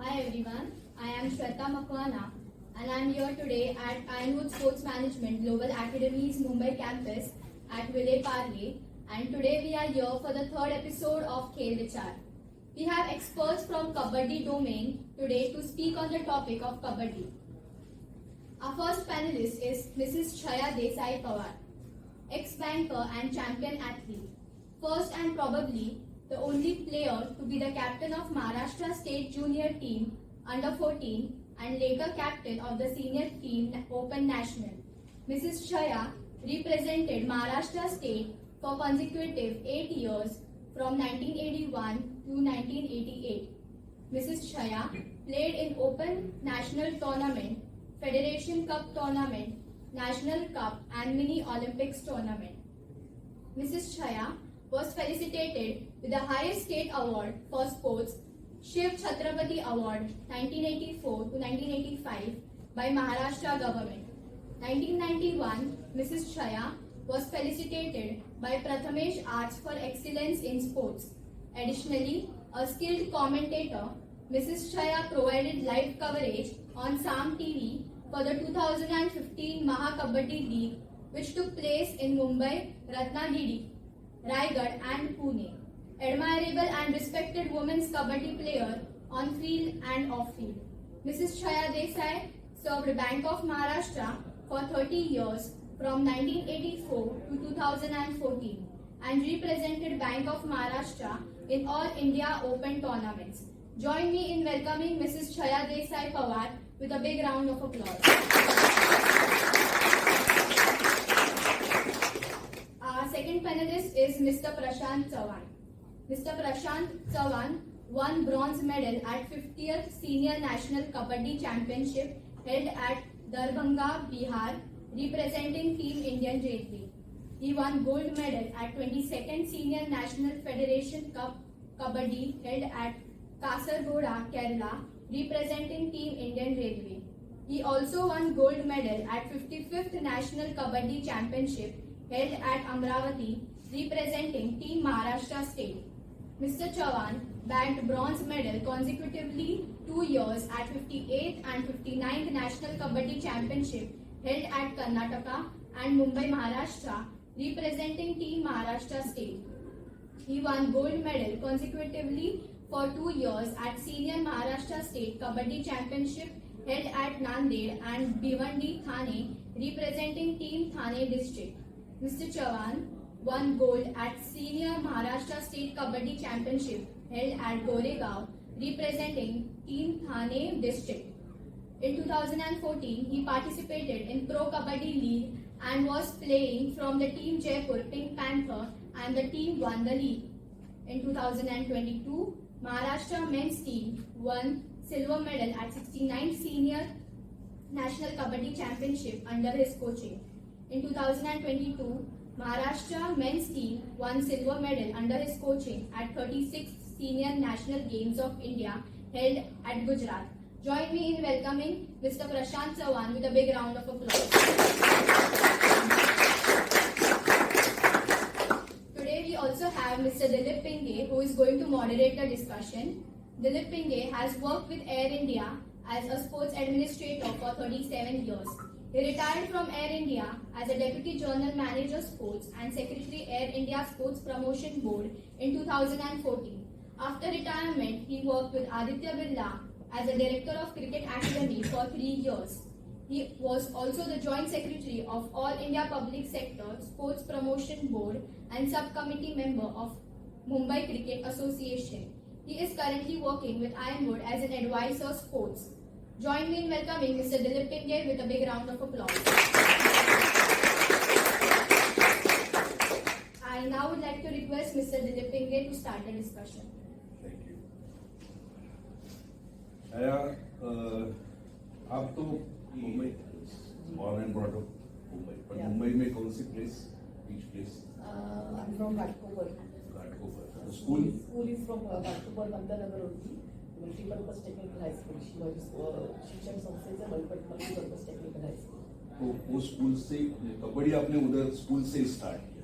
Hi everyone, I am Shweta Makwana and I am here today at Ironwood Sports Management Global Academy's Mumbai campus at Ville Parle, and today we are here for the third episode of Khel Vichar. We have experts from Kabaddi domain today to speak on the topic of Kabaddi. Our first panelist is Mrs. Chhaya Desai Pawar, ex-banker and champion athlete. First and probably the only player to be the captain of Maharashtra State Junior Team under 14 and later captain of the senior team Open National. Mrs. Chhaya represented Maharashtra State for consecutive 8 years from 1981 to 1988. Mrs. Chhaya played in Open National Tournament, Federation Cup Tournament, National Cup and Mini Olympics Tournament. Mrs. Chhaya was felicitated with the highest state award for sports, Shiv Chhatrapati Award 1984 to 1985 by Maharashtra government. 1991, Mrs. Chhaya was felicitated by Prathamesh Arts for excellence in sports. Additionally, a skilled commentator, Mrs. Chhaya provided live coverage on SAM TV for the 2015 Mahakabaddi League, which took place in Mumbai, Ratnagiri, Raigad and Pune. Admirable and respected women's kabaddi player on field and off field. Mrs. Chhaya Desai served Bank of Maharashtra for 30 years from 1984 to 2014 and represented Bank of Maharashtra in all India Open tournaments. Join me in welcoming Mrs. Chhaya Desai Pawar with a big round of applause. Our second panelist is Mr. Prashant Chavan. Mr. Prashant Chavan won bronze medal at 50th Senior National Kabaddi Championship held at Darbhanga, Bihar, representing Team Indian Railway. He won gold medal at 22nd Senior National Federation Cup Kabaddi held at Kasargoda, Kerala, representing Team Indian Railway. He also won gold medal at 55th National Kabaddi Championship held at Amravati, representing Team Maharashtra State. Mr. Chavan bagged bronze medal consecutively 2 years at 58th and 59th National Kabaddi Championship held at Karnataka and Mumbai, Maharashtra, representing Team Maharashtra State. He won gold medal consecutively for 2 years at Senior Maharashtra State Kabaddi Championship held at Nanded and Bhiwandi, Thane, representing Team Thane District. Mr. Chavan won gold at Senior Maharashtra State Kabaddi Championship held at Goregaon, representing Team Thane District. In 2014, he participated in Pro Kabaddi League and was playing from the Team Jaipur Pink Panther, and the team won the league. In 2022, Maharashtra men's team won silver medal at 69th Senior National Kabaddi Championship under his coaching. In 2022, Maharashtra men's team won silver medal under his coaching at 36th Senior National Games of India held at Gujarat. Join me in welcoming Mr. Prashant Chavan with a big round of applause. Today we also have Mr. Dilip Pinge, who is going to moderate the discussion. Dilip Pinge has worked with Air India as a sports administrator for 37 years. He retired from Air India as a Deputy General Manager Sports and Secretary Air India Sports Promotion Board in 2014. After retirement, he worked with Aditya Birla as a Director of Cricket Academy for 3 years. He was also the Joint Secretary of All India Public Sector Sports Promotion Board and Subcommittee member of Mumbai Cricket Association. He is currently working with Ironwood as an advisor sports. Join me in welcoming Mr. Dilip Pinge with a big round of applause. I now would like to request Mr. Dilip Pinge to start the discussion. Thank you. आप तो Mumbai born and brought up Mumbai, पर मुंबई में कौन सी place? Which place? I'm from Ghatkopar. Ghatkopar. School? School is from Ghatkopar, Bandanagar only. Multipurpose Technical High School. शिक्षण संस्थेचे multipurpose technical high school. तो वो school से कबड्डी आपने उधर स्कूल से स्टार्ट किया?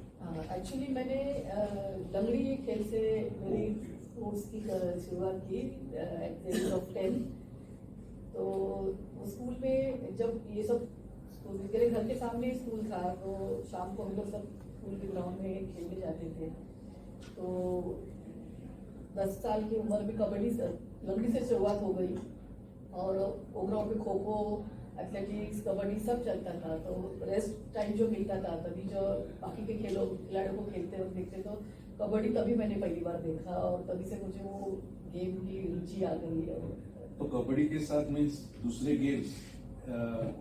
एक्चुअली मैंने लंगड़ी खेल से मेरी स्पोर्ट्स की शुरुआत की एट द एज ऑफ 10। तो स्कूल में जब ये सब मेरे घर के सामने ही स्कूल था, तो शाम को हम लोग सब स्कूल के ग्राउंड में खेलने जाते थे। तो 10 साल की उम्र में कबड्डी लंगड़ी से शुरुआत हो गई, और वो ग्राउंड में खो खो, एथलेटिक्स, कबड्डी सब चलता था। तो रेस्ट टाइम जो मिलता था, तभी जो बाकी के खिलाड़ियों को खेलते और देखते, तो कबड्डी तभी मैंने पहली बार देखा, और तभी से मुझे वो गेम की रुचि आ गई। तो कबड्डी के साथ मीन्स दूसरे गेम्स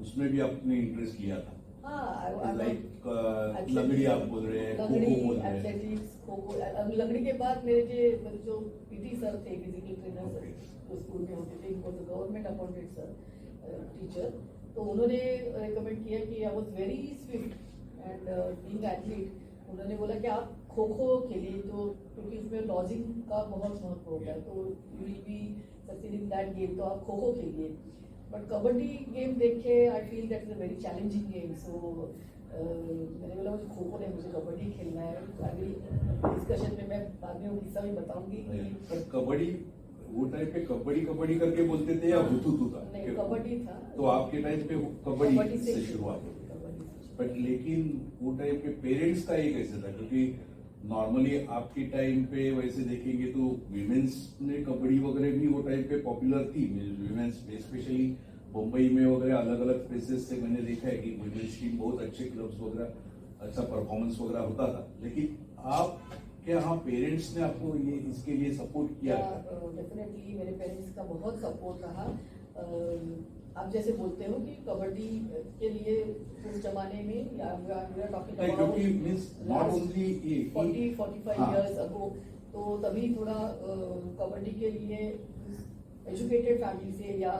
उसमें भी आपने इंटरेस्ट लिया था? हाँ, लाइक लंगड़ी आप बोल रहे हैं, खो लंगड़ी, खो बोल रहे हैं। एथलेटिक्स, खो खो। लंगड़ी के बाद मेरे जो पीटी सर थे, फिजिकल ट्रेनर सर, जो स्कूल में होते थे, इनको गवर्नमेंट अपॉइंटेड सर टीचर, तो उन्होंने रिकमेंड किया कि I was very Swift and being athlete. उन्होंने बोला कि आप खो खो खेलिए, तो क्योंकि उसमें लॉजिंग का बहुत महत्व होता है, तो you will be succeed in that game, तो आप खो खो खेलिए। बट कबड्डी गेम देख के I feel that is a very challenging game, so मैंने बोला मुझे खो खो नहीं, मुझे कबड्डी खेलना है। अभी डिस्कशन में मैं बाद में वो किस्सा भी बताऊंगी कि पर कबड्डी वो टाइम पे कबड्डी कबड्डी करके बोलते थे या हुतू था? नहीं, कबड्डी था। तो आपके टाइम पे कबड्डी से शुरुआत हुई। बट लेकिन वो टाइम पे पेरेंट्स का ये कैसे था? क्योंकि नॉर्मली आपके टाइम पे वैसे देखेंगे तो विमेंस में कबड्डी वगैरह भी वो टाइम पे पॉपुलर थी। विमेंस स्पेशली मुंबई में वगैरह अलग अलग प्लेसेस से मैंने देखा है कि विमेंस टीम बहुत अच्छे क्लब्स वगैरह अच्छा परफॉर्मेंस वगैरह होता था। लेकिन आप क्या हाँ पेरेंट्स ने आपको ये इसके लिए सपोर्ट किया? डेफिनेटली मेरे पेरेंट्स का बहुत सपोर्ट रहा। आप जैसे बोलते हो कि कबड्डी के लिए उस जमाने में क्योंकि मीन्स नॉट ओनली 40-45 हाँ। इयर्स अगो, तो तभी थोड़ा कबड्डी के लिए एजुकेटेड फैमिली से या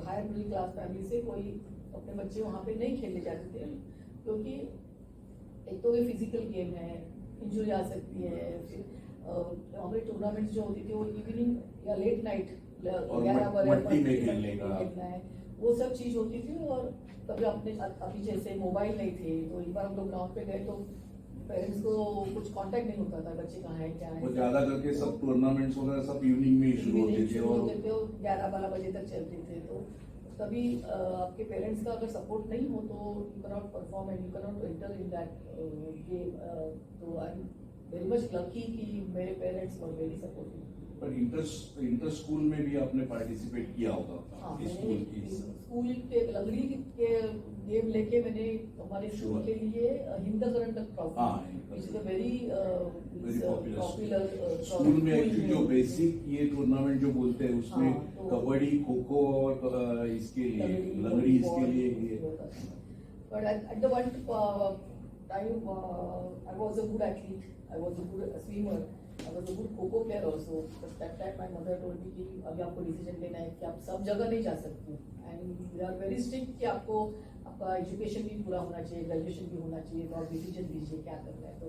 हायर मिडिल क्लास फैमिली से कोई अपने बच्चे वहाँ पे नहीं खेलने जाते थे, क्योंकि एक तो ये फिजिकल गेम है, इंजरी आ सकती है। फिर हमारे टूर्नामेंट्स जो होती थी वो इवनिंग या लेट नाइट 11 मट्टी में खेलने का है, वो सब चीज होती थी। और तभी अभी जैसे मोबाइल नहीं थे, तो एक बार हम लोग ग्राउंड पे गए तो पेरेंट्स को कुछ कांटेक्ट नहीं होता था, बच्चे कहाँ है क्या है। वो ज्यादा करके सब टूर्नामेंट्स वगैरह सब इवनिंग में शुरू होते थे और 11-12 बजे तक चलते थे। तो तभी आपके पेरेंट्स का अगर सपोर्ट नहीं हो तो you can not perform and you can not enter in that game. तो I am very much lucky कि मेरे पेरेंट्स वर वेरी सपोर्टिव। पर इंटर स्कूल में भी आपने पार्टिसिपेट किया होगा? हाँ, स्कूल के लंगड़ी के गेम लेके मैंने हमारे स्कूल के लिए हिंद करंडक trophy, which is a very popular school में एक्चुअली जो बेसिक ये टूर्नामेंट जो बोलते हैं उसमें हाँ, तो कबड्डी, खो खो और इसके लिए लंगड़ी इसके लिए but at the one time I was a good athlete, I was a good swimmer, I was a good kho kho player also. But that time my mother told me कि अभी आपको डिसीजन लेना है कि आप सब जगह नहीं जा सकते, and they are very strict कि आपको आपका एजुकेशन भी पूरा होना चाहिए, ग्रेजुएशन भी होना चाहिए, तो आप डिसीजन लीजिए क्या करना है। तो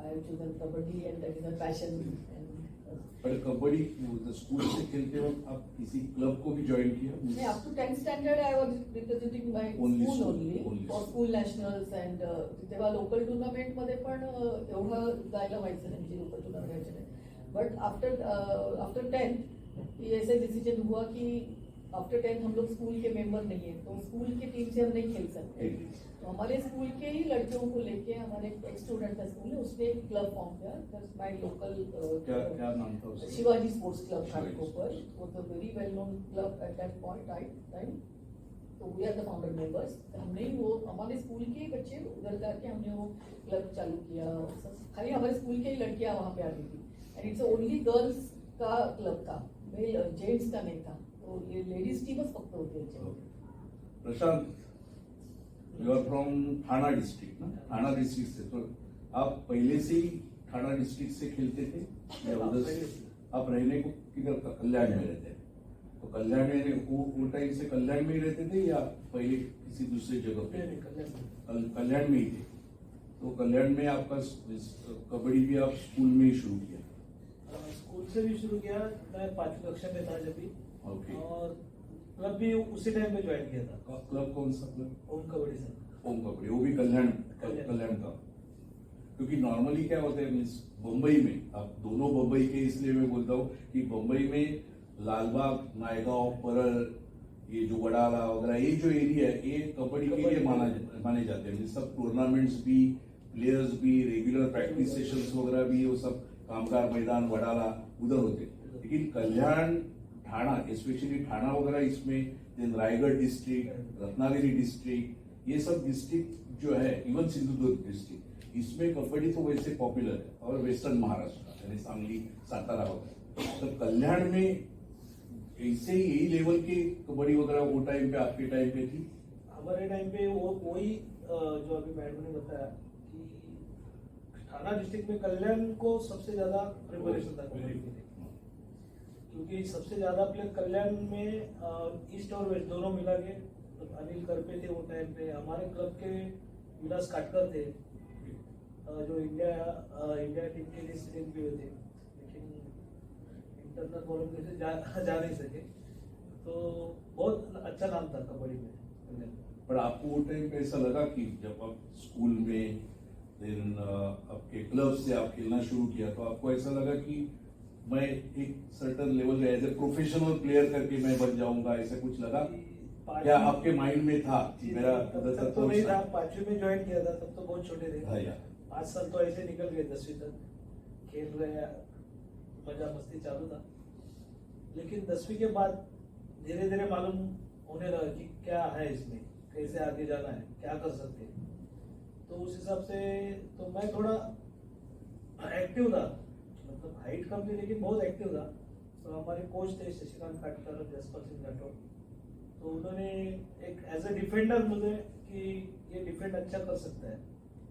I chosen kabaddi and that is my passion. पर कबड्डी स्कूल से खेलते वक्त आप किसी क्लब को भी ज्वाइन किया? नहीं, up to 10th standard I was representing my Only school school, only only for school nationals and तेव्हा लोकल टुर्नामेंट मध्ये पण एवढं जायला व्हायचं नाही, म्हणजे लोकल टुर्नामेंट व्हायचे नाही। बट आफ्टर 10th ये ऐसा डिसीजन हुआ कि आफ्टर 10th हम लोग स्कूल के मेंबर नहीं है, तो स्कूल की टीम से हम नहीं खेल सकते। तो हमारे स्कूल के ही लड़कियों को लेके हमारे एक स्टूडेंट का स्कूल है, उसने एक क्लब फॉर्म किया, दैट्स माय लोकल क्या नाम था उसका? Shivaji sports club Ghatkopar, was a very well known club at that point time. तो we are the founder members. हमने वो हमारे स्कूल के बच्चे उधर करके हमने वो क्लब चालू किया। खाली हमारे स्कूल के ही लड़कियां वहाँ पे आती थी, एंड इट्स ओनली गर्ल्स का क्लब था, मेल जेंट्स का नहीं था। तो ये लेडीज टीमच फक्त होते थे। प्रशांत, यू आर फ्रॉम थाना डिस्ट्रिक्ट ना? थाना डिस्ट्रिक्ट से तो आप पहले से ही थाना डिस्ट्रिक्ट से खेलते थे या उधर? आप रहने को किधर? कल्याण में रहते हैं? तो कल्याण में वो टाइम से कल्याण में ही रहते थे या पहले किसी दूसरी जगह पे? कल्याण में ही थे। तो कल्याण में आपका कबड्डी भी आप स्कूल में ही शुरू किया? स्कूल से भी शुरू किया, मैं 5वीं कक्षा में था जब भी। ओके। और क्लब भी उसी टाइम में ज्वाइन किया था। क्लब कौन सा क्लब? ओम कबड्डी सर। ओम कबड्डी, वो भी कल्याण का। क्योंकि नॉर्मली क्या होता है मीन्स मुंबई में, अब दोनों मुंबई के इसलिए मैं बोलता हूँ कि मुंबई में लालबाग, नायगांव, परल, ये जो वडाला वगैरह ये जो एरिया है ये कबड्डी के लिए माने जाते हैं। सब टूर्नामेंट्स भी, प्लेयर्स भी, रेगुलर प्रैक्टिस सेशंस वगैरह भी, वो सब कामगार मैदान वडाला उधर होते। लेकिन कल्याण, ठाणा, स्पेशली ठाणा वगैरह इसमें, then Raigad district, Ratnagiri district, ये सब डिस्ट्रिक्ट जो है, इवन सिंधुदुर्ग डिस्ट्रिक्ट, इसमें कबड्डी तो वैसे पॉपुलर है। और वेस्टर्न महाराष्ट्र यानी सांगली, सातारा वगैरह, तो कल्याण में ऐसे ही यही लेवल की कबड्डी वगैरह वो टाइम पे, आपके टाइम पे थी? हमारे टाइम पे वो वही जो अभी मैडम ने बताया कि ठाणा डिस्ट्रिक्ट में कल्याण को सबसे ज्यादा प्रिपरेशन था कबड्डी के लिए, क्योंकि सबसे ज्यादा प्लेयर कल्याण में ईस्ट और वेस्ट दोनों मिला के, तो अनिल करपे थे वो टाइम पे, हमारे क्लब के विलास काटकर थे जो इंडिया टीम के लिए सिलेक्ट भी हुए थे, लेकिन इंटरनल प्रॉब्लम की वजह से जा नहीं सके। तो बहुत अच्छा नाम था कबड्डी में। पर आपको वो टाइम पे ऐसा लगा कि जब आप स्कूल में, देन आपके क्लब से आप खेलना शुरू किया, तो आपको ऐसा लगा कि मैं एक सर्टन लेवल पे एज ए प्रोफेशनल प्लेयर करके मैं बन जाऊंगा, ऐसा कुछ लगा? क्या आपके माइंड में था कि मेरा तब तो नहीं था, 5वीं में ज्वाइन किया था, तब तो बहुत छोटे थे। हाँ यार, 5 साल तो ऐसे निकल गए, 10वीं तक खेल रहे, मजा मस्ती चालू था। लेकिन 10वीं के बाद धीरे धीरे मालूम होने लगा कि क्या है इसमें, कैसे आगे जाना है, क्या कर सकते हैं। तो उस हिसाब से तो मैं थोड़ा एक्टिव था, मतलब हाइट कम थी लेकिन बहुत एक्टिव था। तो हमारे कोच थे शशिकांत काटकर, जसपाल सिंह राठौर, तो उन्होंने एक एज ए डिफेंडर मुझे कि ये डिफेंड अच्छा कर सकता है,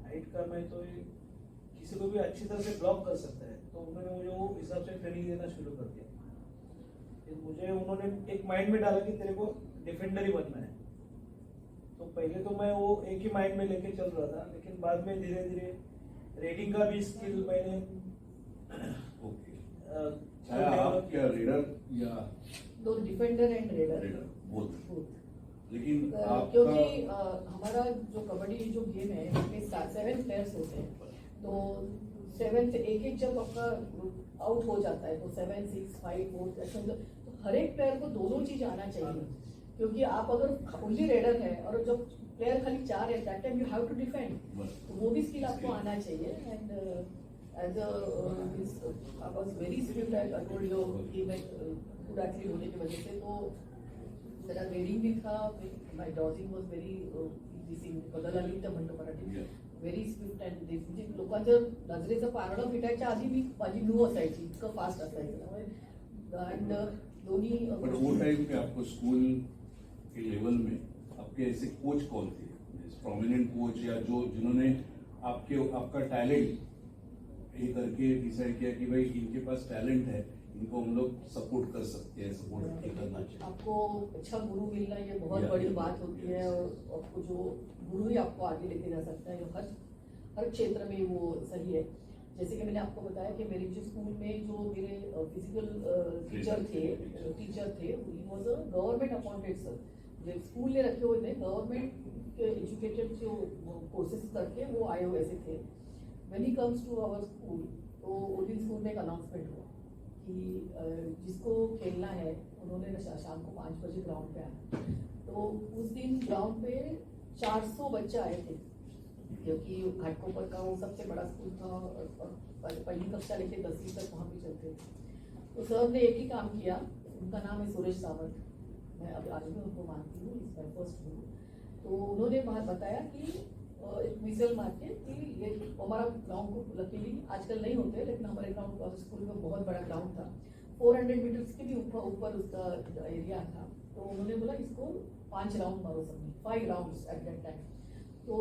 हाइट कम है तो ये किसी को भी अच्छी तरह से ब्लॉक कर सकता है। तो उन्होंने मुझे वो हिसाब से ट्रेनिंग देना शुरू कर दिया। फिर मुझे उन्होंने एक माइंड में डाला कि तेरे को डिफेंडर ही बनना है। तो पहले तो मैं वो एक ही माइंड में लेके चल रहा था, लेकिन बाद में धीरे धीरे रेडिंग का भी स्किल मैंने आप क्या रेडर या दो defender and raider raider both? लेकिन क्योंकि हमारा जो कबड्डी जो गेम है इसमें 7 प्लेयर्स होते हैं, तो 7 एक जब आपका आउट हो जाता है तो 7, 6, 5, 4 ऐसे मतलब, तो हर एक प्लेयर को दोनों चीज आना चाहिए। क्योंकि आप अगर ओनली रेडर है और जब प्लेयर खाली 4 है, that time you have to defend, तो वो भी स्किल आपको आना चाहिए। And as I was very swift, I told you कि मैं गुड एथलीट होने की वजह से तो मेरा रीडिंग भी था, my dodging was very easy, बदलाली तर म्हणतो मराठी, व्हेरी स्विफ्ट अँड म्हणजे लोकांच्या नजरेचं पारडं फिटायच्या आधी मी माझी मूव असायची, इतकं फास्ट असायचं। अँड दोन्ही बट वो टाइम पे आपको स्कूल के लेवल में आपके ऐसे कोच कौन थे, प्रोमिनेंट कोच या जो जिन्होंने आपका टैलेंट ये करके डिसाइड किया कि भाई इनके पास टैलेंट है, इनको हम लोग सपोर्ट कर सकते हैं, सपोर्ट करना चाहिए? आपको अच्छा गुरु मिलना ये बहुत बड़ी बात होती है, और आपको जो गुरु ही आपको आगे लेके जा सकता है, हर क्षेत्र में वो सही है। जैसे कि मैंने आपको बताया कि मेरे जो स्कूल में जो मेरे फिजिकल टीचर थे he was a government appointed sir, जो स्कूल ने रखे हुए थे, गवर्नमेंट एजुकेटेड जो कोर्सेज करके वो आए हुए ऐसे थे। When he comes to our school, तो उस दिन स्कूल में एक अनाउंसमेंट हुआ कि जिसको खेलना है उन्होंने शाम को 5 बजे ग्राउंड पे आना। तो उस दिन ग्राउंड पे 400 बच्चे आए थे, क्योंकि घाटकोपर का वो सबसे बड़ा स्कूल था और पहली कक्षा लेके 10वीं तक वहाँ पे चलते थे। तो सर ने एक ही काम किया, उनका नाम है सुरेश सावंत, मैं अब आज भी उनको मानती हूँ, इस माय फर्स्ट गुरु। तो उन्होंने वहाँ बताया कि एक विजल मार के कि ये हमारा ग्राउंड को लकीली आजकल नहीं होते, लेकिन हमारे ग्राउंड का स्कूल में बहुत बड़ा ग्राउंड था, 400 मीटर्स के भी ऊपर उसका एरिया था। तो उन्होंने बोला इसको 5 राउंड मारो, सबने 5 राउंड्स एट दैट टाइम। तो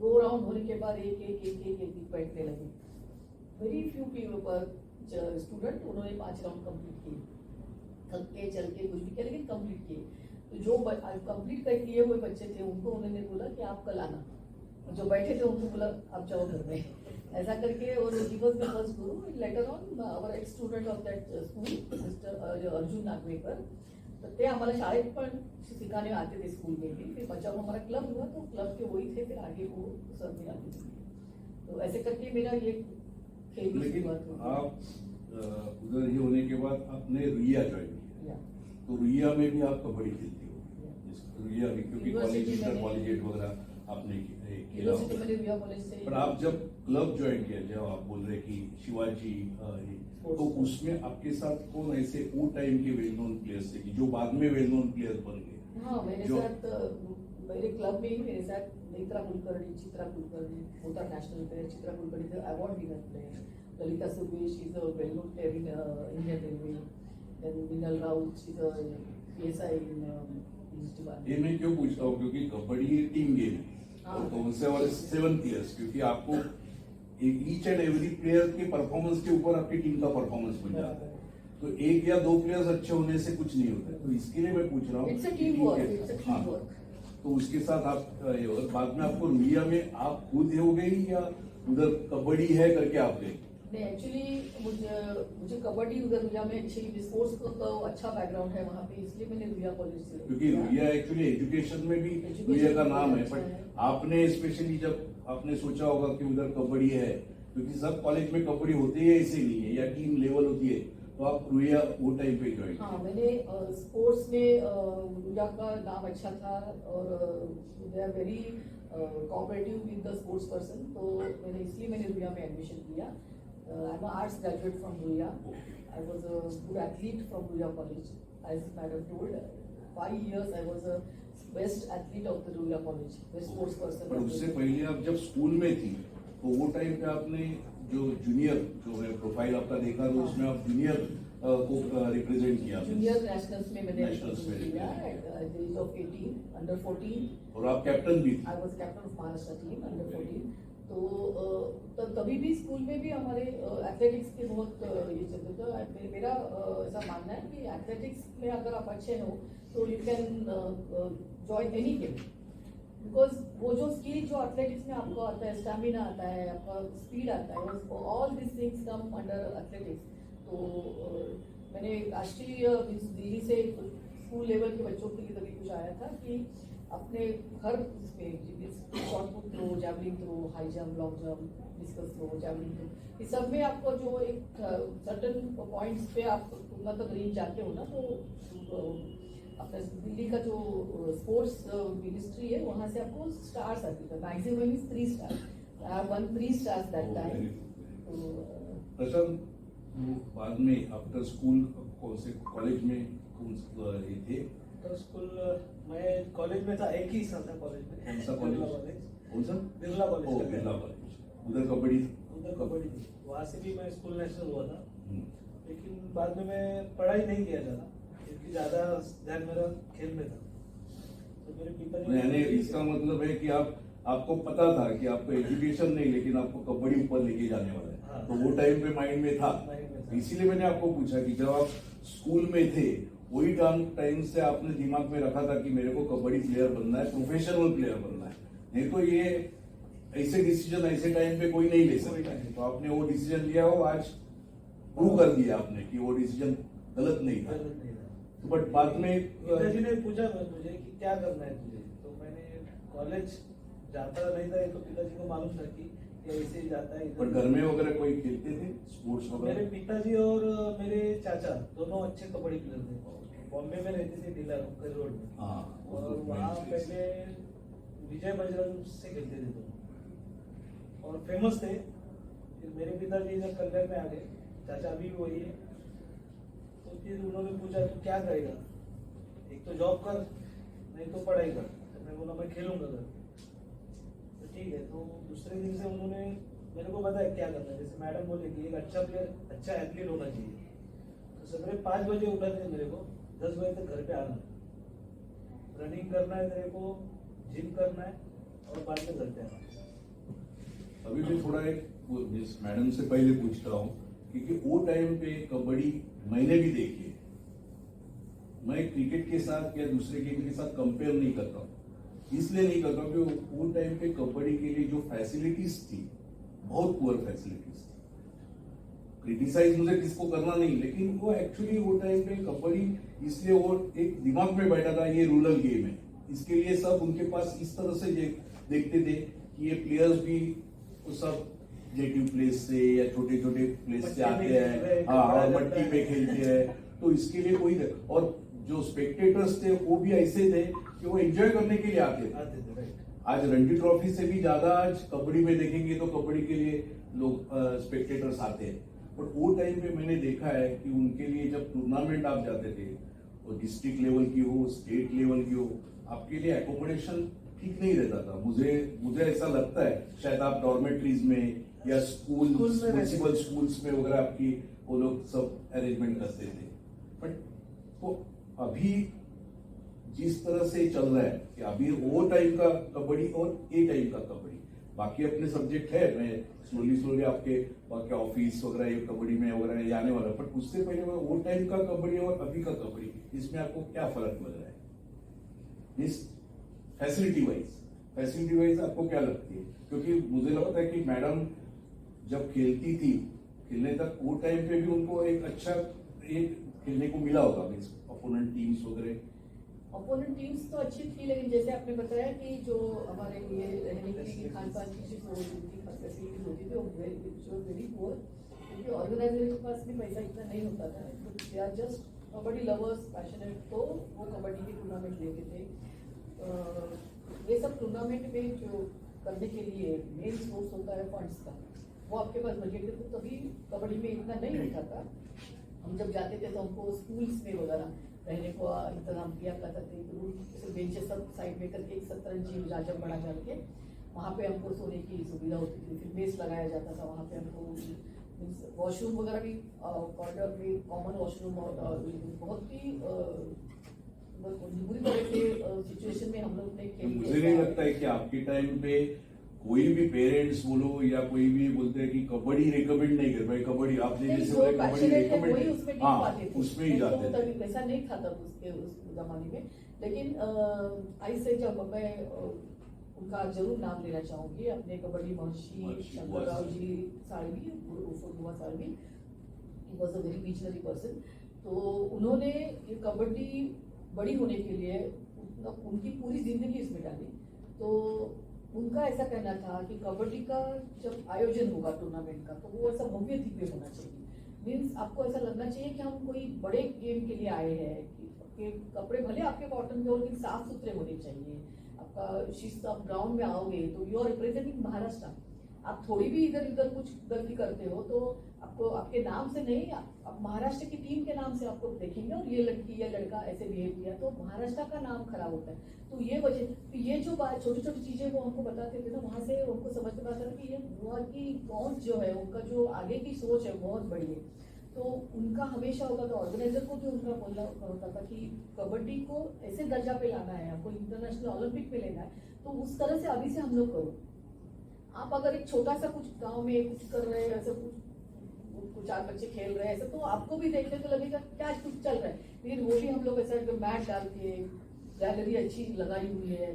2 राउंड होने के बाद एक बैठने लगे, वेरी फ्यू स्टूडेंट, उन्होंने 5 राउंड कंप्लीट किए, थक के चल के कुछ भी किया, लेकिन कंप्लीट किए। तो जो कंप्लीट कर किए हुए बच्चे थे उनको उन्होंने बोला कि आप कल आना, जो बैठे थे उनको बोला आप जाओ घर में, ऐसा करके। और he was the first guru. Later on our ex student of that school mister Arjun Nagvekar, तो ते हमारा शाळेत पण सिखाने आते थे स्कूल में भी। फिर जब हमारा क्लब हुआ तो क्लब के वही थे, फिर आगे वो सर में आते थे। तो ऐसे करके मेरा ये खेल की लेकिन शुरुआत हुई। आप उधर ये होने के बाद आपने रुइया ज्वाइन किया, या, तो रुइया में भी आप कबड्डी खेलती हो? रुइया भी, क्योंकि कॉलेज यूनिवर्सिटी इंटर में- कॉलेज वगैरह आपने खेला यूनिवर्सिटी होगा। मैंने रुइया कॉलेज से। पर आप जब क्लब ज्वाइन किया, जब आप बोल रहे कि शिवाजी तो उसमें आपके साथ कौन ऐसे वो टाइम के वेल नोन प्लेयर्स थे कि जो बाद में वेल नोन प्लेयर बन गए? हाँ, मेरे जो- साथ मेरे क्लब में ही मेरे साथ नेत्रा कुलकर्णी, चित्रा कुलकर्णी, होता national player Chitra Kulkarni, the award winner player, Lalita Subesh is a well known player in Indian railway, then Vinal Raut is a PSI in east department. ये मैं क्यों पूछता हूँ, क्योंकि कबड्डी टीम गेम है, हाँ। तो उनसे और 7 प्लेयर्स, क्योंकि आपको ईच एंड एवरी प्लेयर के परफॉर्मेंस के ऊपर आपकी टीम का परफॉर्मेंस बन जाता है। तो एक या दो प्लेयर्स अच्छे होने से कुछ नहीं होता है। तो इसके लिए मैं पूछ रहा हूँ It's a कि team टीम work, के- it's a team हाँ, work. तो उसके साथ आप और बाद में आपको रुइया में आप खुद हो गई या उधर कबड्डी है करके आप गए? नहीं, एक्चुअली मुझे कबड्डी उधर रुइया में एक्चुअली स्पोर्ट्स को तो अच्छा बैकग्राउंड है वहाँ पे, इसलिए मैंने रुइया कॉलेज से क्योंकि किया। रुइया एक्चुअली एजुकेशन में भी Education रुइया का में नाम है, अच्छा बट है। आपने स्पेशली जब आपने सोचा होगा कि उधर कबड्डी है, क्योंकि सब कॉलेज में कबड्डी होती है ऐसे नहीं है, या टीम लेवल होती है, तो आप रुइया वो टाइम पे ज्वाइन? हाँ, मैंने स्पोर्ट्स में रुइया का नाम अच्छा था और they are very cooperative with the sports person, तो मैंने रुइया में एडमिशन किया। I am arts graduate from Ruia. I was a good athlete from Ruya College. As madam told, 5 years I was a best athlete of the Ruya College, best sports person. पर उससे पहले आप जब school में थी, तो वो टाइम पे आपने जो जूनियर जो है प्रोफाइल आपका देखा, तो हाँ। उसमें आप जूनियर को रिप्रेजेंट किया आपने। जूनियर नेशनल्स में मैंने Nationals में किया at the age of 18, under 14. और आप कैप्टन भी थे। I was captain of Maharashtra team under 14. तो तभी भी स्कूल में भी हमारे एथलेटिक्स के बहुत ये चलते थे। मेरा ऐसा मानना है कि एथलेटिक्स में अगर आप अच्छे हो तो you can join any game, because वो जो स्किल जो एथलेटिक्स में आपको आता है, स्टैमिना आता है, आपका स्पीड आता है, all this things come under athletics. तो मैंने राष्ट्रीय दिल्ली से स्कूल लेवल के बच्चों के लिए तभी कुछ आया था कि अपने हर इसमें shot put throw, javelin throw, high jump, long jump, discus throw, javelin throw, इस सब में आपको जो एक सर्टन पॉइंट्स पे आप मतलब रेंज जाते हो ना, तो अपने दिल्ली का जो स्पोर्ट्स मिनिस्ट्री है वहाँ से आपको स्टार्स आती है, maximum is 3 star. I have won 3 stars that time. Prashant, वो बाद में आफ्टर स्कूल कौन से कॉलेज में कौन ये थे? तो स्कूल मैं कॉलेज में था, एक ही साल था कॉलेज में। कौन सा बिरला कॉलेज? कॉलेज, कौन सा? बिरला कॉलेज। ओ, बिरला कॉलेज। उधर कबड्डी? उधर कबड्डी थी, वहाँ से भी मैं स्कूल नेशनल हुआ था। हम्म। लेकिन बाद में मैं पढ़ाई नहीं किया ज़्यादा, क्योंकि ज़्यादा ध्यान मेरा खेल में था। तो मेरे पिताजी यानी इसका मतलब है कि आपको पता था कि आपको एजुकेशन नहीं, लेकिन आपको कबड्डी ऊपर लेके जाने वाला है। हाँ। तो वो टाइम पे माइंड में था। माइंड में था। इसीलिए मैंने आपको पूछा कि जब आप स्कूल में थे, वही टाइम से आपने दिमाग में रखा था कि मेरे को कबड्डी प्लेयर बनना है, प्रोफेशनल प्लेयर बनना है। नहीं तो ये ऐसे डिसीजन ऐसे टाइम पे कोई नहीं ले सकता है। तो आपने वो डिसीजन लिया हो, आज प्रूव कर दिया आपने कि वो डिसीजन गलत नहीं था। गलत नहीं था। बट बाद में पिताजी ने पूछा मुझे कि क्या करना है तुझे, तो मैंने कॉलेज जाता नहीं था, ये तो पिताजी को मालूम था कि ये ऐसे ही जाता है। पर घर में वगैरह कोई खेलते थे स्पोर्ट्स मेरे वगैरह? पिताजी और मेरे चाचा दोनों अच्छे कबड्डी प्लेयर थे। बॉम्बे में रहते थे, डीलर रोड में। हाँ, वो और तो वहाँ main place। पहले विजय बजरंग से खेलते थे दोनों और फेमस थे। फिर मेरे पिताजी जब कल्याण में आ गए, चाचा अभी भी वही है, तो फिर उन्होंने पूछा तू क्या करेगा, एक तो जॉब कर नहीं तो पढ़ाई कर। तो मैं बोला मैं खेलूंगा घर। तो ठीक है, तो दूसरे दिन से उन्होंने मेरे को बताया क्या करना है। जैसे मैडम बोले कि एक अच्छा प्लेयर, अच्छा एथलीट होना चाहिए, तो सवेरे 5 बजे उठाते थे मेरे को, 10 बजे तक घर पे आना है, रनिंग करना है तेरे को, जिम करना है और बाद में घर पे आना है। अभी मैं थोड़ा एक जिस मैडम से पहले पूछता हूँ, क्योंकि वो टाइम पे कबड्डी मैंने भी देखी है। मैं क्रिकेट के साथ या दूसरे गेम के साथ कंपेयर नहीं करता हूँ, इसलिए नहीं करता हूँ कि वो टाइम पे कबड्डी के लिए जो फैसिलिटीज थी, बहुत पुअर फैसिलिटीज थी। क्रिटिसाइज मुझे किसको करना नहीं, लेकिन वो एक्चुअली वो टाइम पे कबड्डी इसलिए वो एक दिमाग में बैठा था, ये रूरल गेम है, इसके लिए सब उनके पास इस तरह से देखते थे कि ये प्लेयर्स भी वो सब नेटिव प्लेस से या छोटे छोटे प्लेस से आते हैं, हाँ, और मट्टी पे खेलते हैं, तो इसके लिए कोई, और जो स्पेक्टेटर्स थे वो भी ऐसे थे कि वो एंजॉय करने के लिए आते थे। आज रणजी ट्रॉफी से भी ज्यादा आज कबड्डी में देखेंगे तो कबड्डी के लिए लोग स्पेक्टेटर्स आते हैं। बट वो टाइम पे मैंने देखा है कि उनके लिए जब टूर्नामेंट आप जाते थे, वो डिस्ट्रिक्ट लेवल की हो, स्टेट लेवल की हो, आपके लिए एकोमोडेशन ठीक नहीं रहता था। मुझे ऐसा लगता है शायद आप डॉर्मेट्रीज में या स्कूल म्यूनिसिपल स्कूल्स में वगैरह आपकी वो लोग सब अरेंजमेंट करते थे। बट तो अभी जिस तरह से चल रहा है कि अभी वो टाइम का कबड्डी और ये टाइम का कबड्डी, बाकी अपने सब्जेक्ट है, मैं स्लोली आपके ऑफिस वगैरह ये कबड्डी में वगैरह ये आने वाला, बट उससे पहले वो टाइम का कबड्डी और अभी का कबड्डी, इसमें आपको क्या फर्क लग रहा है? मीन्स फैसिलिटी वाइज आपको क्या लगती है? क्योंकि मुझे लगता है कि मैडम जब खेलती थी, खेलने तक वो टाइम पे भी उनको एक अच्छा एक खेलने को मिला होगा, मीन्स अपोनेंट टीम्स वगैरह। अपोनेंट टीम्स तो अच्छी थी, लेकिन जैसे आपने बताया कि जो हमारे लिए रहने की खान पान की जो फैसिलिटीज होती थी वो वेरी पुअर, क्योंकि ऑर्गेनाइजर के पास भी पैसा इतना नहीं होता था। They are just kabaddi lovers, passionate, तो वो कबड्डी के टूर्नामेंट लेते थे। ये सब टूर्नामेंट में जो करने के लिए मेन सोर्स होता है फंड्स का, वो आपके पास बजट है, तो तभी कबड्डी में इतना नहीं होता था। हम जब जाते थे तो हमको स्कूल्स में वगैरह रहने को इंतजाम किया करते थे, बेंचेस सब साइड में करके 17 इंची जाजम बड़ा करके वहाँ पे हमको सोने की सुविधा होती थी। फिर मेस लगाया जाता था वहाँ पे, हमको वॉशरूम वगैरह भी कॉरिडोर में कॉमन वॉशरूम, और बहुत ही बुरी तरह के सिचुएशन में हम लोग ने खेल। मुझे नहीं लगता है कि आपके टाइम पे कोई भी पेरेंट्स बोलो या कोई भी बोलते हैं कि कबड्डी रिकमेंड नहीं कर भाई, कबड्डी आपने जैसे बोला कबड्डी रिकमेंड, हाँ, उसमें ही जाते थे। वैसा नहीं था तब उस जमाने में। लेकिन आई से जब मैं उनका जरूर नाम लेना चाहूंगी, अपने कबड्डी महर्षि शंकरराव जी साळवी, बुआ Salvi, he was a very visionary person. तो उन्होंने ये कबड्डी बड़ी होने के लिए उनकी पूरी जिंदगी इसमें डाली। तो उनका ऐसा कहना था कि कबड्डी का जब आयोजन होगा टूर्नामेंट का, तो वो ऐसा भव्य दिव्य होना चाहिए। मीन्स आपको ऐसा लगना चाहिए कि हम कोई बड़े गेम के लिए आए हैं, कि कपड़े भले आपके कॉटन के हो लेकिन साफ सुथरे होने चाहिए। आपका शिस्त, आप ग्राउंड में आओगे तो यू आर रिप्रेजेंटिंग महाराष्ट्र। आप थोड़ी भी इधर उधर कुछ गलती करते हो तो आपको आपके नाम से नहीं, आप महाराष्ट्र की टीम के नाम से आपको देखेंगे, और ये लड़की या लड़का ऐसे बिहेव किया तो महाराष्ट्र का नाम खराब होता है। तो ये वजह, तो ये जो बात छोटी छोटी चीजें वो हमको बताते थे ना, वहां से उनको समझ में आता था कि ये बुआ की पहुंच जो है, उनका जो आगे की सोच है बहुत बड़ी है। तो उनका हमेशा होता था, ऑर्गेनाइजर को भी उनका बोलना होता था कि कबड्डी को ऐसे दर्जा पे लाना है, आपको इंटरनेशनल ओलंपिक पे लेना है, तो उस तरह से अभी से हम लोग करो। आप अगर एक छोटा सा कुछ गांव में कुछ कर रहे हैं, ऐसे कुछ 4 बच्चे खेल रहे हैं ऐसे, तो आपको भी देखने को लगेगा क्या कुछ चल रहा है। लेकिन वो भी हम लोग ऐसा मैट डाल के, गैलरी अच्छी लगाई हुई है,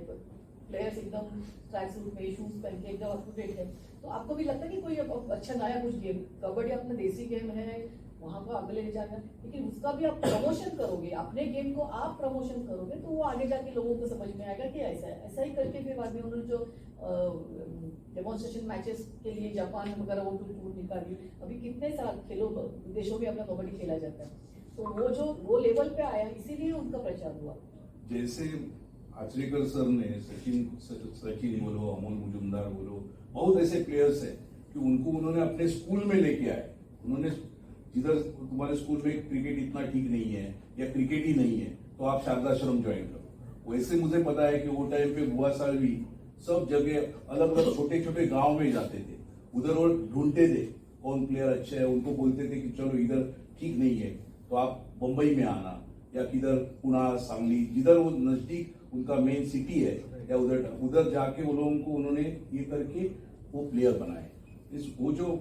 प्लेयर्स एकदम ट्रैक सूट में, शूज पहन के एकदम अप टू डेट है, तो आपको भी लगता है कि कोई अच्छा नया कुछ गेम, कबड्डी अपना देसी गेम है, वहां को आगे ले जाना, लेकिन उसका भी आप प्रमोशन करोगे, अपने गेम को आप प्रमोशन करोगे, तो वो आगे जाके लोगों को समझ में आएगा कि ऐसा है। ऐसा ही करके फिर बाद में उन्होंने जो डेमोन्स्ट्रेशन मैचेस के लिए जापान वगैरह वो टूर निकाली, अभी कितने साल खेलों विदेशों में अपना कबड्डी खेला जाता है, तो वो लेवल पे आया, इसीलिए उनका प्रचार हुआ। जैसे आचरेकर सर ने सचिन बोलो, अमोल मुजुमदार बोलो, बहुत ऐसे प्लेयर्स हैं कि उनको उन्होंने अपने स्कूल में लेके आए। उन्होंने जिधर तुम्हारे स्कूल में क्रिकेट इतना ठीक नहीं है या क्रिकेट ही नहीं है तो आप शारदाश्रम ज्वाइन करो। वैसे मुझे पता है कि वो टाइम पे बुआ साळवी सब जगह अलग अलग छोटे छोटे गांव में जाते थे, उधर वो ढूंढते थे कौन प्लेयर अच्छे है, उनको बोलते थे कि चलो इधर ठीक नहीं है तो आप बंबई में आना, या किधर पुणे, सांगली, जिधर वो नजदीक उनका मेन सिटी है, या उधर जाके वो लोगों को उन्होंने ये करके वो प्लेयर बनाए। वो जो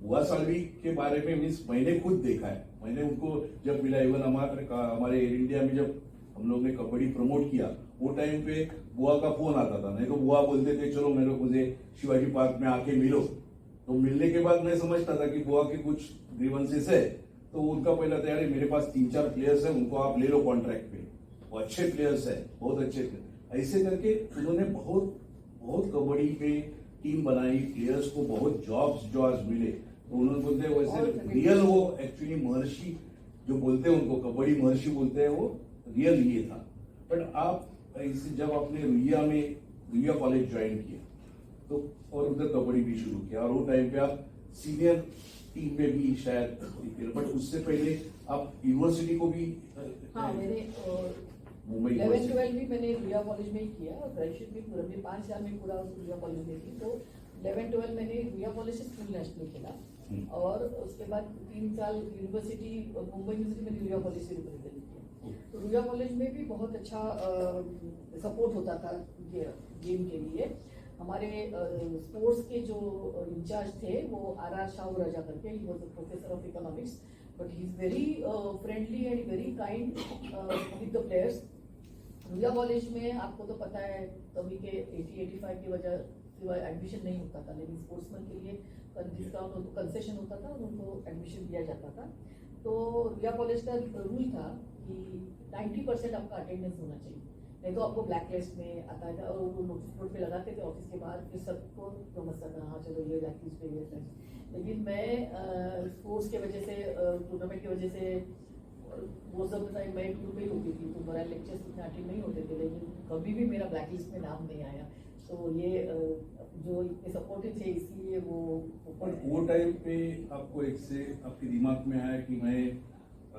बुआ साळवी के बारे में मीन्स मैंने खुद देखा है, मैंने उनको जब मिला, इवन हमारे एयर इंडिया में जब हम लोग ने कबड्डी प्रमोट किया, वो टाइम पे बुआ का फोन आता था, नहीं तो बुआ बोलते थे चलो मुझे शिवाजी पार्क में आके मिलो। तो मिलने के बाद मैं समझता था कि बुआ के कुछ ग्रीवेंसेस है, तो उनका पहला तैयारी, मेरे पास 3-4 प्लेयर्स है, उनको आप ले लो कॉन्ट्रैक्ट पे, वो अच्छे प्लेयर्स है, बहुत अच्छे प्लेयर। ऐसे करके उन्होंने बहुत कबड्डी पे टीम बनाई, प्लेयर्स को बहुत जॉब्स जो आज मिले, तो उन्होंने बोलते हैं वैसे और रियल वो एक्चुअली महर्षि जो बोलते हैं, उनको कबड्डी महर्षि बोलते हैं, वो रियल ये था। बट आप इसे जब आपने रुइया कॉलेज ज्वाइन किया तो और उधर कबड्डी भी शुरू किया, और वो टाइम पे आप सीनियर टीम में भी शायद, बट उससे पहले आप यूनिवर्सिटी को भी हाँ, मैंने मुंबई 11-12 भी मैंने रुइया कॉलेज में ही किया और ग्रेजुएशन भी पूरा, मैं 5 साल में पूरा रुइया कॉलेज में थी। तो 11-12 मैंने रुइया कॉलेज से स्कूल नेशनल खेला, और उसके बाद 3 साल यूनिवर्सिटी मुंबई यूनिवर्सिटी में रुइया कॉलेज से रिप्रेजेंट किया। तो रुइया कॉलेज में भी बहुत अच्छा सपोर्ट होता था गेम के लिए। हमारे स्पोर्ट्स के जो इंचार्ज थे वो आर शाहू राजा करके, he was professor of economics, but he is very friendly and very kind with the players. Ruia college में आपको तो पता है तभी के 80-85 की वजह से एडमिशन नहीं होता था, लेकिन स्पोर्ट्समैन के लिए डिस्काउंट उनको कंसेशन होता था और उनको एडमिशन दिया जाता था। तो रुइया कॉलेज का रूल था कि 90% आपका अटेंडेंस होना चाहिए, नहीं तो आपको ब्लैक लिस्ट में आता है। और वो नोटिस बोर्ड पे लगाते थे ऑफिस के बाहर, फिर सबको समझता था हाँ चलो ये ब्लैक लिस्ट पे ये। लेकिन मैं स्पोर्ट्स की वजह से, टूर्नामेंट की वजह से, वो सब टाइम मैं टूर पे ही होती थी, तो मेरा लेक्चर्स इतने अटेंड नहीं होते थे, लेकिन कभी भी मेरा ब्लैक लिस्ट में नाम नहीं आया। तो ये जो इतने सपोर्टिव थे इसलिए वो टाइम पे आपको एक से आपके दिमाग में आया कि मैं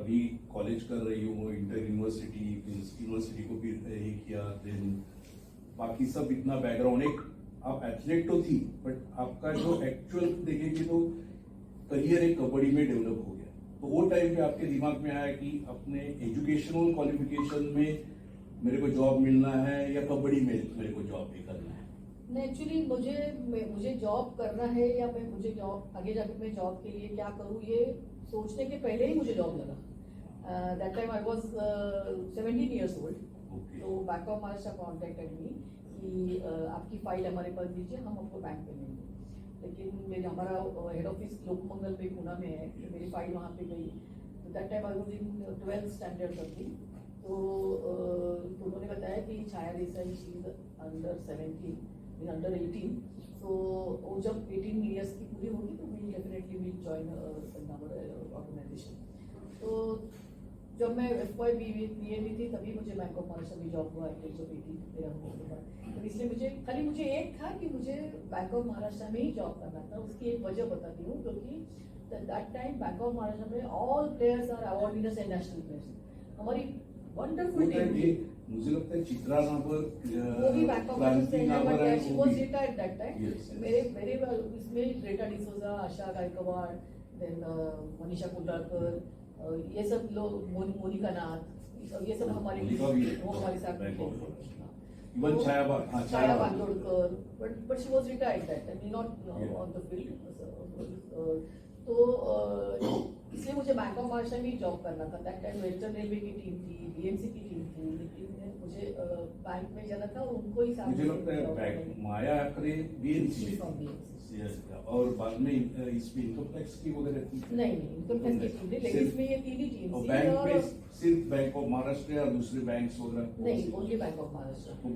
अभी कॉलेज कर रही हूँ, इंटर यूनिवर्सिटी को भी ये किया, देन बाकी सब इतना बैकग्राउंड, एक आप एथलीट तो थी, बट आपका जो एक्चुअल देखेंगे तो करियर एक कबड्डी में डेवलप हो गया। तो वो टाइम पे आपके दिमाग में आया कि अपने एजुकेशनल क्वालिफिकेशन में मेरे को जॉब मिलना है या कबड्डी में मेरे को जॉब भी करना है? नहीं, एक्चुअली मुझे जॉब करना है या मुझे जॉब आगे जाकर मैं जॉब के लिए क्या करूँ, ये सोचने के पहले ही मुझे जॉब लगा। That time I was 17 years old। तो bank of Maharashtra contacted me कि आपकी फाइल हमारे पास दीजिए, हम आपको बैंक में देंगे। लेकिन हमारा हेड ऑफिस लोकमंगल में पुणे में है, तो मेरी फाइल वहाँ पे गई। तो that time I was in 12th standard something. तो उन्होंने बताया कि Chhaya Desai she is under 17, under 18। तो वो जब 18 years की पूरी होगी तो we definitely will join our organisation. तो जब मैं FY BA में थी तभी मुझे बैंक ऑफ महाराष्ट्र में जॉब हुआ, मेरा होने के बाद। तो इसलिए मुझे एक था कि मुझे बैंक ऑफ महाराष्ट्र में ही जॉब करना था। उसकी एक वजह बताती हूँ, क्योंकि that time bank of Maharashtra में all players are award winners and national players. हमारी वंडरफुल टीम। मुझे लगता है चित्रा नाबर, वो भी बैंक ऑफ महाराष्ट्र से है, but she was retired that time. Yes. मेरे इसमें ग्रेटा डिसोजा, आशा गायकवाड़, देन मनीषा कुंडारकर, ये सब लोग, मोनिका नाथ, ये सब हमारे वो हमारे साथ even Chhaya Bandodkar, but she was retired that time, not on the field. तो इसलिए मुझे बैंक ऑफ महाराष्ट्र में जॉब करना था। दैट टाइम वेस्टर्न रेलवे की टीम थी, BMC की टीम थी, लेकिन मुझे बैंक में जाना था और उनको ही मुझे लगता है बैंक माया आखिरी BMC और बाद में इसमें इनकम टैक्स की वगैरह थी नहीं, इनकम टैक्स की टीम थी, लेकिन इसमें ये 3 ही टीम और थी। बैंक में सिर्फ बैंक ऑफ महाराष्ट्र या दूसरे बैंक वगैरह नहीं, ओनली बैंक ऑफ महाराष्ट्र। तो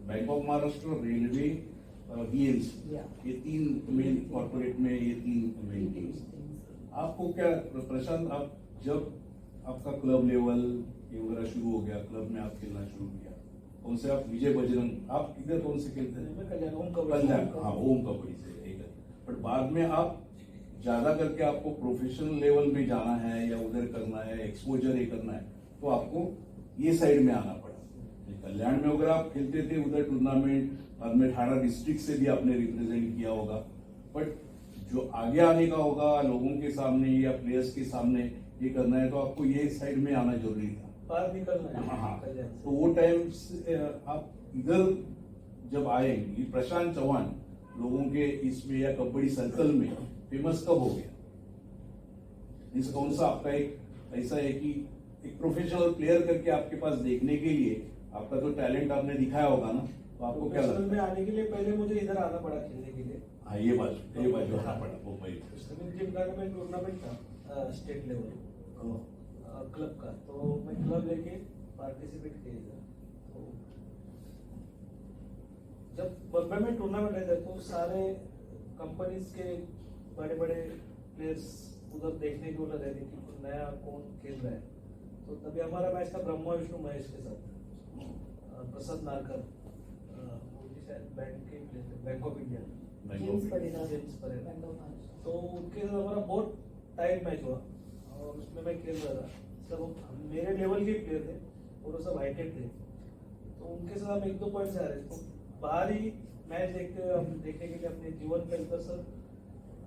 bank of Maharashtra, railway, BMC, ये 3 मेन कॉर्पोरेट में, ये 3 मेन टीम्स। आपको क्या प्रशांत, आप जब आपका क्लब लेवल ये वगैरह शुरू हो गया, क्लब में आप खेलना शुरू किया, कौन से आप विजय बजरंग, आप इधर कौन से खेलते थे? कल्याण होम कबड्डी से एक। बट बाद में आप ज्यादा करके आपको प्रोफेशनल लेवल में जाना है या उधर करना है, एक्सपोजर ये करना है, तो आपको ये साइड में आना पड़ा। कल्याण में अगर आप खेलते थे उधर टूर्नामेंट, बाद में ठाणा डिस्ट्रिक्ट से भी आपने रिप्रेजेंट किया होगा, बट जो आगे आने का होगा लोगों के सामने या प्लेयर्स के सामने ये करना है, तो आपको ये साइड में आना जरूरी था, बाहर निकलना है। हाँ। तो वो टाइम आप इधर जब आए, ये प्रशांत चौहान लोगों के इसमें या कबड्डी सर्कल में फेमस कब हो गया? इस कौन सा आपका एक ऐसा है कि एक प्रोफेशनल प्लेयर करके आपके पास देखने के लिए आपका तो टैलेंट आपने दिखाया होगा ना, तो आपको क्या लगता है? में आने के लिए पहले मुझे इधर आना पड़ा खेलने के लिए। हाँ, ये बात जो आना पड़ा मुंबई जिमखाना में टूर्नामेंट था स्टेट लेवल क्लब का, तो मैं क्लब लेके पार्टिसिपेट किया था। तो जब बॉम्बे में टूर्नामेंट रहता है तो सारे कंपनीज के बड़े बड़े प्लेयर्स उधर देखने को रहते थे कि नया कौन खेल रहा है। तो तभी हमारा मैच था ब्रह्मा विष्णु महेश के साथ, प्रसाद नारकर, वो भी शायद bank of India, James Pereira, James Pereira. Bank of Maharashtra. तो उनके साथ हमारा बहुत टाइट मैच हुआ और उसमें मैं खेल रहा था। सब मेरे लेवल के प्लेयर थे और वो सब हाइटेड थे, तो उनके साथ हम 1-2 पॉइंट से हारे। तो बाहर ही मैच देखते हुए हम देखने के लिए अपने जीवन पेलकर सर,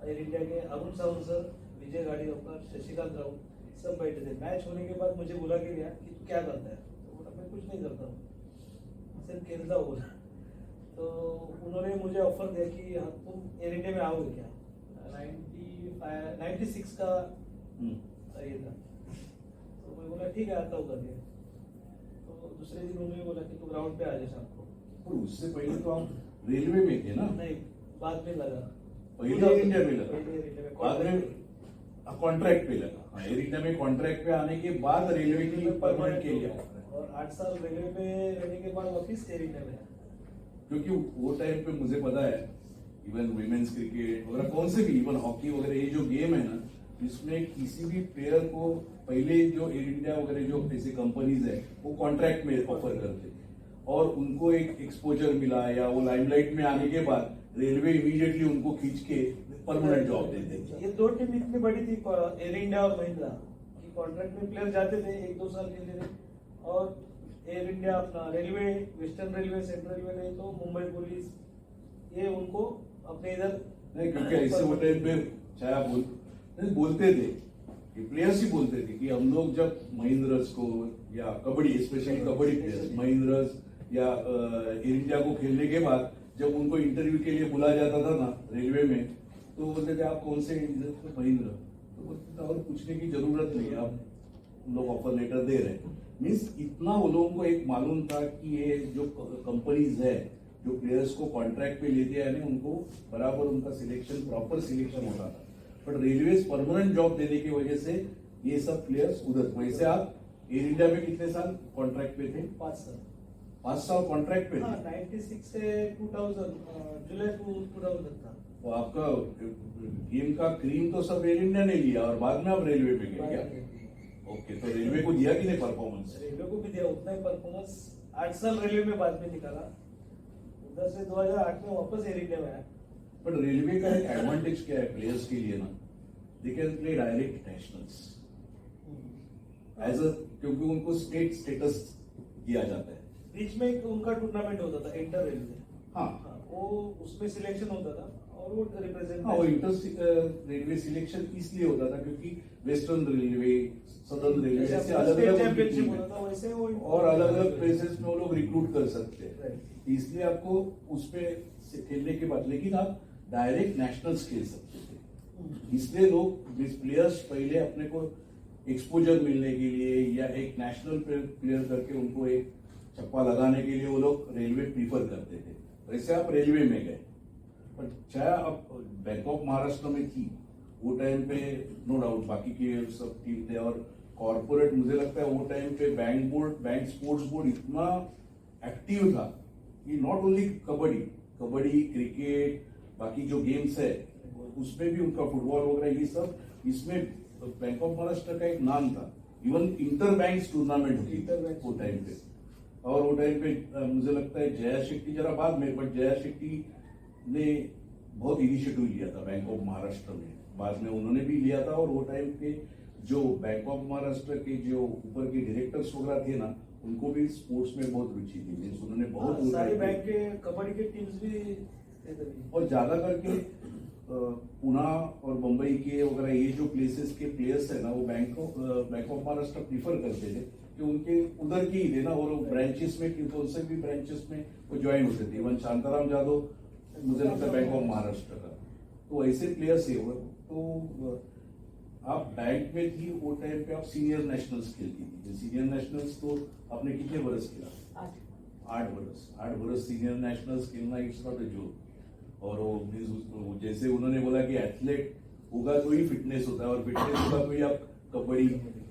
एयर इंडिया के अरुण सावंत सर, विजय गाड़ीवकर, शशिकांत राउत सब बैठे थे। मैच होने के बाद मुझे बुला के गया कि तू क्या करता है, तो बोला मैं कुछ नहीं करता हूँ, सिर्फ खेलता हूँ बोला। तो उन्होंने मुझे ऑफर दिया कि हाँ तुम एयर इंडिया में आओगे क्या। 96 का ये था, तो मैं बोला ठीक है आता हूँ करके। तो दूसरे दिन उन्होंने बोला कि तू ग्राउंड पे आ जा शाम को। पर उससे पहले तो आप रेलवे में थे ना? नहीं, बाद में लगा, पहले एयर इंडिया में लगा, पहले एयर इंडिया में बाद में कॉन्ट्रैक्ट पे लगा। एयर इंडिया में कॉन्ट्रैक्ट पे आने के बाद रेलवे की परमानेंट के लिए, और 8 साल रेलवे में रहने के बाद वापिस एयर इंडिया में। क्योंकि वो टाइम पे मुझे पता है इवन वुमेन्स क्रिकेट वगैरह कौन से भी, इवन हॉकी वगैरह, ये जो गेम है ना, इसमें किसी भी प्लेयर को पहले जो एयर इंडिया वगैरह जो ऐसी कंपनीज है वो कॉन्ट्रैक्ट में ऑफर करते थे और उनको एक एक्सपोजर मिला या वो लाइमलाइट में आने के बाद रेलवे इमीडिएटली उनको खींच के परमानेंट जॉब देते थे। ये 2 टीम इतनी बड़ी थी एयर इंडिया और महिंद्रा कि कॉन्ट्रैक्ट में प्लेयर जाते थे 1-2 साल के लिए, और एयर इंडिया अपना railway, western railway, central railway नहीं तो मुंबई पुलिस, ये उनको अपने इधर नहीं, क्योंकि ऐसे वो टाइम पे चाहे आप बोलते थे, प्लेयर्स ही बोलते थे कि हम लोग जब महिंद्रस को या कबड्डी, स्पेशली कबड्डी प्लेयर्स महिंद्रस या एयर इंडिया को खेलने के बाद जब उनको इंटरव्यू के लिए बुलाया जाता था ना रेलवे में, तो बोलते थे आप कौन से महिंद्रा, तो बोलते थे और पूछने की जरूरत नहीं, आप लोग ऑफर लेटर दे रहे हैं। मीन्स इतना वो लोगों को एक मालूम था कि ये जो कंपनीज है जो प्लेयर्स को कॉन्ट्रैक्ट पे लेते हैं उनको बराबर उनका सिलेक्शन, प्रॉपर सिलेक्शन होता था। बट रेलवे परमानेंट जॉब देने की वजह से ये सब प्लेयर्स उधर। वैसे आप एयर इंडिया में कितने साल कॉन्ट्रैक्ट पे थे? 5 साल कॉन्ट्रैक्ट पे थे। 96 से 2000 जुलाई 2000 तक था। तो आपका गेम का क्रीम तो सब एयर इंडिया ने लिया और बाद में आप रेलवे पे गए क्या? ओके, तो रेलवे को दिया कि नहीं परफॉर्मेंस? रेलवे को भी दिया उतना ही परफॉर्मेंस। 8 साल रेलवे में बाद में निकाला, उधर से 2008 में वापस एयर इंडिया में आया। बट रेलवे का एक एडवांटेज क्या है प्लेयर्स के लिए ना, they can play direct nationals as a, क्योंकि उनको स्टेट स्टेटस दिया जाता है। बीच में एक उनका टूर्नामेंट होता था इंटर रेलवे, हाँ, वो उसमें सिलेक्शन होता था और वो रिप्रेजेंट, हाँ, वो इंटर रेलवे सिलेक्शन इसलिए होता था क्योंकि वेस्टर्न रेलवे, सदर्न रेलवे ऐसे अलग अलग चैंपियनशिप होता था, वैसे वो और अलग अलग प्लेसेस में वो लोग रिक्रूट कर सकते हैं। Right. इसलिए आपको उसपे खेलने के बाद, लेकिन आप डायरेक्ट नेशनल्स खेल सकते थे। इसलिए लोग प्लेयर्स पहले अपने को एक्सपोजर मिलने के लिए या एक नेशनल प्लेयर करके उनको एक चप्पा लगाने के लिए वो लोग रेलवे प्रीफर करते थे। वैसे आप रेलवे में गए, पर चाहे आप बैंक ऑफ महाराष्ट्र में थी वो टाइम पे, नो डाउट बाकी के सब टीम थे, और कॉर्पोरेट मुझे लगता है वो टाइम पे बैंक स्पोर्ट्स बोर्ड इतना एक्टिव था कि नॉट ओनली कबड्डी, क्रिकेट, बाकी जो गेम्स है उसमें भी उनका फुटबॉल वगैरह ये सब, इसमें बैंक ऑफ महाराष्ट्र का एक नाम था। इवन इंटर बैंक टूर्नामेंट होती थी वो टाइम पे, और वो टाइम पे मुझे लगता है जया शेट्टी जरा बाद में, बट जया शेट्टी ने बहुत इनिशिएटिव लिया था बैंक ऑफ महाराष्ट्र में, बाद में उन्होंने भी लिया था। और वो टाइम पे जो बैंक ऑफ महाराष्ट्र के जो ऊपर के डायरेक्टर्स वगैरह थे ना, उनको भी स्पोर्ट्स में बहुत रुचि थी, मीन्स उन्होंने बहुत सारे बैंक के कबड्डी के टीम्स भी थे तभी। और ज्यादा करके पुणे और मुंबई के वगैरह ये जो प्लेसेस के प्लेयर्स है ना, वो बैंक ऑफ महाराष्ट्र प्रीफर करते थे कि उनके उधर के ही थे ना, और ब्रांचेस में कौन से भी ब्रांचेस में वो ज्वाइन होते थे। इवन शांताराम जादव मुझे लगता है बैंक ऑफ महाराष्ट्र का, तो ऐसे प्लेयर्स है वो। तो आप बैंक में थी वो टाइम पे, आप सीनियर नेशनल्स खेलती थी। सीनियर नेशनल्स तो आपने कितने बरस खेला? 8 बरस सीनियर नेशनल्स खेलना, इट्स नॉट अ जोक। और वो जैसे उन्होंने बोला कि एथलेट होगा तो ही फिटनेस होता है, और फिटनेस होगा तो ही आप कबड्डी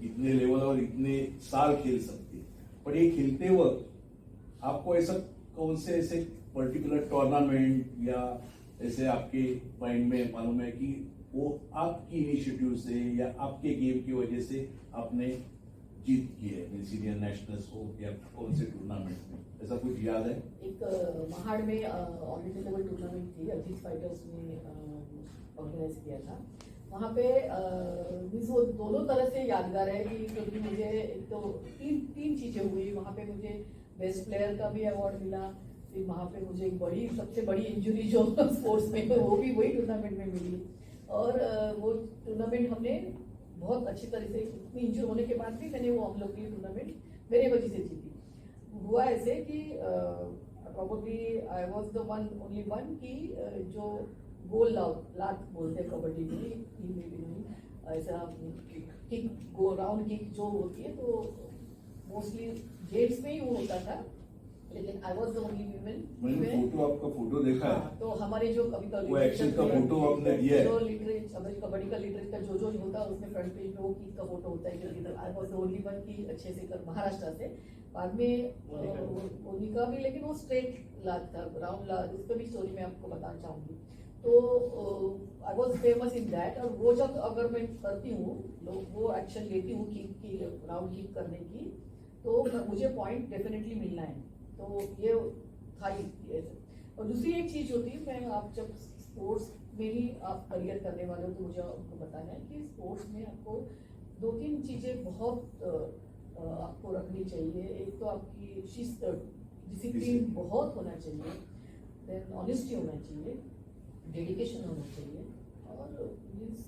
इतने लेवल और इतने साल खेल सकते हैं। पर ये खेलते वक्त आपको ऐसा कौन से ऐसे पर्टिकुलर टूर्नामेंट या ऐसे आपके माइंड में मालूम है कि वो आपकी इनिशिएटिव से या आपके गेम की वजह से आपने जीत की है, सीनियर नेशनल्स हो या कौन से टूर्नामेंट में, ऐसा कुछ याद है? एक महाड़ में ऑल इंडिया लेवल टूर्नामेंट थी, अजीत फाइटर्स ने ऑर्गेनाइज किया था। वहाँ पे वो दोनों तरह से यादगार है कि क्योंकि मुझे एक तो तीन चीजें हुई वहाँ पे। मुझे बेस्ट प्लेयर का भी अवार्ड मिला, फिर वहाँ पे मुझे एक सबसे बड़ी इंजरी जो स्पोर्ट्स में वो भी वही टूर्नामेंट में मिली। और वो टूर्नामेंट हमने बहुत अच्छी तरह से, इतनी इंजर होने के बाद भी मैंने वो हम लोग की टूर्नामेंट मेरे वजह से जीती। हुआ ऐसे कि probably I was the only one कि जो गोल लात बोलते हैं कबड्डी में, नहीं ऐसा किक गो राउंड किक जो होती है, तो मोस्टली जेंट्स में ही वो होता था, लेकिन आई वाज द ओनली मैंने वीमेन। आपका फोटो देखा है। हाँ, तो हमारे जो कभी वो एक्शन का फोटो आपने दिया है। जो लिटरेचर अभी कबड्डी का लिटरेचर जो होता है उसमें फ्रंट पेज में वो किक का फोटो होता है कि I was the only one की अच्छे से कर महाराष्ट्र से। बाद में मोनिका भी, लेकिन वो स्ट्रेट लात था, राउंड लात, उसका भी स्टोरी मैं आपको बताना चाहूंगी। तो I was famous in that. और वो जब अगर मैं करती हूँ, वो एक्शन लेती हूँ किक की, राउंड किक करने की, तो मुझे पॉइंट डेफिनेटली मिलना है। तो ये था ही। और दूसरी एक चीज होती है, मैं आप जब स्पोर्ट्स में ही आप करियर करने वाले हो तो मुझे आपको बताना है कि स्पोर्ट्स में आपको 2-3 चीजें बहुत आपको रखनी चाहिए। एक तो आपकी शिस्त, डिसिप्लिन बहुत होना चाहिए, देन ऑनेस्टी होना चाहिए, डेडिकेशन होना चाहिए। और मीन्स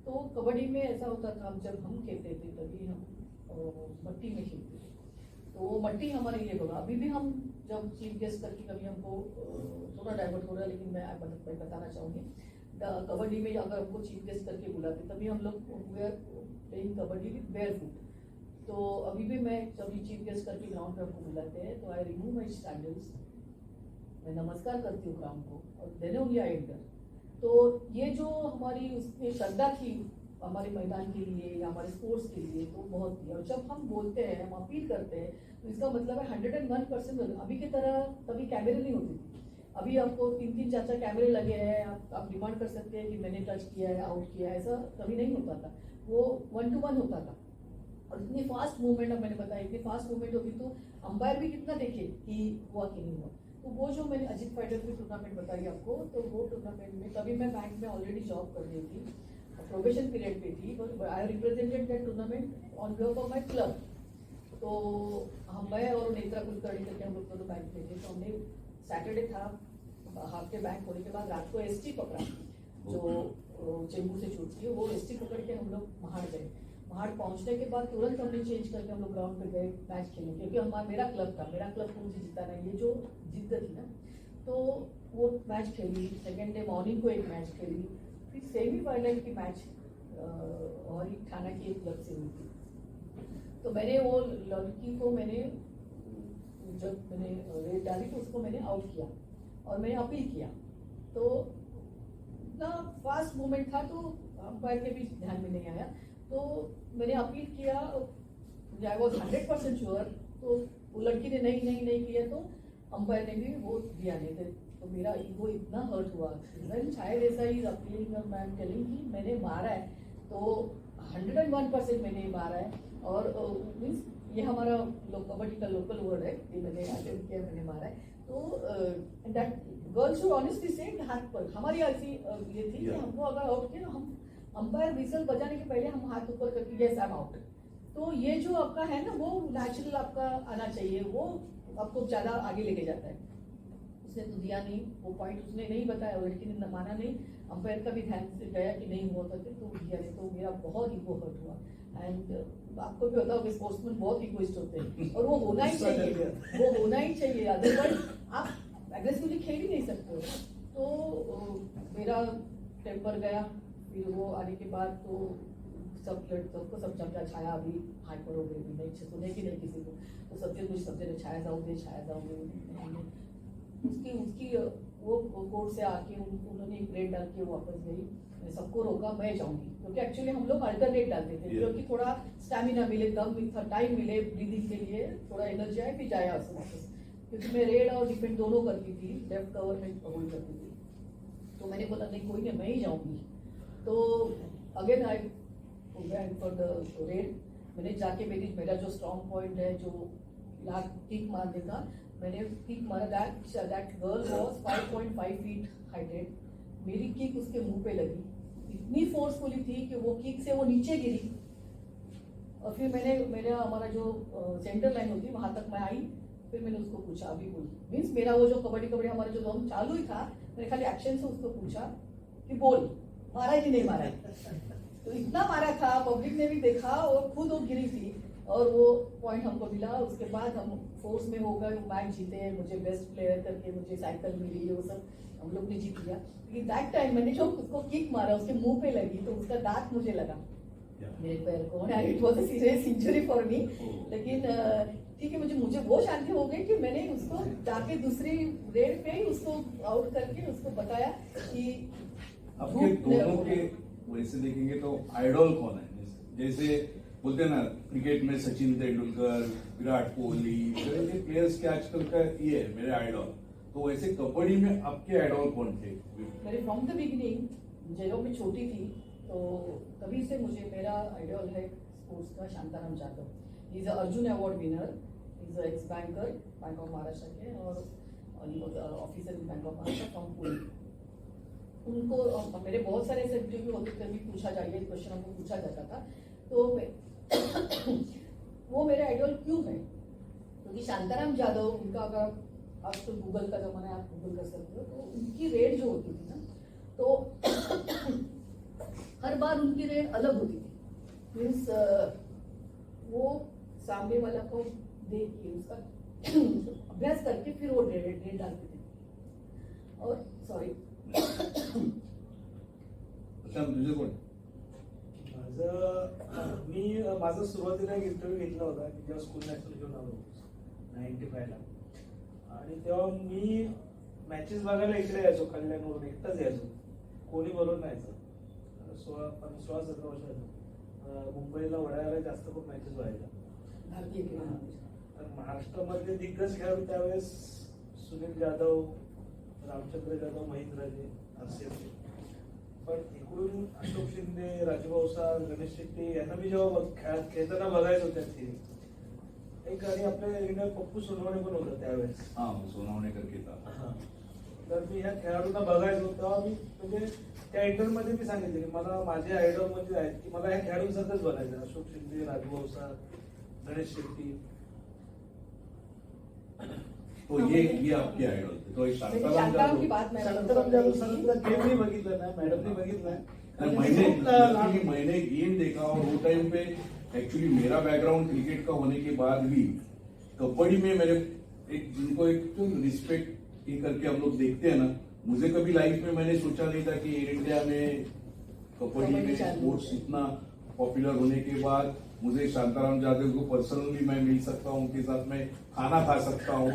तो कबड्डी में ऐसा होता था, जब हम खेलते थे तभी हम मट्टी में खेलते थे, तो वो मट्टी हमारे लिए होगा। अभी भी हम जब चीफ गेस्ट करके कभी हमको थोड़ा डाइवर्ट हो रहा है, लेकिन मैं बताना चाहूँगी, कबड्डी में अगर हमको चीफ गेस्ट करके बुलाते तभी हम लोग playing kabaddi with bear foot. तो अभी भी मैं जब चीफ गेस्ट करके ग्राउंड पे हमको बुलाते हैं तो आई रिमूव माई सैंडल्स, मैं नमस्कार करती हूँ ग्राउंड को, और देन ओनली आई एंटर। तो ये जो हमारी उसमें श्रद्धा थी हमारे मैदान के लिए या हमारे स्पोर्ट्स के लिए, तो बहुत थी। और जब हम बोलते हैं, हम अपील करते हैं, तो इसका मतलब है 101%। अभी की तरह तभी कैमरे नहीं होते थे, अभी आपको 3-3 4-4 कैमरे लगे हैं, आप डिमांड कर सकते हैं कि मैंने टच किया है, आउट किया है, ऐसा कभी नहीं होता था। वो 1-to-1 होता था। और इतनी फास्ट मूवमेंट, अब मैंने बताया इतनी फास्ट मूवमेंट होती, तो अंपायर भी कितना देखे कि हुआ कि नहीं हुआ। तो वो जो मैंने अजीत फाइटर की टूर्नामेंट बताई आपको, तो वो टूर्नामेंट में तभी मैं बैंक में ऑलरेडी जॉब कर रही थी, प्रोबेशन पीरियड पे थी, but I represented that tournament on behalf of my club. तो मैं और नेत्रा कुलकर्णी करके हम लोग दोनों बैंक में थे। तो हमने सैटरडे था, हाफ डे बैंक होने के बाद रात को एसटी पकड़ा, जो चेंबूर से छूटती है, वो एसटी पकड़ के हम लोग महाड़ गए। महाड़ पहुंचने के बाद तुरंत हमने चेंज करके हम लोग ग्राउंड पे गए मैच खेलने, क्योंकि मेरा क्लब था, मेरा क्लब को मुझे जिताना, ये जो जिद्द थी ना। तो वो मैच खेली, सेकेंड डे मॉर्निंग को एक मैच खेली, फिर सेमीफाइनल की मैच और थाना की एक क्लब से हुई थी। तो मैंने वो लड़की को जब मैंने रेड डाली तो उसको मैंने आउट किया और मैंने अपील किया। तो इतना फास्ट मूवमेंट था, तो अंपायर के भी ध्यान में नहीं आया। तो मैंने अपील किया, आई वॉज 100% श्योर। तो वो लड़की ने नहीं किया, तो अंपायर ने भी वो दिया नहीं थे। तो मेरा ईगो इतना हर्ट हुआ, शायद ऐसा ही अपीलिंग और मैं टेलिंग कि मैंने मारा है, तो 101% मैंने मारा है। और मीन्स ये हमारा कबड्डी का लोकल वर्ड है कि मैंने अटेम्प्ट किया, मैंने मारा है। तो दैट गर्ल शुड ऑनेस्टली से हाथ पर हमारी ऐसी ये थी कि हमको अगर आउट किया, हम अंपायर विसल बजाने के पहले हम हाथ ऊपर करके यस आई एम आउट। तो ये जो आपका है ना, वो नेचुरल आपका आना चाहिए, वो आपको ज्यादा आगे लेके जाता है। उसने तो दिया नहीं, वो पॉइंट उसने नहीं बताया, लड़की ने माना नहीं, अंपायर का भी ध्यान से गया कि नहीं हुआ था, तो दिया नहीं। तो मेरा बहुत ईगो हर्ट हुआ। एंड आपको भी पता होगा स्पोर्ट्समैन बहुत इगोइस्ट होते हैं, और वो होना ही चाहिए, वो होना ही चाहिए, अदरवाइज आप एग्रेसिवली खेल ही नहीं सकते हो। तो मेरा टेम्पर गया। फिर वो आने के बाद तो सबको सब चमचा छाया, अभी हाइपर हो गई, नहीं सुने कि नहीं किसी को, तो सबसे ने छाया जाओगे। उसकी वो कोर्ट से आके उन्होंने एक ब्रेक डाल के वापस गई। मैंने सबको रोका, मैं जाऊंगी, क्योंकि एक्चुअली हम लोग अल्टरनेट डालते थे, क्योंकि थोड़ा स्टैमिना मिले, दम टाइम मिले ब्रीदिंग के लिए, थोड़ा एनर्जी आए, फिर जाए वापस। क्योंकि मैं रेड और डिफेंड दोनों करती थी, लेफ्ट कवर में होल्ड करती थी। तो मैंने बोला नहीं कोई नहीं, मैं ही जाऊंगी। तो again I went for the red. मैंने जाके मेरा जो स्ट्रॉन्ग पॉइंट है, जो किक मारने का, मैंने किक मारा। That girl was 5.5 feet heighted. मेरी किक उसके मुंह पे लगी, इतनी फोर्सफुली थी कि वो किक से वो नीचे गिरी। और फिर मेरा हमारा जो सेंटर लाइन होती वहां तक मैं आई। फिर मैंने उसको पूछा अभी बोल, मीन्स मेरा वो जो कबड्डी हमारा जो दौर चालू ही था, मैंने खाली एक्शन से उसको पूछा कि बोल मारा है कि नहीं मारा है। तो इतना मारा था, पब्लिक ने भी देखा और खुद वो गिरी थी और वो पॉइंट हमको मिला। उसके बाद हम फोर्स में हो गए, मैच जीते, मुझे बेस्ट प्लेयर करके मुझे साइकिल मिली, वो सब हम लोग ने जीत लिया। लेकिन दैट टाइम मैंने जो उसको किक मारा उसके मुंह पे लगी तो उसका दांत मुझे लगा मेरे पैर को, and it was a serious injury for me. लेकिन ठीक है, मुझे वो शांति हो गई कि मैंने उसको जाके दूसरी रेड पे ही उसको आउट करके उसको बताया कि आपके दोनों के वैसे देखेंगे तो आइडॉल कौन है? जैसे बोलते हैं ना क्रिकेट में सचिन तेंदुलकर, विराट कोहली, ये प्लेयर्स के आजकल का ये है मेरे आइडॉल। तो वैसे कबड्डी में आपके आइडॉल कौन थे? मेरे फ्रॉम द बिगिनिंग, जब मैं छोटी थी तो तभी से मुझे मेरा आइडॉल है स्पोर्ट्स का Shantaram Jadhav. He is Arjun award winner, is x banker bank of Maharashtra के, और officer in bank of Maharashtra from Pune. उनको मेरे बहुत सारे ऐसे इंटरव्यू होते थे, भी पूछा जाइए क्वेश्चन हमको पूछा जाता था। तो वो मेरे आइडॉल क्यों है? क्योंकि शांताराम जाधव, उनका अगर आप तो गूगल का जमाना है, आप गूगल कर सकते हो, तो उनकी रेड जो होती थी ना, तो हर बार उनकी रेड अलग होती थी। मीन्स वो सामने वाला को देख के उसका अभ्यास करके फिर वो रेड डालते थे। और सॉरी अच्छा, तुझे कोण? माझं सुरुवातीला एक इंटरव्ह्यू घेतला होता की जेव्हा स्कूल नॅशनल घेऊन आलो 95 ला, आणि तेव्हा मी मॅचेस बघायला इकडे यायचो, कल्याणवरून एकटाच यायचो, कोणी बरोबर नाही यायचं। 16-17 वर्षाचं मुंबईला वडाळ्याला जास्त खूप मॅचेस व्हायच्या भारतीय खेळाडू। तर महाराष्ट्रामधले दिग्गज खेळाडू त्यावेळेस सुनील जाधव, रामचंद्र जाधव, महेंद्रजी, आरसीएफ। पण इकडून अशोक शिंदे, राजूभाऊ साल, गणेश शेट्टी यांना मी जेव्हा खेळताना बघायचो त्या टीम एक, आणि आपल्या एरियात पप्पू सोनवणे पण होता त्यावेळेस। सोनवणे करके था। तर मी ह्या खेळाडूंना बघायचो तेव्हा मी म्हणजे त्या इंटरव्ह्यूमध्ये मी सांगितले की मला माझे आयडॉल म्हणजे आहेत की मला ह्या खेळाडूंसारखंच बनायचं, अशोक शिंदे, राजूभाऊ साल, गणेश शेट्टी। तो ये आपके आइडॉल थे। तो शांताराम की बात शांताराम जाधव सरांचा गेम नहीं बघितला ना, मैडम ने बघितला मैंने गेम देखा और वो टाइम पे एक्चुअली मेरा बैकग्राउंड क्रिकेट का होने के बाद भी कबड्डी में मेरे एक जिनको एक जो रिस्पेक्ट ये करके हम लोग देखते हैं ना, मुझे कभी लाइफ में मैंने सोचा नहीं था कि एयर इंडिया में कबड्डी में स्पोर्ट्स इतना पॉपुलर होने के बाद मुझे शांताराम जाधव को पर्सनली मैं मिल सकता हूँ, उनके साथ मैं खाना खा सकता हूँ,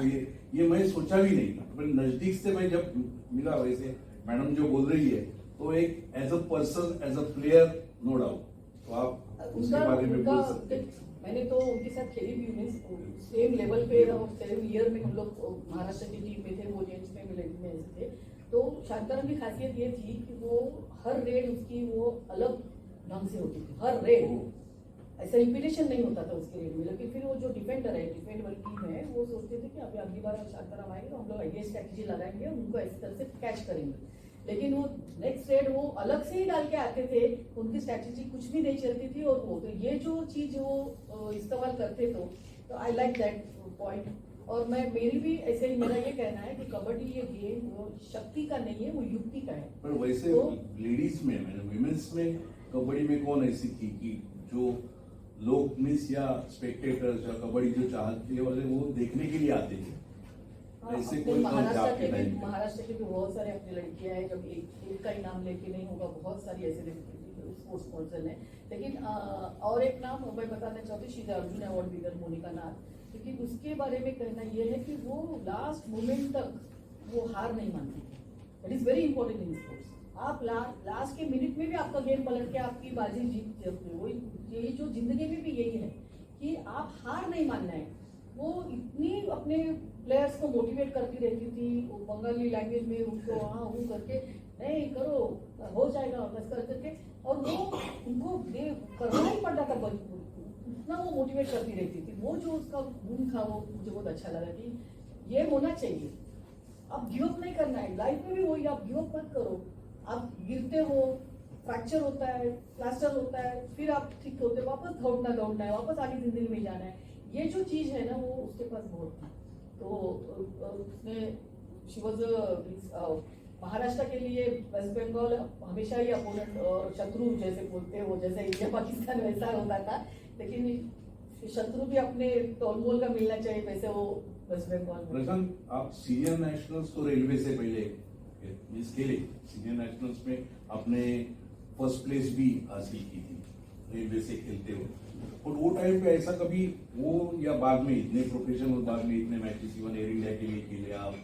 ये मैं सोचा भी नहीं था। पर नजदीक से मैं जब मिला, वैसे मैडम जो बोल रही है तो एक as a person, as a player, no doubt. तो आप उसके बारे में बोल सकते हैं। मैंने तो उनके साथ खेली भी, मीन्स सेम लेवल पे और सेम ईयर में हम लोग महाराष्ट्र की टीम में थे, वो जेंट्स में मिलिट्री में ऐसे थे। तो शांताराम की खासियत ये थी कि वो हर रेड उसकी वो अलग ढंग से होती थी, हर रेड ऐसा रिपीटेशन नहीं होता था उसके रेड में। लेकिन फिर वो जो डिफेंडर है, डिफेंड वाली टीम है, वो सोचते थे कि अभी अगली बार शांताराम आएंगे तो हम लोग आइडिया स्ट्रैटेजी लगाएंगे और उनको इस तरह से कैच करेंगे। लेकिन वो नेक्स्ट रेड वो अलग से ही डाल के आते थे, उनकी स्ट्रैटेजी कुछ भी नहीं चलती थी। और वो तो ये जो चीज वो इस्तेमाल करते तो आई लाइक दैट पॉइंट। और मेरी भी ऐसे ही मेरा ये कहना है कि कबड्डी ये गेम वो शक्ति का नहीं है, वो युक्ति का है। पर वैसे लेडीज में, मैंने विमेंस में कबड्डी में कौन ऐसी थी कि जो लोग मीन्स या स्पेक्टेटर्स या कबड्डी जो चाहते वाले वो देखने के लिए आते थे? ऐसे कोई महाराष्ट्र के भी बहुत सारे अपनी लड़कियां हैं, जब एक का ही नाम लेके नहीं होगा, बहुत सारी ऐसे स्पोर्ट्स पर्सन है। लेकिन और एक नाम मैं बताना चाहती हूँ, अर्जुन अवार्ड विनर मोनिका नाथ। लेकिन उसके बारे में कहना यह है कि वो लास्ट मोमेंट तक वो हार नहीं मानती थी। It is very important in sports. आप लास्ट के मिनट में भी आपका गेम पलट के आपकी बाजी जीत सकते हो। ये जो जिंदगी में भी यही है कि आप हार नहीं मानना है। वो इतनी अपने प्लेयर्स को मोटिवेट करती रहती थी, वो बंगाली लैंग्वेज में उनको हाँ वो करके नहीं करो हो जाएगा बस कर करके, और वो उनको करना ही पड़ता था बचपन, इतना वो मोटिवेट करती रहती थी। वो जो उसका गुण था वो मुझे बहुत अच्छा लगा कि ये होना चाहिए। आप गिव अप नहीं करना है, लाइफ में भी वही, आप गिव अप मत करो। आप गिरते हो, फ्रैक्चर होता है, प्लास्टर होता है, फिर आप ठीक होते हो, वापस दौड़ना है, वापस आगे जिंदगी में जाना है। ये जो चीज है ना वो उसके पास बहुत थी। तो उसने शी वॉज महाराष्ट्र के लिए वेस्ट बंगाल हमेशा ही अपोनेंट और शत्रु जैसे बोलते हैं, वो जैसे इंडिया पाकिस्तान वैसा होता था, लेकिन शत्रु भी अपने तोलमोल का मिलना चाहिए, वैसे वो वेस्ट बंगाल। प्रशांत, आप सीनियर नेशनल्स तो रेलवे से पहले मिस खेले, सीनियर नेशनल्स में आपने फर्स्ट प्लेस भी हासिल की थी रेलवे से खेलते हुए, और वो टाइम पे ऐसा कभी वो या बाद में इतने प्रोफेशनल, बाद में इतने मैचेस इवन एयर इंडिया के लिए खेले आप,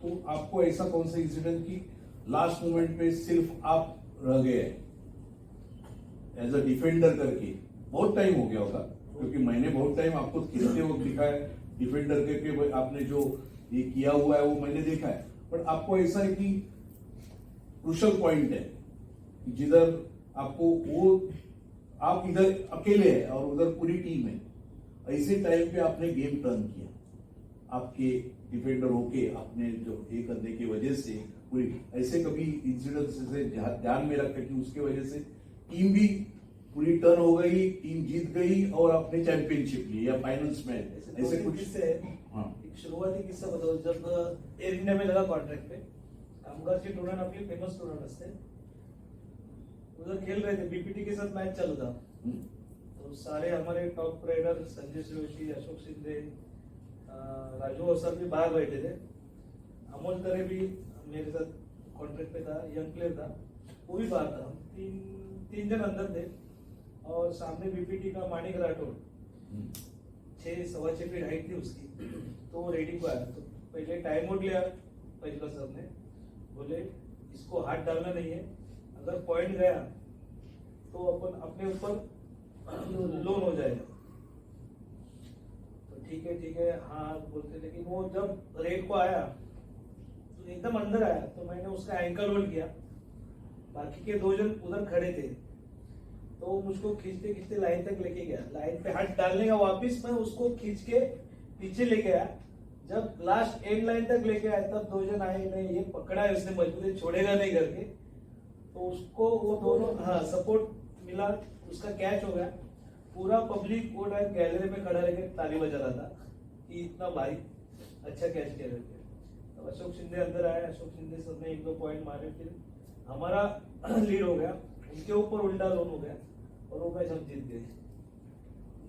तो आपको ऐसा कौन सा इंसिडेंट की लास्ट मोमेंट पे सिर्फ आप रह गए एज अ डिफेंडर करके? बहुत टाइम हो गया होगा, क्योंकि मैंने बहुत टाइम आपको खेलते वक्त दिखा है डिफेंडर करके, आपने जो ये किया हुआ है वो मैंने देखा है, बट आपको ऐसा है कि क्रूशल पॉइंट है जिधर आपको वो, आप इधर अकेले हैं और उधर पूरी टीम है, ऐसे टाइम पे आपने गेम टर्न किया, आपके डिफेंडर होके आपने जो ये करने की वजह से पूरी, ऐसे कभी इंसिडेंट से ध्यान में रखा कि उसके वजह से टीम भी पूरी टर्न हो गई, टीम जीत गई और आपने चैंपियनशिप ली या फाइनल्स में, ऐसे कुछ? किस्से हाँ, एक शुरुआती किस्सा बताओ। जब एयर इंडिया में लगा कॉन्ट्रैक्ट पे, कामगारची टूर्नामेंट आपली फेमस टूर्नामेंट असते, उधर खेल रहे थे, बीपीटी के साथ मैच चालू था, तो सारे हमारे टॉप राइडर संजय जोशी, अशोक शिंदे, राजू अवसर भी बाहर बैठे थे, अमोल तरे भी मेरे साथ कॉन्ट्रैक्ट पे था, यंग प्लेयर था, वो भी बाहर था। तीन जन अंदर थे और सामने बीपीटी का मानिक राठौड़, 6-6.25 फीट हाइट थी उसकी, तो वो रेडिंग को आया, तो पहले टाइम आउट लिया फैसला सर ने, बोले इसको हाथ डालना नहीं है, अगर पॉइंट गया तो अपन अपने ऊपर लोन हो जाएगा। तो ठीक है हाँ बोलते, लेकिन वो जब रेड को आया तो एकदम अंदर आया, तो मैंने उसका एंकल होल्ड किया, बाकी के 2 जन उधर खड़े थे, तो वो मुझको खींचते खींचते लाइन तक लेके गया, लाइन पे हाथ डालने का वापिस मैं उसको खींच के पीछे लेके आया, जब लास्ट एंड लाइन तक लेके आया तब 2 जन आए, नहीं ये पकड़ा है उसने मजबूरी, छोड़ेगा नहीं करके, तो उसको वो दोनों हाँ सपोर्ट मिला, उसका कैच हो गया। पूरा पब्लिक वो टाइम गैलरी में खड़ा रहकर ताली बजा रहा था कि इतना भाई अच्छा कैच किया करके। तो अशोक शिंदे अंदर आए, अशोक शिंदे सर ने 1-2 पॉइंट मारे, फिर हमारा लीड हो गया, उनके ऊपर उल्टा लोन हो गया और वो मैच हम जीत गए।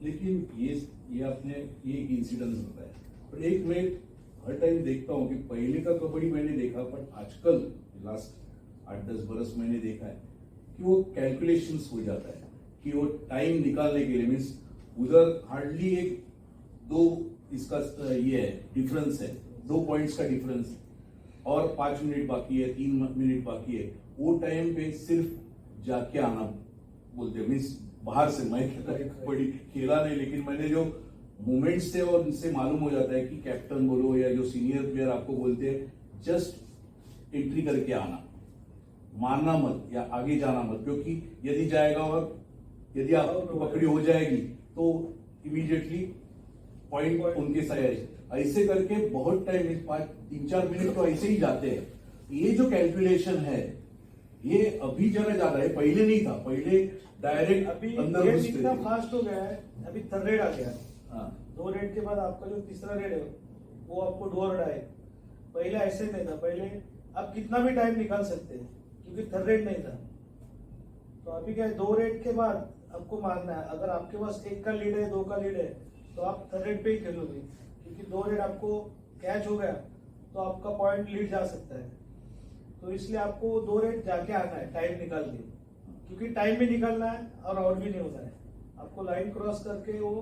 लेकिन ये अपने ये एक इंसिडेंस होता है, पर एक मैं हर टाइम देखता हूँ कि पहले का कबड्डी मैंने देखा, पर आजकल लास्ट 8-10 बरस मैंने देखा है कि वो कैलकुलेशंस हो जाता है कि वो टाइम निकालने के लिए, मीन्स उधर हार्डली 1-2 इसका ये है डिफरेंस है, 2 पॉइंट्स का डिफरेंस, और 5 मिनट बाकी है, 3 मिनट बाकी है, वो टाइम पे सिर्फ जाके आना बोलते हैं, मीन्स बाहर से, मैं कबड्डी खेला नहीं, लेकिन मैंने जो मोमेंट्स थे और उनसे मालूम हो जाता है कि कैप्टन बोलो या जो सीनियर प्लेयर आपको बोलते हैं, जस्ट एंट्री करके आना, मारना मत या आगे जाना मत, क्योंकि यदि जाएगा और यदि आप पकड़ी हो जाएगी तो इमीडिएटली पॉइंट उनके साइड है। ऐसे करके बहुत टाइम, 3-4 मिनट तो ऐसे ही जाते हैं। ये जो कैलकुलेशन है ये अभी जरा ज्यादा है, पहले नहीं था, पहले डायरेक्ट अभी अंदर रेड इतना फास्ट हो गया है, अभी 3rd रेड आ गया, हाँ 2 रेड के बाद आपका जो तीसरा रेड है वो आपको डू और डाई, पहले ऐसे नहीं था, पहले आप कितना भी टाइम निकाल सकते हैं क्योंकि 3rd रेड नहीं था। तो अभी क्या है, 2 रेड के बाद आपको मारना है, अगर आपके पास 1 का लीड है, 2 का लीड है, तो आप 3rd रेड पे ही खेलोगे, क्योंकि 2 रेड आपको कैच हो गया तो आपका पॉइंट लीड जा सकता है। तो इसलिए आपको 2 रेड जाके आना है टाइम निकाल के, क्योंकि टाइम भी निकालना है और आउट भी नहीं होना है, आपको लाइन क्रॉस करके वो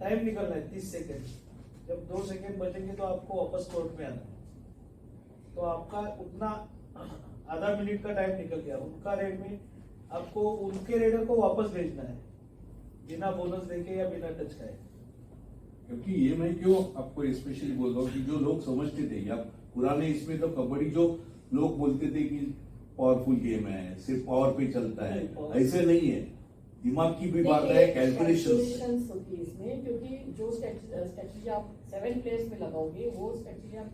टाइम निकलना है 30 सेकेंड, जब 2 सेकेंड बचेंगे तो आपको वापस कोर्ट में आना है, तो आपका उतना आधा मिनट का टाइम निकल गया। उनका रेड में आपको उनके रेडर को वापस भेजना है बिना बोनस देके या बिना टच खाए, क्योंकि ये मैं क्यों आपको स्पेशली बोल रहा हूँ कि जो लोग समझते थे या पुराने इसमें तो कबड्डी जो लोग बोलते थे कि पावरफुल गेम है, सिर्फ पावर पे चलता है, ऐसे नहीं है, दिमाग की भी बात है, कैलकुलेशंस होती है इसमें, क्योंकि जो स्ट्रेटजी आप 7 प्लेयर्स में लगाओगे वो स्ट्रेटजी आप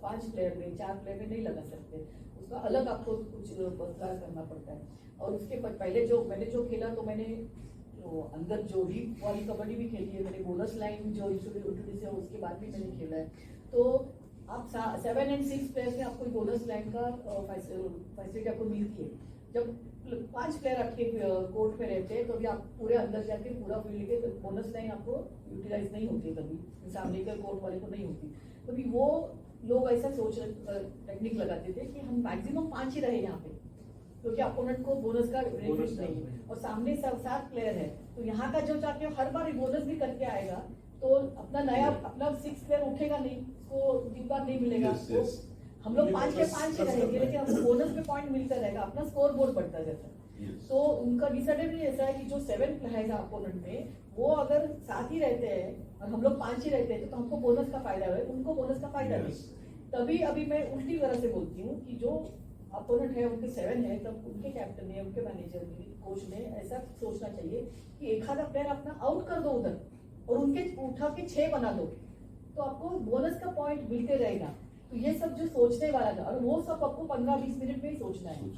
5 प्लेयर में 4 प्लेयर में नहीं लगा सकते, उसका अलग आपको कुछ बदलाव करना पड़ता है। और उसके पहले जो मैंने खेला, तो मैंने जो अंदर जो रीप वाली कबड्डी भी खेली है, मैंने बोनस लाइन जो इंट्रोड्यूस है उसके बाद भी मैंने खेला है। तो आप 7 और 6 प्लेयर में आपको बोनस लाइन का फैसिलिटी आपको मिलती है। जब 5 प्लेयर आपके कोर्ट में रहते हैं तो भी आप पूरे अंदर जाके पूरा फील्ड के बोनस लाइन आपको यूटिलाइज नहीं होती, कभी सामने के कोर्ट वाले को नहीं होती। कभी वो लोग ऐसा टेक्निक लगाते थे कि हम मैक्सिमम 5 ही रहे यहाँ पे, क्योंकि अपोनेंट को बोनस का बेनिफिट नहीं है और सामने 7 प्लेयर है, तो यहाँ का जो चाहते हर बार बोनस भी करके आएगा, तो अपना 6 प्लेयर उठेगा नहीं, उसको 3 बार नहीं मिलेगा। तो हम लोग 5 के 5 ही रहेंगे, लेकिन हमको बोनस में पॉइंट मिलता रहेगा, अपना स्कोर बोर्ड बढ़ता जाता है। तो उनका डिसएडवांटेज ऐसा है कि जो 7 प्लेयर है अपोनेंट में, वो अगर 7 ही रहते हैं और हम लोग 5 ही रहते हैं, तो हमको बोनस का फायदा है, उनको बोनस का फायदा नहीं। तभी अभी मैं उल्टी तरह से बोलती हूँ कि जो अपोनेंट है उनके 7 है, तब उनके कैप्टन ने, उनके मैनेजर ने, कोच ने ऐसा सोचना चाहिए कि एक आधा प्लेयर अपना आउट कर दो उधर और उनके उठा के 6 बना दो, तो आपको बोनस का पॉइंट मिलते रहेगा। तो ये सब जो सोचने वाला था, और वो सब आपको 15-20 मिनट में ही सोचना है।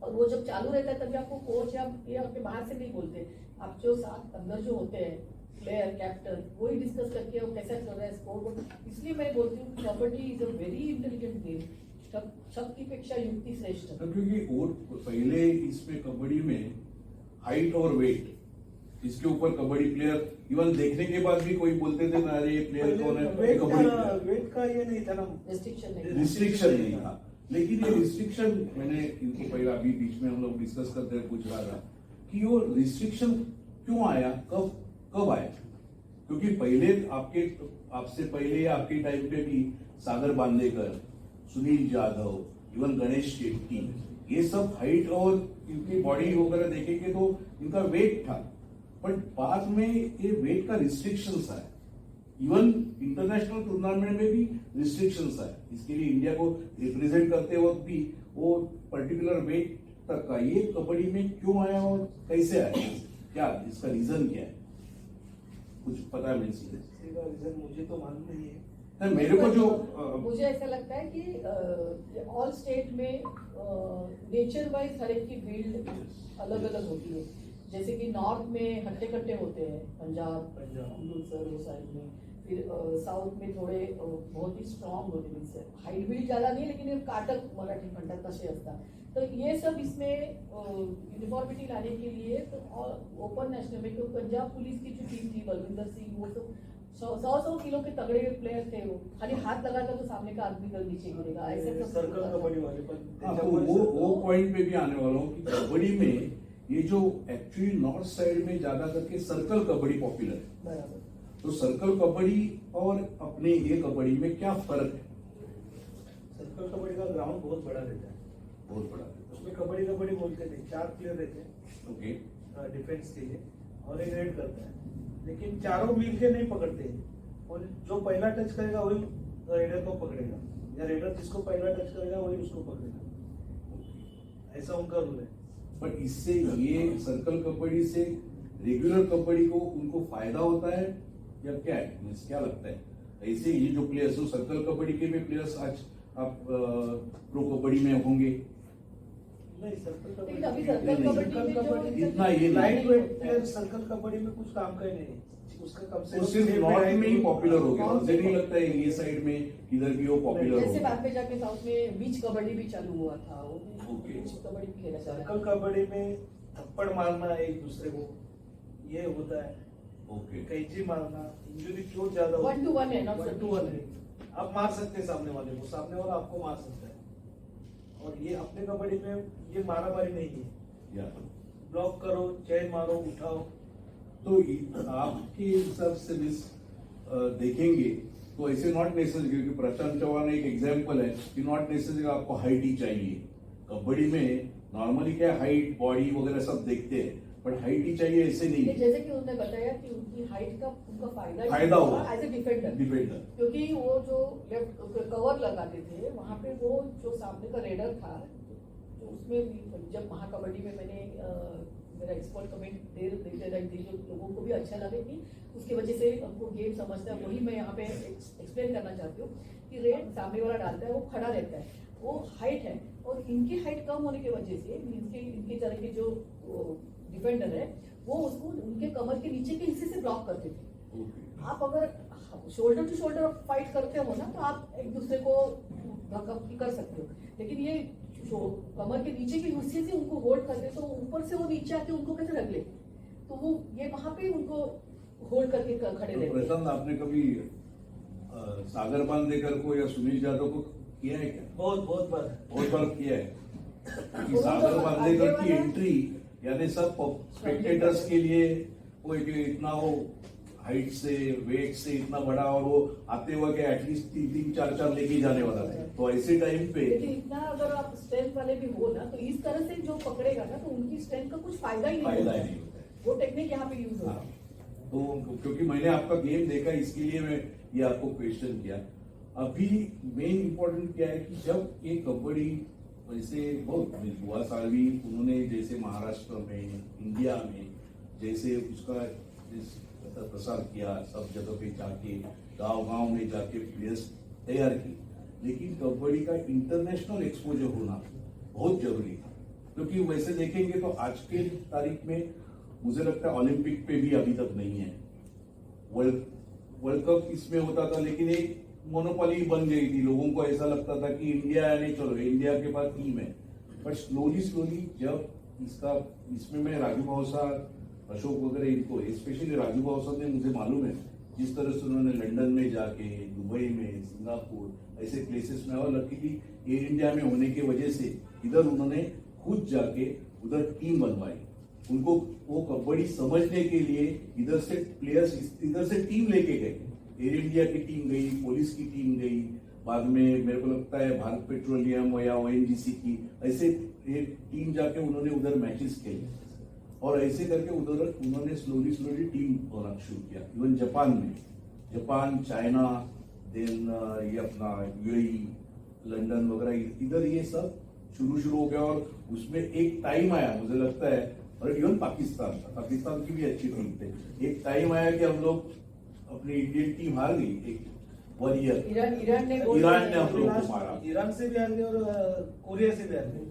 और वो जब चालू रहता है तभी आपको कोच या आपके बाहर से नहीं बोलते, आप जो साथ अंदर जो होते हैं प्लेयर कैप्टन, वही डिस्कस करके वो कैसा चल रहा है स्कोर। इसलिए मैं बोलती हूँ kabaddi is a very intelligent game, शक्ति पेक्षा युक्ति श्रेष्ठ। क्योंकि और पहले इसमें कबड्डी में हाइट और वेट, इसके ऊपर कबड्डी प्लेयर इवन देखने के बाद भी कोई बोलते थे ना, अरे ये प्लेयर कौन है, कबड्डी वेट का ये नहीं था ना, रिस्ट्रिक्शन नहीं था। लेकिन ये रिस्ट्रिक्शन मैंने इनको पहले अभी बीच में हम लोग डिस्कस करते हुए पूछ रहा था कि वो रिस्ट्रिक्शन क्यों आया, कब आया? क्योंकि पहले आपसे पहले आपके टाइम पे भी सागर बांदेकर, सुनील जाधव, इवन गणेश शेट्टी, ये सब हाइट और इनकी बॉडी वगैरह देखेंगे तो इनका वेट था, बट बाद में ये वेट का रिस्ट्रिक्शंस आया। इवन इंटरनेशनल टूर्नामेंट में भी रिस्ट्रिक्शंस आए, इसके लिए इंडिया को रिप्रेजेंट करते वक्त भी वो पर्टिकुलर वेट तक का ये कबड्डी में क्यों आया और कैसे आया, क्या इसका रीजन क्या है, कुछ पता है? रीजन मुझे तो मालूम नहीं है। मेरे को जो मुझे ऐसा लगता है कि ऑल स्टेट में नेचर वाइज हर एक की बिल्ड अलग अलग होती है। जैसे कि नॉर्थ में हट्टे कट्टे होते हैं, पंजाब अमृतसर वो साइड में, फिर साउथ में थोडे बहुत ही स्ट्रॉंग होते हैं, हाईट बिल्ड ज्यादा नहीं लेकिन काटक मराठी म्हणतात तसे असतात। तो ये सब इसमें यूनिफॉर्मिटी लाने के लिए तो ओपन नेशनल में, तो पंजाब पुलिस की जो टीम थी, बलविंदर सिंह, वो सब 100 किलो के तगड़े प्लेयर थे, वो खाली हाथ लगाता तो सामने का आदमी का नीचे गिरेगा, ऐसे सर्कल कबड्डी वाले। वो पॉइंट पे भी आने वाला हूँ कि कबड्डी में ये जो एक्चुअली नॉर्थ साइड में ज्यादा करके सर्कल कबड्डी पॉपुलर है, बराबर। तो सर्कल कबड्डी और अपने ये कबड्डी में क्या फर्क है? सर्कल कबड्डी का ग्राउंड बहुत बड़ा रहता है, बहुत बड़ा है। उसमें कबड्डी बोलते थे, 4 प्लेयर रहते हैं ओके, डिफेंस के लिए, और एक रेड करता है, लेकिन चारों मिलके नहीं पकड़ते, और जो पहला टच करेगा वही रेडर को पकड़ेगा, या रेडर जिसको पहला टच करेगा वही उसको पकड़ेगा, ऐसा उनका रूल है। बट इससे ये सर्कल कबड्डी से रेगुलर कबड्डी को उनको फायदा होता है या क्या है, क्या लगता है? ऐसे ये जो प्लेयर्स हो सर्कल कबड्डी के भी प्लेयर्स आज आप प्रो कबड्डी में होंगे? नहीं, सर्कल लेकिन अभी सर्कल कबड्डी में इतना ये light weight player circle kabaddi में कुछ काम का ही नहीं, उसका कम से वो सिर्फ नॉर्थ में ही पॉपुलर हो गया, मुझे नहीं लगता है ये साइड में किधर भी वो पॉपुलर जैसे हो बाद में जाके साउथ में बीच कबड्डी भी चालू हुआ था, वो ओके। बीच कबड्डी भी खेला जाता है। सर्कल कबड्डी में थप्पड़ मारना एक दूसरे को, ये होता है, ओके, कैंची मारना, इंजरी चोट ज्यादा 1 to 1 है, not 1 to 1 है, आप मार सकते हैं सामने वाले को, सामने वाला आपको मार सकता है। और ये अपने कबड्डी में ये मारामारी नहीं है, या ब्लॉक करो, चेन मारो, उठाओ। तो आपके हिसाब से देखेंगे तो ऐसे नॉट नेसेसरी, क्योंकि प्रशांत चौहान एक एग्जाम्पल है कि नॉट नेसेसरी आपको हाइट ही चाहिए। कबड्डी में नॉर्मली क्या हाइट, बॉडी वगैरह सब देखते हैं, बट हाइट ही चाहिए ऐसे नहीं नहीं, है। जैसे कि उन्होंने बताया कि उनकी हाइट का उनका फायदा हुआ एज ए डिफेंडर, डिफेंडर। क्योंकि वो जो लेफ्ट कवर लगाते थे वहां पे वो जो सामने का रेडर था, तो उसमें भी जब महाकबड्डी में मैंने मेरा एक्सपर्ट कमेंट देते रही थी, जो लोगों को भी अच्छा लगे कि उसकी वजह से हमको गेम समझता है, वही मैं यहाँ पे एक्सप्लेन करना चाहती हूँ कि रेड सामने वाला डालता है, वो खड़ा रहता है, वो हाइट है, और इनकी हाइट कम होने की वजह से इनके तरह के जो डिफेंडर है वो उसको उनके कमर के नीचे के हिस्से से ब्लॉक करते थे। आप अगर शोल्डर टू शोल्डर फाइट करते हो ना, तो आप एक दूसरे को धक्का कर सकते हो, लेकिन ये कमर के नीचे के हिस्से से उनको होल्ड करते, तो ऊपर से वो नीचे आके उनको कैसे रख ले, तो वो ये वहां पे उनको होल्ड करके खड़े तो रहते। प्रशांत, आपने कभी सागर बांदेकर को या सुनील यादव को किया है क्या? बहुत बार बहुत बार किया है कि सागर बांदेकर की एंट्री यानी सब स्पेक्टेटर्स के लिए वो इतना वो हाइट से वेट से इतना बड़ा, और वो आते हुए के एटलीस्ट 3-4 लेके जाने वाला था, तो ऐसे टाइम पे लेकिन इतना अगर आप स्ट्रेंथ वाले भी हो ना, तो इस तरह से जो पकड़ेगा ना, तो उनकी स्ट्रेंथ का कुछ फायदा ही फायदा नहीं ही होता। नहीं होता है। वो टेक्निक यहाँ पे यूज होता हाँ, है। तो क्योंकि मैंने आपका गेम देखा, इसके लिए मैं ये आपको क्वेश्चन किया। अभी मेन इम्पोर्टेंट क्या है कि जब ये कबड्डी वैसे बहुत बुआ सालवी उन्होंने जैसे महाराष्ट्र में, इंडिया में जैसे उसका प्रसार किया, सब जगह पे जाके गांव में जाके प्लेयर्स तैयार किए, लेकिन कबड्डी का इंटरनेशनल एक्सपोजर होना बहुत जरूरी था। क्योंकि वैसे देखेंगे तो आज के तारीख में मुझे लगता है ओलंपिक पे भी अभी तक नहीं है। वर्ल्ड कप इसमें होता था, लेकिन एक मोनोपोली बन गई थी, लोगों को ऐसा लगता था कि इंडिया यानी चलो इंडिया के पास टीम है। बट स्लोली जब इसमें मैं राजू भावसा, अशोक वगैरह, इनको स्पेशली राजू भावसा ने, मुझे मालूम है जिस तरह से उन्होंने लंदन में जाके, दुबई में, सिंगापुर ऐसे प्लेसेस में, और लकीली एयर इंडिया में होने की वजह से इधर उन्होंने खुद जाके उधर टीम बनवाई। उनको वो कबड्डी समझने के लिए इधर से प्लेयर्स, इधर से टीम लेके गए। एयर इंडिया की टीम गई, पुलिस की टीम गई, बाद में मेरे को लगता है भारत पेट्रोलियम या ONGC की, ऐसे एक टीम जाके उन्होंने उधर मैचेस खेले, और ऐसे करके उधर उन्होंने स्लोली टीम होना शुरू किया। इवन जापान, चाइना, देन ये अपना UAE, लंदन वगैरह, इधर ये सब शुरू हो गया। और उसमें एक टाइम आया, मुझे लगता है, और इवन पाकिस्तान की भी अच्छी टीम थी, एक टाइम आया कि हम लोग अपनी इंडियन टीम हार गई एक 1 ईयर। ईरान ने हम लोग को मारा, ईरान से भी हार गए और कोरिया से भी हार गए।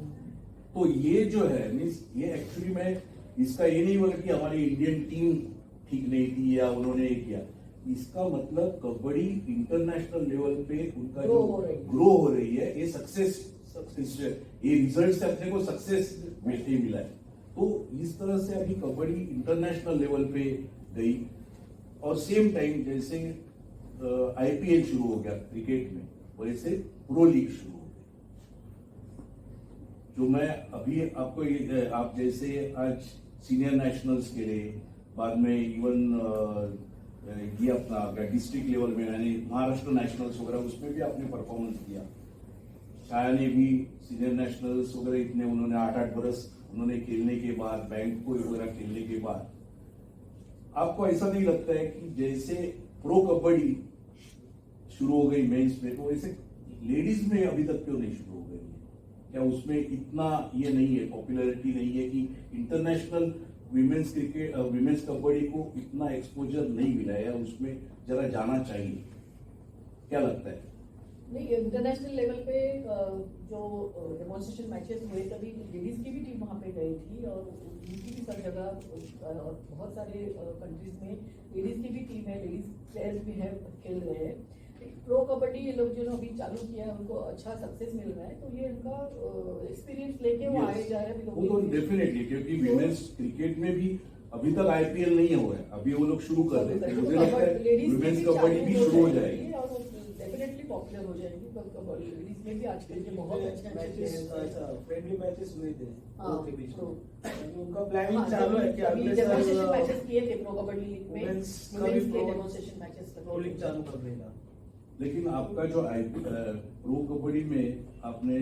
तो ये जो है मीन्स ये एक्चुअली में इसका ये नहीं हुआ कि हमारी इंडियन टीम ठीक नहीं थी या उन्होंने ये किया, इसका मतलब कबड्डी इंटरनेशनल लेवल पे उनका जो ग्रो हो रही है, ये सक्सेस, ये रिजल्ट से अपने को सक्सेस मिला है। तो इस तरह से अभी कबड्डी इंटरनेशनल लेवल पे गई, और सेम टाइम जैसे IPL शुरू हो गया क्रिकेट में, वैसे प्रो लीग शुरू हो गई। जो मैं अभी आपको आप जैसे आज सीनियर नेशनल्स के लिए, बाद में इवन ये अपना डिस्ट्रिक्ट लेवल में, यानी महाराष्ट्र नेशनल्स वगैरह, उसमें भी आपने परफॉर्मेंस दिया। छाया ने भी सीनियर नेशनल्स वगैरह इतने, उन्होंने 8-8 बरस उन्होंने खेलने के बाद, बैंक को वगैरह खेलने के बाद, आपको ऐसा नहीं लगता है कि जैसे प्रो कबड्डी शुरू हो गई मेंस में, तो वैसे लेडीज में अभी तक क्यों नहीं शुरू हो गई? क्या उसमें इतना ये नहीं है, पॉपुलैरिटी नहीं है कि international women's cricket, women's kabaddi को इतना एक्सपोजर नहीं मिला है, उसमें जरा जाना चाहिए? क्या लगता है? नहीं, इंटरनेशनल लेवल पे जो डेमोन्स्ट्रेशन मैचेस हुए, तभी लेडीज की भी टीम वहाँ पे गई थी, और उनकी भी सब जगह और बहुत सारे कंट्रीज में लेडीज की भी टीम है, लेडीज प्लेयर्स भी है, खेल रहे हैं। प्रो कबड्डी ये लोग जो अभी चालू किया है, उनको अच्छा सक्सेस मिल रहा है, तो ये उनका एक्सपीरियंस लेके वो आए जा रहे हैं। वो तो डेफिनेटली, क्योंकि विमेंस क्रिकेट में भी अभी तक IPL नहीं हुआ है, अभी वो लोग शुरू कर रहे हैं, मुझे लगता है विमेंस कबड्डी भी शुरू हो जाएगी और डेफिनेटली पॉपुलर हो जाएगी। लेडीज में भी आजकल के बहुत अच्छे मैचेस, फ्रेंडली मैचेस हुए थे हाँ, के बीच तो में। उनका प्लानिंग चालू है कि अगले डेमोन्स्ट्रेशन साल मैचेस किए थे प्रो कबड्डी लीग में, Women's का भी वुमेन्स के pro- demonstration matches pro league चालू कर देगा। लेकिन आपका जो प्रो कबड्डी में आपने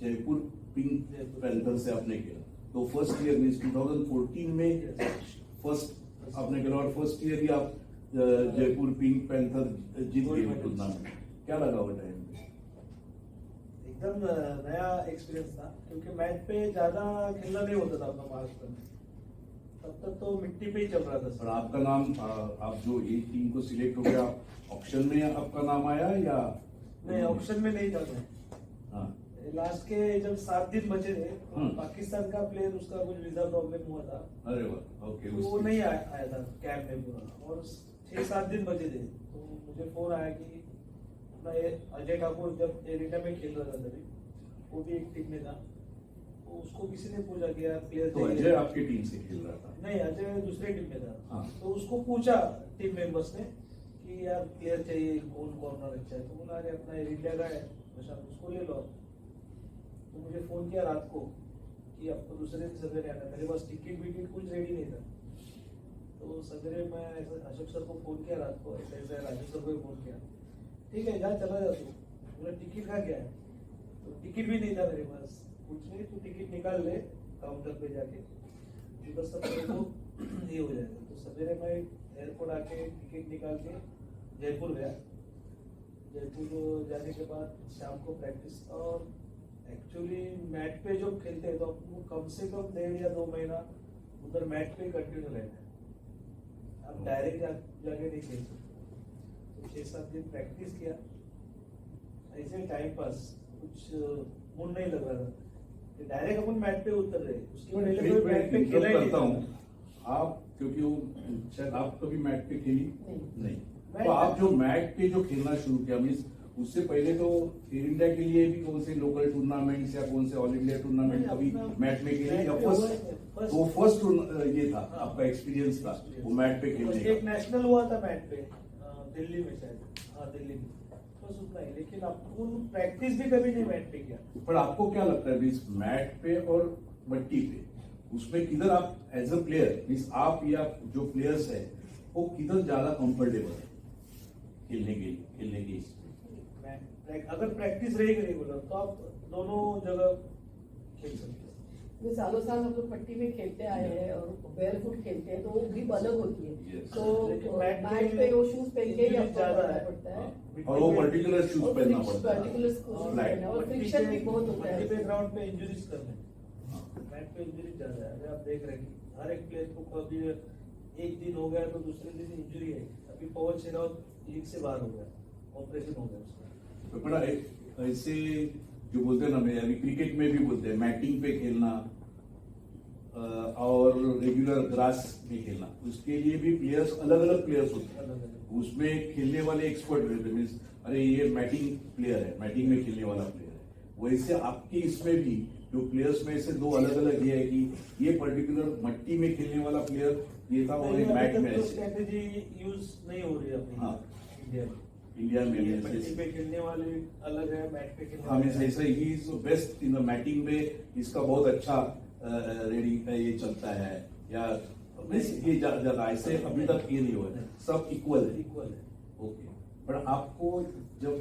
जयपुर पिंक पैंथर से आपने किया, तो फर्स्ट ईयर मीन्स 2014 में फर्स्ट आपने खेला और फर्स्ट ईयर ही आप जयपुर पिंक पैंथर जीत गए टूर्नामेंट। क्या लगा वो टाइम पे? एकदम नया एक्सपीरियंस था, क्योंकि मैच पे ज्यादा खेलना नहीं होता था अपना महाराष्ट्र में। तब तक तो मिट्टी पे ही चल रहा था और सर। आपका नाम आप जो एक टीम को सिलेक्ट हो गया, ऑप्शन में आपका नाम आया या नहीं, ऑप्शन में नहीं था मैं। हाँ लास्ट के जब 7 दिन बचे थे, हम्म। पाकिस्तान का प्लेयर, उसका कुछ वीजा प्रॉब्लम हुआ था, अरे वाह ओके तो वो नहीं आया था कैंप में पूरा, और 6-7 दिन बचे थे। तो मुझे फोन आया कि अपना ये अजय ठाकुर जब एरिना में खेल रहा था तभी, वो भी एक टीम में था, तो उसको किसी ने पूछा कि यार प्लेयर तो अजय आपकी टीम से खेल रहा था? नहीं, अजय दूसरे टीम में था। हाँ। तो उसको पूछा टीम मेंबर्स ने कि यार प्लेयर चाहिए, कौन कॉर्नर अच्छा है, तो बोला अरे अपना इंडिया का है प्रशांत, उसको ले लो। तो मुझे फोन किया रात को कि आपको दूसरे दिन सवेरे आना, मेरे पास टिकट विकेट कुछ रेडी नहीं था। तो सवेरे मैं अशोक सर को फोन किया रात को, ऐसे ऐसे राजू सर को भी फोन किया, ठीक है जा चला जा तू, बोला टिकट का क्या है, तो टिकट भी नहीं था मेरे पास। कुछ नहीं, तू टिकट निकाल ले काउंटर पे जाके, उधर सब मेरे को ये हो जाएगा। तो सवेरे मैं एयरपोर्ट आके टिकट निकाल के जयपुर गया। जयपुर जाने के बाद शाम को प्रैक्टिस, और एक्चुअली मैच पे जो खेलते हैं तो आपको कम से कम 1.5 या 2 महीना उधर मैच पे कंटिन्यू रहना है, आप डायरेक्ट जाके नहीं खेल सकते। तो 6-7 दिन प्रैक्टिस किया, ऐसे टाइम पास, कुछ मूड नहीं लग रहा था, डायरेक्ट अपन मैच पे उतर रहे। उसके पहले कोई मैच पे खेला ही नहीं करता था। हूँ आप, क्योंकि वो शायद आप कभी मैच पे खेली नहीं, मैं- तो आप जो मैच पे जो खेलना शुरू किया मीन्स उससे पहले तो एयर इंडिया के लिए भी कौन से लोकल टूर्नामेंट्स या कौन से ऑल इंडिया टूर्नामेंट नहीं, कभी अपना मैच में खेले या मैच पे हुआ है, फर्स्ट? फर्स्ट। तो फर्स्ट ये था हाँ। आपका एक्सपीरियंस था वो मैच पे खेलने एक का? नेशनल हुआ था मैच पे दिल्ली में शायद, हाँ दिल्ली में, बस उतना ही। लेकिन अपन प्रैक्टिस भी कभी नहीं मैच पे किया। पर आपको क्या लगता है मीन्स मैच पे और मट्टी पे उसमें किधर आप एज अ प्लेयर मीन्स आप या जो प्लेयर्स है वो किधर ज्यादा कंफर्टेबल है खेलने के इसमें? अगर प्रैक्टिस रहेगी रेगुलर तो आप दोनों जगह खेल सकते हैं। ये सालों साल हम लोग पट्टी में खेलते आए हैं और बेयरफुट खेलते हैं, तो वो ग्रिप अलग होती है। Yes. तो लेकिन मैट पे वो शूज पहन के ही injury आपको ज्यादा करना है। पड़ता है। हाँ। और वो पर्टिकुलर शूज पहनना पड़ता है पर्टिकुलर शूज और पहनना, और फ्रिक्शन भी बहुत होता मल्टी पे है। ग्राउंड पे इंजरीज करने, हाँ। मैच पे इंजरी ज्यादा है। अगर आप देख रहे हैं कि हर एक प्लेयर को कभी एक दिन हो गया तो दूसरे दिन इंजरी है। अभी पवन शेरावत लीग से बाहर हो गया, ऑपरेशन हो गया उसका। तो बड़ा ऐसे जो बोलते हैं ना, मैं अभी क्रिकेट में भी बोलते हैं मैटिंग पे खेलना और रेगुलर ग्रास में खेलना, उसके लिए भी प्लेयर्स अलग अलग प्लेयर्स होते हैं। अलग-अलग। उसमें खेलने वाले एक्सपर्ट रहते हैं मीन्स अरे ये मैटिंग प्लेयर है, मैटिंग में खेलने वाला प्लेयर है। वैसे आपके इसमें भी जो प्लेयर्स में से दो अलग अलग ये है कि ये पर्टिकुलर मट्टी में खेलने वाला प्लेयर ये था और एक मैच में ऐसे स्ट्रेटेजी यूज नहीं हो रही है अपनी हाँ। इंडिया में। इंडिया में ये ऐसे- मल्टी पे खेलने वाले अलग है, मैच पे खेलने हाँ वाले मीन्स ऐसा ही is best in the matting में, इसका बहुत अच्छा रेडिंग ये चलता है या मीन्स ये ज्यादा ऐसे अभी तक ये नहीं हुआ है, सब इक्वल है। इक्वल है। ओके, पर आपको जब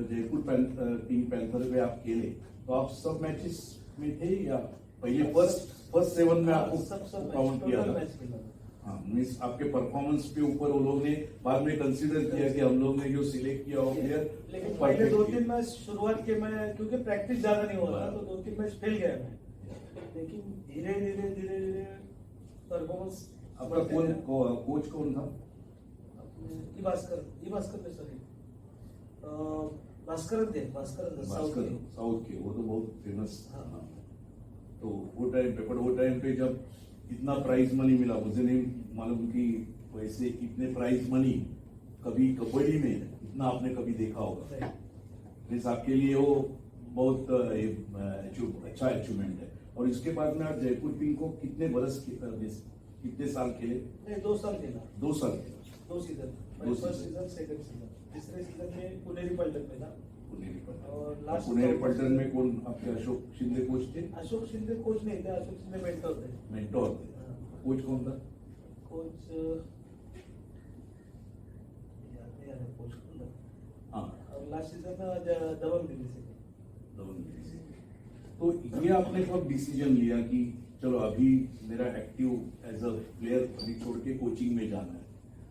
जयपुर पिंक पैंथर में आप खेले तो आप सब मैचेस में थे या पहले फर्स्ट 7 में आपको सब काउंट किया टोटल था? मैच खेला था। हाँ मीन्स आपके परफॉर्मेंस के ऊपर वो लोग ने बाद में कंसीडर किया कि हम लोग ने जो सिलेक्ट किया वो प्लेयर लेकिन पहले 2-3 मैच शुरुआत के मैं, क्योंकि प्रैक्टिस ज्यादा नहीं हो रहा तो 2-3 मैच फेल गया मैं। लेकिन धीरे धीरे परफॉर्मेंस आपका कौन कोच कौन था? भास्कर में सॉरी भास्कर थे भास्कर साउथ के, वो तो बहुत फेमस। हाँ। तो वो टाइम पे जब इतना प्राइज मनी मिला, मुझे नहीं मालूम कि वैसे इतने प्राइज मनी कभी कबड्डी में इतना आपने कभी देखा होगा। मीन्स आपके लिए वो बहुत अच्छा अचीवमेंट है। और इसके बाद में आप जयपुर पिंक को कितने बरस कितने साल खेले? नहीं 2 साल खेला, 2 साल खेला। 2 सीजन, दो first season. Season second season. तीसरे सीजन में पुनेरी पल्टन में था। पुनेरी और पल्टन। लास्ट पुनेरी पल्टन में कौन आपके अशोक शिंदे कोच थे? अशोक शिंदे कोच नहीं थे, अशोक शिंदे मेंटर थे। मेंटोर थे। कोच कौन था? कोच याद नहीं आ रहा कोच कौन था। हाँ, और लास्ट सीजन दबंग दिल्ली से थे। तो ये आपने कब डिसीजन लिया कि चलो अभी मेरा एक्टिव एज अ प्लेयर अभी छोड़ के कोचिंग में जाना है,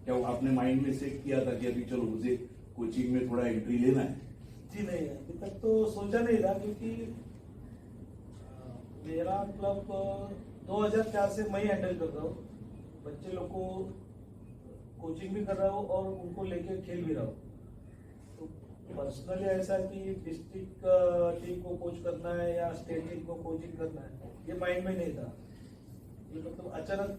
क्या वो आपने माइंड में सेट किया था कि अभी चलो मुझे कोचिंग में थोड़ा एंट्री लेना है? जी नहीं, अभी तक तो सोचा नहीं था, क्योंकि मेरा क्लब 2004 से मैं ही हैंडल कर रहा हूँ। बच्चे लोग को कोचिंग भी कर रहा हूँ और उनको लेके खेल भी रहा हूँ। तो पर्सनली ऐसा कि डिस्ट्रिक्ट टीम को कोच करना है या स्टेट टीम को कोचिंग करना है, ये माइंड में नहीं था। ये मतलब अचानक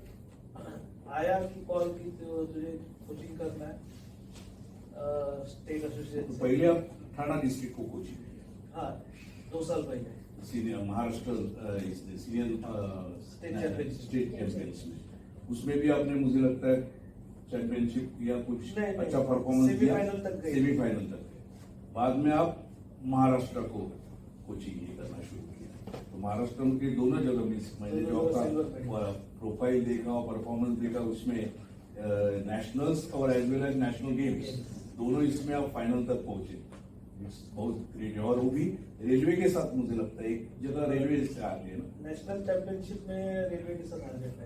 आया कि कॉल की तो तुझे कोचिंग करना है स्टेट तो एसोसिएशन। पहले आप ठाणा डिस्ट्रिक्ट को कोचिंग किया, हाँ, 2 साल पहले। Senior Maharashtra senior state championship. State championship में, उसमें भी आपने मुझे लगता है चैंपियनशिप या कुछ नहीं, अच्छा परफॉर्मेंस किया, सेमीफाइनल तक गए। सेमीफाइनल तक गए। बाद में आप महाराष्ट्र को कोचिंग ये करना शुरू किया। तो महाराष्ट्र के दोनों जगह में मैंने जो आपका प्रोफाइल देखा और परफॉर्मेंस देखा, उसमें नेशनल्स और as well as national games दोनों इसमें आप फाइनल तक पहुंचे। बहुत ग्रेट है। और वो भी रेलवे के साथ, मुझे लगता है एक जगह रेलवे से आगे है ना, नेशनल चैंपियनशिप में रेलवे के साथ आ गया था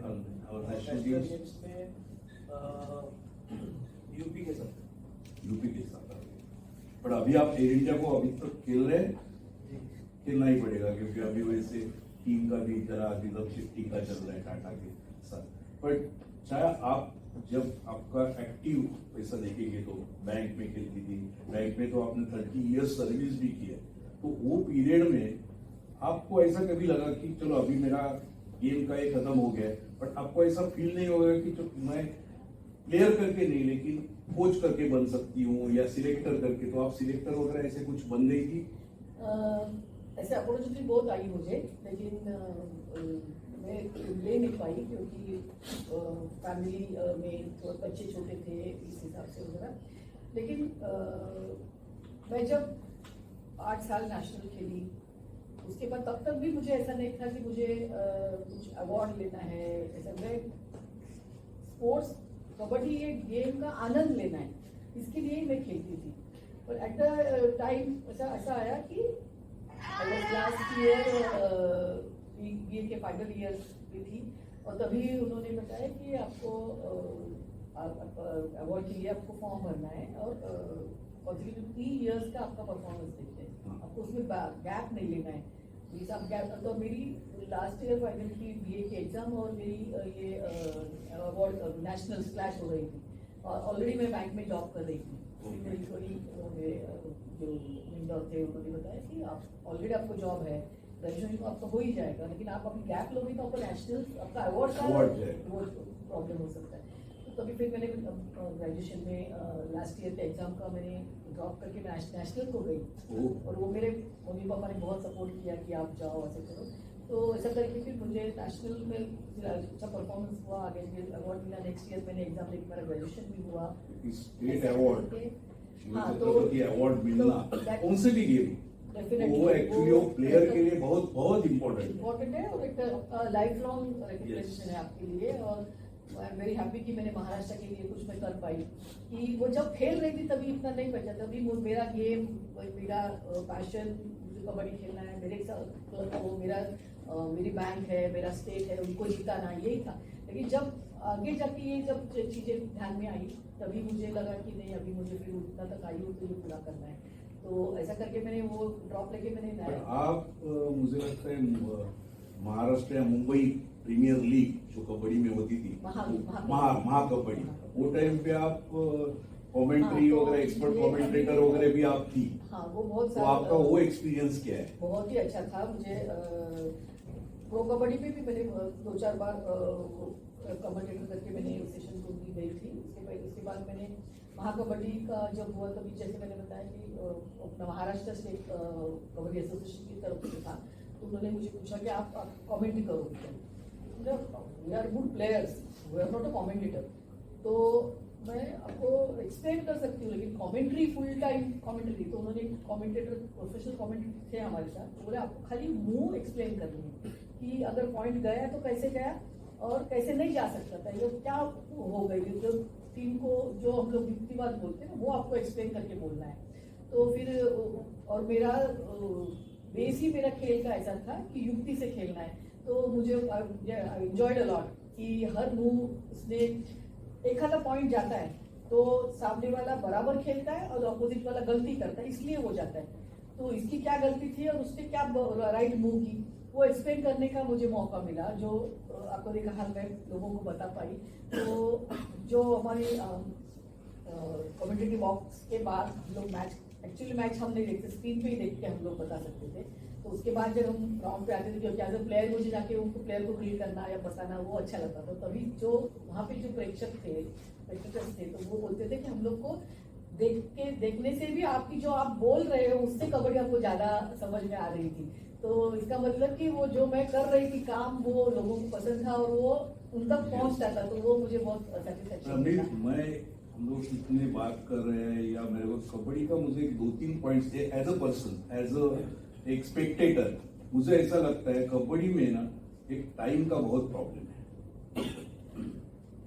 और नेशनल गेम्स में यूपी के साथ। यूपी के साथ आ गए। पर अभी आप एयर इंडिया को अभी तक खेल रहे हैं, खेलना ही पड़ेगा, क्योंकि अभी वैसे टीम का भी जरा रिजर्व शिफ्टिंग का चल रहा है टाटा के साथ। पर चाहे आप जब आपका एक्टिव पैसा देखेंगे तो बैंक में खेलती थी, बैंक में तो आपने 30 इयर्स सर्विस भी की है, तो वो पीरियड में आपको ऐसा कभी लगा कि चलो अभी मेरा गेम का ये खत्म हो गया है, बट आपको ऐसा फील नहीं होगा कि जो मैं प्लेयर करके नहीं लेकिन कोच करके बन सकती हूँ या सिलेक्टर करके? तो आप सिलेक्टर वगैरह ऐसे कुछ बन गई थी? ऐसे अपॉर्चुनिटी बहुत आई मुझे, लेकिन मैं ले नहीं पाई, क्योंकि फैमिली में थोड़े बच्चे छोटे थे, इस हिसाब से वगैरह। लेकिन मैं जब 8 साल नेशनल खेली, उसके बाद तब तक भी मुझे ऐसा नहीं था कि मुझे कुछ अवार्ड लेना है। ऐसा मैं स्पोर्ट्स कबड्डी एक गेम का आनंद लेना है, इसके लिए ही मैं खेलती थी। पर एट द टाइम ऐसा आया कि लास्ट ईयर बीए के फाइनल ईयर में थी, और तभी उन्होंने बताया कि आपको अवार्ड के लिए आपको फॉर्म भरना है और कॉन्सिक्यूटिव 3 इयर्स का आपका परफॉर्मेंस देखते हैं, आपको उसमें गैप नहीं लेना है। ये सब गैप, तो मेरी लास्ट ईयर फाइनल की बीए के एग्जाम और मेरी ये अवार्ड नेशनल क्लैश हो रही थी, और ऑलरेडी मैं बैंक में जॉब कर रही थी। मेरी थोड़ी जो इंदौर थे उन्होंने बताया कि आप ऑलरेडी आपको जॉब है, ग्रेजुएशन तो आपका हो ही जाएगा, लेकिन आप अपनी गैप लोगे तो आपको नेशनल आपका अवार्ड का प्रॉब्लम हो सकता है। तो तभी फिर मैंने ग्रेजुएशन में लास्ट ईयर के एग्जाम का मैंने ड्रॉप करके नेशनल को गई, और वो मेरे मम्मी पापा ने बहुत सपोर्ट किया कि आप जाओ, ऐसे करो। तो ऐसा करके फिर मुझे नेशनल में अच्छा परफॉर्मेंस हुआ, आगे फिर अवार्ड मिला। नेक्स्ट ईयर मैंने एग्जाम लेके मेरा ग्रेजुएशन भी हुआ। स्टेट अवार्ड, हाँ, तो अवार्ड मिलना उनसे भी गेम वो एक्चुअली वो प्लेयर के लिए बहुत बहुत इम्पोर्टेंट है, और एक लाइफ लॉन्ग रिकग्निशन है आपके लिए। और आई एम वेरी हैप्पी कि मैंने महाराष्ट्र के लिए कुछ मैं कर पाई। कि वो जब खेल रही थी तभी इतना नहीं बचा, तभी मेरा गेम, मेरा पैशन, मुझे कबड्डी खेलना है, मेरे साथ वो मेरी बैंक है, मेरा स्टेट है, उनको जिताना, यही था। लेकिन जब आगे जाके ये जब चीजें ध्यान में आई, तभी मुझे लगा कि नहीं, अभी मुझे फिर उतना तक आई हूँ तो ये पूरा करना है। तो ऐसा करके मैंने वो ड्रॉप लेके मैंने आप मुझे लगता है महाराष्ट्र या मुंबई प्रीमियर लीग जो कबड्डी में होती थी, महाकबड्डी, वो टाइम पे आप कमेंट्री वगैरह, एक्सपर्ट कमेंटेटर वगैरह भी आप थी। हाँ, वो बहुत तो आपका वो एक्सपीरियंस क्या है? बहुत ही अच्छा था। मुझे प्रो कबड्डी पे भी मैंने 2-4 बार कमेंटेटर करके मैंने सेशन को भी गई थी। उसके बाद मैंने महाकबड्डी का जब हुआ, तभी जैसे मैंने बताया कि अपना महाराष्ट्र स्टेट कबड्डी एसोसिएशन की तरफ से था, तो उन्होंने मुझे पूछा कि आप कमेंट्री करोगे। We are good players, we are not a commentator. तो मैं आपको एक्सप्लेन कर सकती हूँ, लेकिन कमेंट्री फुल टाइम कमेंट्री, तो उन्होंने कमेंटेटर, प्रोफेशनल कमेंटेटर थे हमारे साथ, तो बोले आपको खाली मुंह एक्सप्लेन करनी है कि अगर पॉइंट गया तो कैसे गया और कैसे नहीं जा सकता था, ये क्या हो गई, जो टीम को जो हम लोग युक्तिवाद बोलते हैं ना, वो आपको एक्सप्लेन करके बोलना है। तो फिर और मेरा बेस ही मेरा खेल का ऐसा था कि युक्ति से खेलना है। तो मुझे आई एंजॉयड अ लॉट कि हर मूव उसने एक आधा पॉइंट जाता है तो सामने वाला बराबर खेलता है और अपोजिट वाला गलती करता है, इसलिए वो जाता है। तो इसकी क्या गलती थी और उसने क्या राइट मूव की वो एक्सप्लेन करने का मुझे मौका मिला, जो आपको देखा हाल मैं लोगों को बता पाई। तो जो हमारी कम्युनिटी बॉक्स के बाद हम लोग मैच हम नहीं देखते, स्क्रीन पे ही देख के हम लोग बता सकते थे। तो उसके बाद जब हम ग्राउंड पे आते थे, क्योंकि एज अ प्लेयर मुझे जाके उनको प्लेयर को क्लियर करना या बताना वो अच्छा लगता था। तभी जो वहाँ पे जो प्रेक्षक थे तो वो बोलते थे कि हम लोग को देखने से भी आपकी जो आप बोल रहे हो उससे कबड्डी आपको ज्यादा समझ में आ रही थी। तो इसका मतलब कि वो जो मैं कर रही थी काम वो लोगों को पसंद था और वो उन तक पहुंचता था, तो वो मुझे बहुत सेटिस्फेक्शन मिला। हम लोग इतने बात कर रहे हैं या मेरे को कबड्डी का मुझे 2-3 points as a person, as a एक स्पेक्टेटर, मुझे ऐसा लगता है कबड्डी में ना एक टाइम का बहुत प्रॉब्लम है।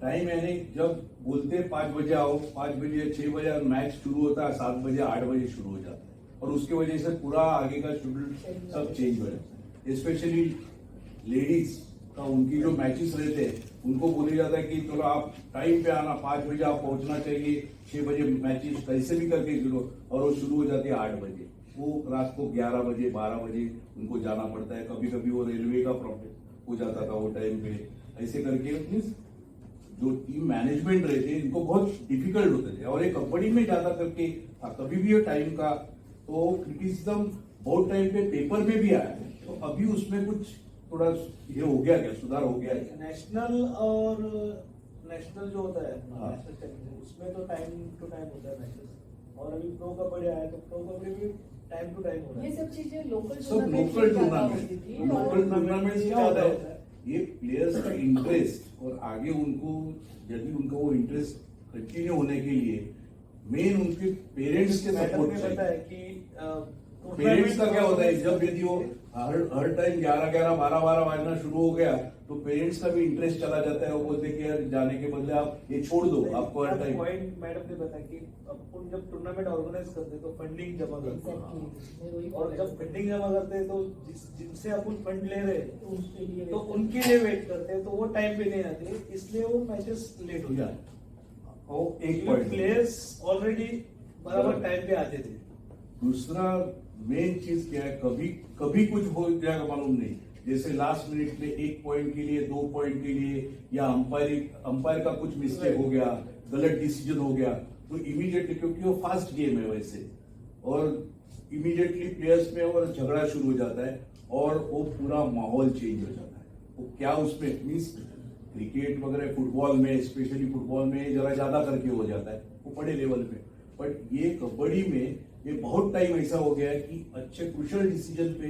टाइम यानी जब बोलते हैं 5 बजे आओ, 5 बजे या 6 बजे मैच शुरू होता है, 7 बजे 8 बजे शुरू हो जाता है और उसके वजह से पूरा आगे का शेड्यूल सब चेंज हो जाता है। स्पेशली लेडीज का उनकी जो मैचेस रहते हैं उनको बोला जाता है कि चलो आप टाइम पे आना, 5 बजे आप पहुंचना चाहिए, 6 बजे मैचेस कैसे भी करके शुरू, और वो शुरू हो जाती है 8 बजे। वो रात को 11 बजे 12 बजे उनको जाना पड़ता है। कभी कभी वो रेलवे का प्रॉब्लम हो जाता था वो टाइम पे। ऐसे करके मीन्स जो टीम मैनेजमेंट रहते हैं इनको बहुत डिफिकल्ट होते थे। और ये कबड्डी में ज्यादा करके कभी भी ये टाइम का तो क्रिटिसिज्म बहुत टाइम पे पेपर में भी आया है। तो अभी उसमें कुछ थोड़ा ये हो गया, क्या सुधार हो गया है? नेशनल और नेशनल जो होता है हाँ। नेशनल चैलेंज उसमें तो टाइम टू टाइम होता है मैचेस, और अभी प्रो कबड्डी आया तो प्रो कबड्डी भी टाइम टू टाइम हो रहा है। ये सब चीजें लोकल सब लोकल टूर्नामेंट क्या होता है, ये प्लेयर्स का इंटरेस्ट और आगे उनको यदि उनका वो इंटरेस्ट कंटिन्यू होने के लिए मेन उनके पेरेंट्स के सपोर्ट पता है चाहिए। कि पेरेंट्स का क्या होता है, जब यदि वो हर टाइम 11-11 12-12 बजना शुरू हो गया तो पेरेंट्स का भी इंटरेस्ट चला जाता है। वो बोलते हैं कि यार जाने के बदले आप ये छोड़ दो, आपको हर टाइम। पॉइंट मैडम ने बताया कि अपन जब टूर्नामेंट ऑर्गेनाइज करते हैं तो फंडिंग जमा करते हैं, और जब फंडिंग जमा करते हैं तो जिनसे अपन फंड ले रहे हैं तो उनके लिए वेट करते हैं, तो वो टाइम पे नहीं आते, इसलिए वो मैचेस लेट हो जाते हैं। और एक पॉइंट प्लेयर्स ऑलरेडी बराबर टाइम पे आते थे। दूसरा मेन चीज क्या है, कभी कुछ हो जाएगा मालूम नहीं। जैसे लास्ट मिनट में 1 पॉइंट के लिए 2 पॉइंट के लिए या अंपायर का कुछ मिस्टेक हो गया, गलत डिसीजन हो गया तो इमीडिएटली, क्योंकि वो फास्ट गेम है वैसे, और इमीडिएटली प्लेयर्स में और झगड़ा शुरू हो जाता है और वो पूरा माहौल चेंज हो जाता है। वो क्या उसमें मीन्स क्रिकेट वगैरह फुटबॉल में, स्पेशली फुटबॉल में जरा ज्यादा करके हो जाता है वो बड़े लेवल पे, बट ये कबड्डी में ये बहुत टाइम ऐसा हो गया है कि अच्छे क्रुशियल डिसीजन पे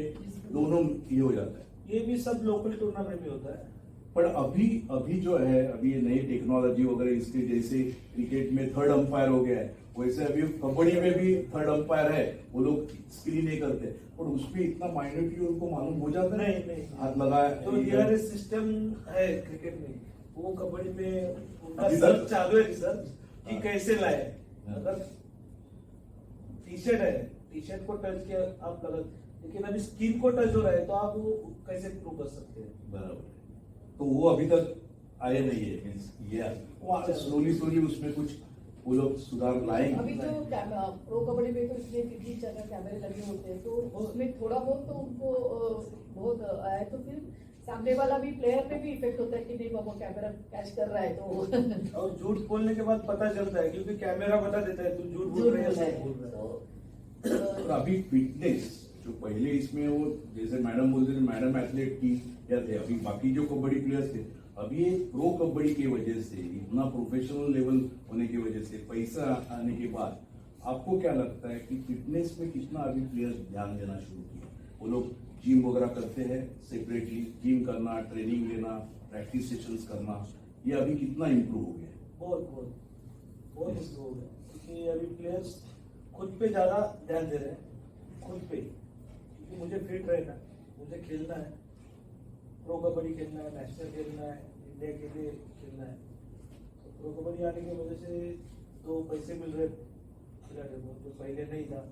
दोनों ये हो जाता है। ये भी सब लोकल टूर्नामेंट में होता है। पर अभी जो है, अभी ये नई टेक्नोलॉजी वगैरह इसके, जैसे क्रिकेट में थर्ड अंपायर हो गया है वैसे अभी कबड्डी में भी थर्ड अंपायर है। वो लोग स्क्रीन नहीं करते और उसमें इतना माइन्यूटली उनको मालूम हो जाता है, नहीं हाथ लगाया तो DRS सिस्टम है क्रिकेट में, वो कबड्डी में उनका अभी सर्च तक? चालू है रिसर्च कि हाँ। कैसे लाए। हाँ। अगर टी शर्ट है, टी शर्ट को टच किया आप गलत, लेकिन अभी स्किन को टच हो रहा है तो आप वो कैसे प्रूव कर सकते हैं? बराबर। तो वो अभी तक आए नहीं है, मीन्स ये स्लोली उसमें कुछ वो लोग सुधार लाएंगे। अभी जो प्रो कबड्डी में तो इसलिए कितनी जगह कैमरे लगे होते हैं तो उसमें थोड़ा बहुत तो उनको बहुत आया, तो फिर सामने वाला भी प्लेयर पे भी इफेक्ट होता है कि नहीं बाबा कैमरा कैच कर रहा है तो और झूठ बोलने के बाद पता चलता है क्योंकि कैमरा बता देता है तुम झूठ बोल रहे हो, सच बोल रहे हो। और अभी फिटनेस जो पहले इसमें वो जैसे मैडम बोलते थे, मैडम एथलीट की या थे, अभी बाकी जो कबड्डी प्लेयर्स थे, अभी ये प्रो कबड्डी की वजह से, इतना प्रोफेशनल लेवल होने की वजह से, पैसा आने के बाद आपको क्या लगता है कि फिटनेस में कितना अभी प्लेयर्स ध्यान देना शुरू किए? वो लोग जिम वगैरह करते हैं सेपरेटली, जिम करना, ट्रेनिंग लेना, प्रैक्टिस सेशंस करना, ये अभी कितना इम्प्रूव हो गया? बहुत इम्प्रूव हो गया, क्योंकि अभी प्लेयर्स खुद पे ज्यादा ध्यान दे रहे हैं, खुद पे, क्योंकि मुझे फिट रहना, मुझे खेलना है, प्रो कबड्डी खेलना है, नेशनल खेलना है, इंडिया के लिए खेलना है। तो प्रो कबड्डी आने की वजह से तो पैसे मिल रहे खिलाड़ियों को, जो पहले नहीं था,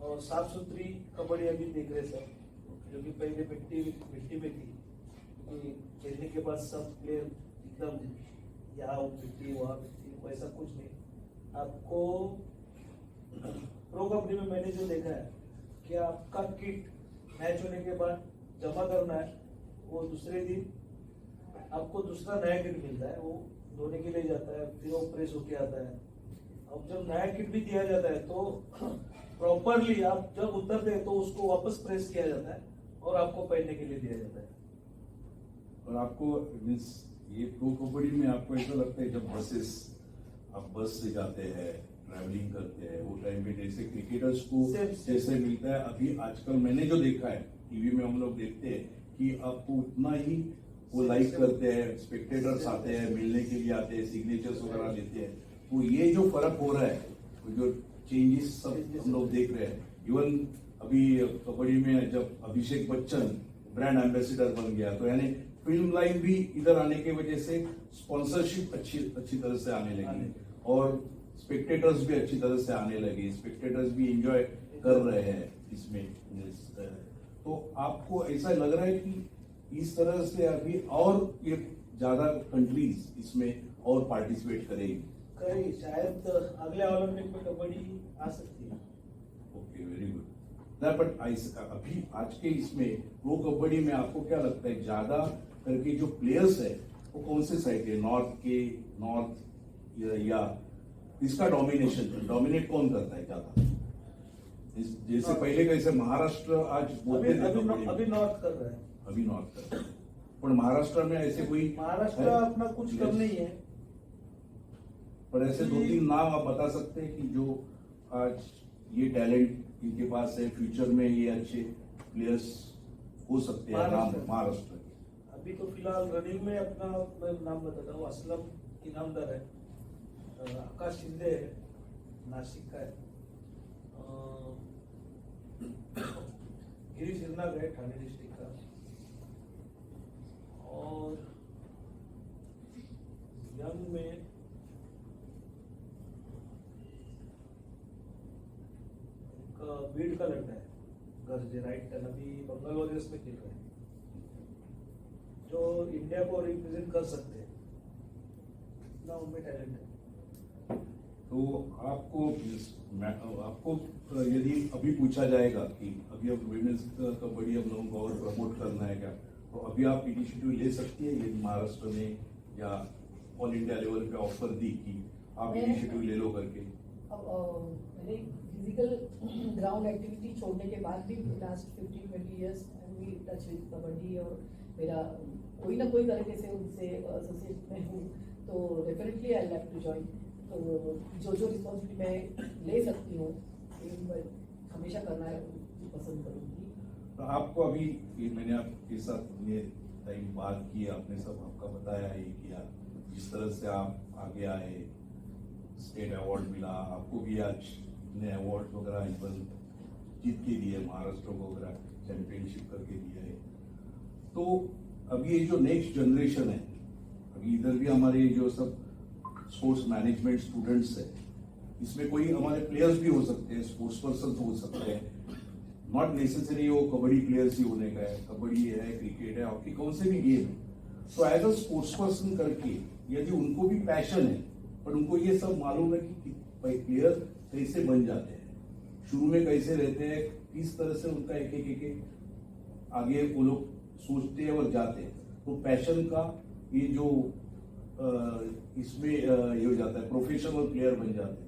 और साफ सुथरी कबड्डी अभी देख रहे सर। जो कि पहले मिट्टी में थी, क्योंकि खेलने के बाद सब प्लेयर एकदम यहाँ मिट्टी वहाँ मिट्टी, वैसा कुछ नहीं। आपको प्रो कबड्डी में मैंने जो देखा है कि आपका किट मैच होने के बाद जमा करना है, वो दूसरे दिन आपको दूसरा नया किट मिलता है, वो धोने के लिए जाता है, फिर वो प्रेस होके आता है। अब जब नया किट भी दिया जाता है तो प्रॉपरली आप जब उतरते हैं तो उसको वापस प्रेस किया जाता है और आपको पहनने के लिए दिया जाता है। और आपको मीन्स ये प्रो कबड्डी में आपको ऐसा लगता है जब आप बस से जाते हैं, ट्रैवलिंग करते हैं, वो टाइम पे जैसे क्रिकेटर्स को जैसे मिलता है, अभी आजकल मैंने जो देखा है टीवी में हम लोग देखते हैं कि आपको उतना ही वो लाइक करते हैं, स्पेक्टेटर्स आते हैं, मिलने के लिए आते हैं, सिग्नेचर्स वगैरह लेते हैं। तो ये जो फर्क हो रहा है, जो चेंजेस सब हम लोग देख रहे हैं, इवन अभी कबड्डी में जब अभिषेक बच्चन ब्रांड एम्बेसडर बन गया, तो यानी फिल्म लाइन भी इधर आने की वजह से स्पॉन्सरशिप अच्छी तरह से आने लगी और स्पेक्टेटर्स भी अच्छी तरह से आने लगे, स्पेक्टेटर्स भी एंजॉय कर रहे हैं इसमें। तो आपको ऐसा लग रहा है कि इस तरह से अभी और ये ज्यादा कंट्रीज इसमें और पार्टिसिपेट करेगी? शायद अगले ओलंपिक में कबड्डी आ सकती है। Okay, very good. ना बट अभी आज के इसमें प्रो कबड्डी में आपको क्या लगता है ज्यादा करके जो प्लेयर्स है वो कौन से साइड के, नॉर्थ या इसका डोमिनेट कौन करता है ज्यादा? जैसे पहले कैसे महाराष्ट्र आज बोलते थे अभी नॉर्थ कर रहा है, अभी नॉर्थ कर रहा है, पर महाराष्ट्र में ऐसे कोई महाराष्ट्र अपना कुछ कम नहीं है। पर ऐसे 2-3 नाम आप बता सकते हैं कि जो आज ये टैलेंट इनके पास है, फ्यूचर में ये अच्छे प्लेयर्स हो सकते हैं महाराष्ट्र के? अभी तो फिलहाल रनिंग में अपना मैं नाम बताता हूँ, असलम इनामदार है, आकाश शिंदे है, नासिक का है, गिरीश हिरनाग है ठाणे डिस्ट्रिक्ट का, और यंग में बीड का लड़का है गर्जे, राइट टर्न, अभी बंगाल वॉरियर्स में खेल रहे हैं, जो इंडिया को रिप्रेजेंट कर सकते हैं, ना उनमें टैलेंट है। तो आपको यदि अभी पूछा जाएगा कि अभी अब विमेंस कबड्डी हम लोगों को और प्रमोट करना है क्या, तो अभी आप इनिशिएटिव ले सकती है ये महाराष्ट्र ने या ऑल इंडिया लेवल पे ऑफर दी कि आप इनिशिएटिव ले लो करके? मैंने फिजिकल ग्राउंड एक्टिविटी छोड़ने के बाद भी लास्ट 15-20 इयर्स भी टच विद कबड्डी, और मेरा कोई ना कोई तरीके से उनसे एसोसिएट में हूँ, तो definitely I like to join. तो जो रिस्पॉन्सिबिलिटी मैं ले सकती हूँ मैं हमेशा करना पसंद करूँगी। तो आपको अभी ये मैंने आपके साथ ये टाइम बात की, आपने सब आपका बताया ये किया, जिस तरह से आप आगे आए, स्टेट अवार्ड मिला आपको भी, आज ने अवार्ड वगैरह इवन जीत के दिए, महाराष्ट्र को वगैरह चैंपियनशिप करके दिया है। तो अभी ये जो नेक्स्ट जनरेशन है, अभी इधर भी हमारे जो सब स्पोर्ट्स मैनेजमेंट स्टूडेंट्स है, इसमें कोई हमारे प्लेयर्स भी हो सकते हैं, स्पोर्ट्स पर्सन हो सकते हैं, नॉट नेसेसरी वो कबड्डी प्लेयर्स ही होने का है, कबड्डी है, क्रिकेट है, हॉकी, कौन से भी गेम है। तो एज अ स्पोर्ट्स पर्सन करके यदि उनको भी पैशन है, पर उनको ये सब मालूम है कि प्लेयर कैसे बन जाते हैं, शुरू में कैसे रहते हैं, किस तरह से उनका एक आगे वो लोग सोचते हैं और जाते हैं, तो पैशन का ये जो इसमें ये हो जाता है, प्रोफेशनल प्लेयर बन जाते हैं।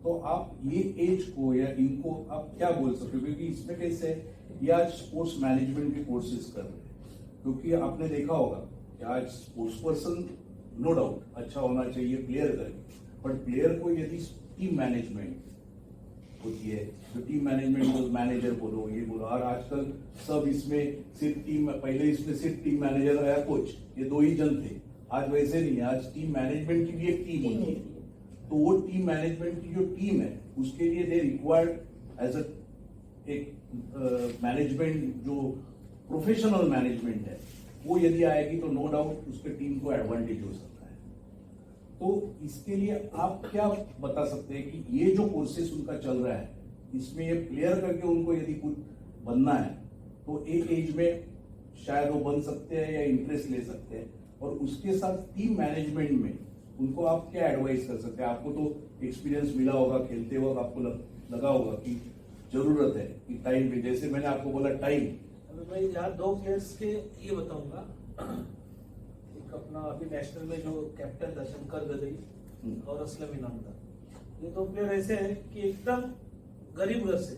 तो आप ये एज को या इनको आप क्या बोल सकते हो, क्योंकि इसमें कैसे है ये आज स्पोर्ट्स मैनेजमेंट के कोर्सेज कर रहे हैं, क्योंकि आपने देखा होगा कि आज स्पोर्ट्स पर्सन नो डाउट अच्छा होना चाहिए प्लेयर करके, बट प्लेयर को यदि टीम मैनेजमेंट होती है, तो टीम मैनेजमेंट को मैनेजर बोलो, ये बोलो, और आजकल सब इसमें सिर्फ टीम, पहले इसमें सिर्फ टीम मैनेजर या कोच, ये 2 ही जन थे, आज वैसे नहीं, आज टीम मैनेजमेंट की भी एक टीम होती है। तो वो टीम मैनेजमेंट की जो टीम है उसके लिए दे रिक्वायर्ड एज एक मैनेजमेंट जो प्रोफेशनल मैनेजमेंट है, वो यदि आएगी तो नो डाउट उसके टीम को एडवांटेज हो सकता है। तो इसके लिए आप क्या बता सकते हैं कि ये जो कोर्सेस उनका चल रहा है, इसमें ये प्लेयर करके उनको यदि कुछ बनना है तो एक एज में शायद वो बन सकते हैं या इंटरेस्ट ले सकते हैं। और उसके साथ टीम मैनेजमेंट में उनको आप क्या एडवाइस कर सकते हैं? आपको तो एक्सपीरियंस मिला होगा खेलते वक्त, आपको लगा होगा कि जरूरत है कि टाइम पे, जैसे मैंने आपको बोला टाइम। अभी मैं यहाँ 2 प्लेयर्स के ये बताऊंगा। एक अपना अभी नेशनल में जो कैप्टन था शंकर गदई और असलम इनामदार, ये 2 प्लेयर ऐसे हैं कि एकदम गरीब घर से,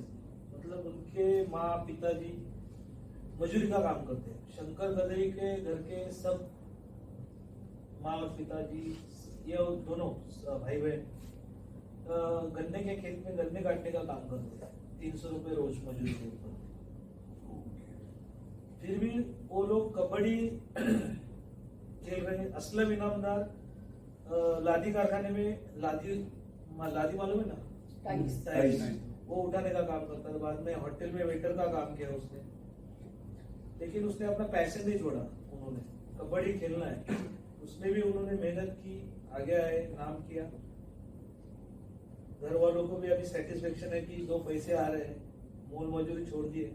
मतलब उनके माँ पिताजी मजदूरी का काम करते हैं। शंकर गदई के घर के सब माँ और पिताजी, ये दोनों भाई बहन गन्ने के खेत में गन्ने काटने का काम करते हैं, 300 रुपए रोज मजदूरी के ऊपर। फिर भी वो लोग कबड्डी खेल रहे हैं। असलम इनामदार लादी कारखाने में लादी मालूम है ना, टाइल्स। वो उठाने का काम करता था। बाद में होटल में वेटर का काम किया उसने, लेकिन उसने अपना पैशन नहीं छोड़ा। उन्होंने कबड्डी खेलना है, उसमें भी उन्होंने मेहनत की, आगे आए, नाम किया। घर वालों को भी अभी सेटिस्फेक्शन है कि 2 पैसे आ रहे हैं, मोल मजदूरी छोड़ दिए।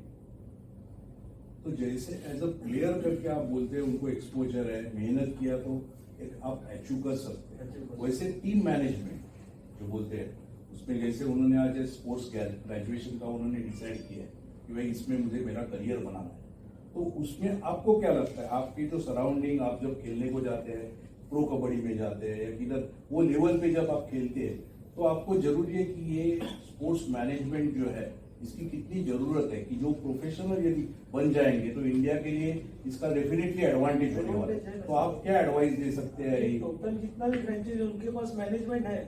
तो जैसे एज अ प्लेयर करके आप बोलते हैं उनको एक्सपोजर है, मेहनत किया तो एक आप अचीव कर सकते हैं। वैसे टीम मैनेजमेंट जो बोलते हैं उसमें जैसे उन्होंने आज स्पोर्ट्स ग्रेजुएशन का उन्होंने डिसाइड किया है कि भाई इसमें मुझे मेरा करियर बनाना है, तो उसमें आपको क्या लगता है? आपकी तो सराउंडिंग, आप जब खेलने को जाते हैं, प्रो कबड्डी में जाते हैं या किधर वो लेवल पे जब आप खेलते हैं, तो आपको जरूरी है कि ये स्पोर्ट्स मैनेजमेंट जो है इसकी कितनी जरूरत है कि जो प्रोफेशनल यदि बन जाएंगे तो इंडिया के लिए इसका डेफिनेटली एडवांटेज होने वाला है। तो आप क्या एडवाइस दे सकते हैं? टोटल जितना भी फ्रेंचाइज उनके पास मैनेजमेंट है,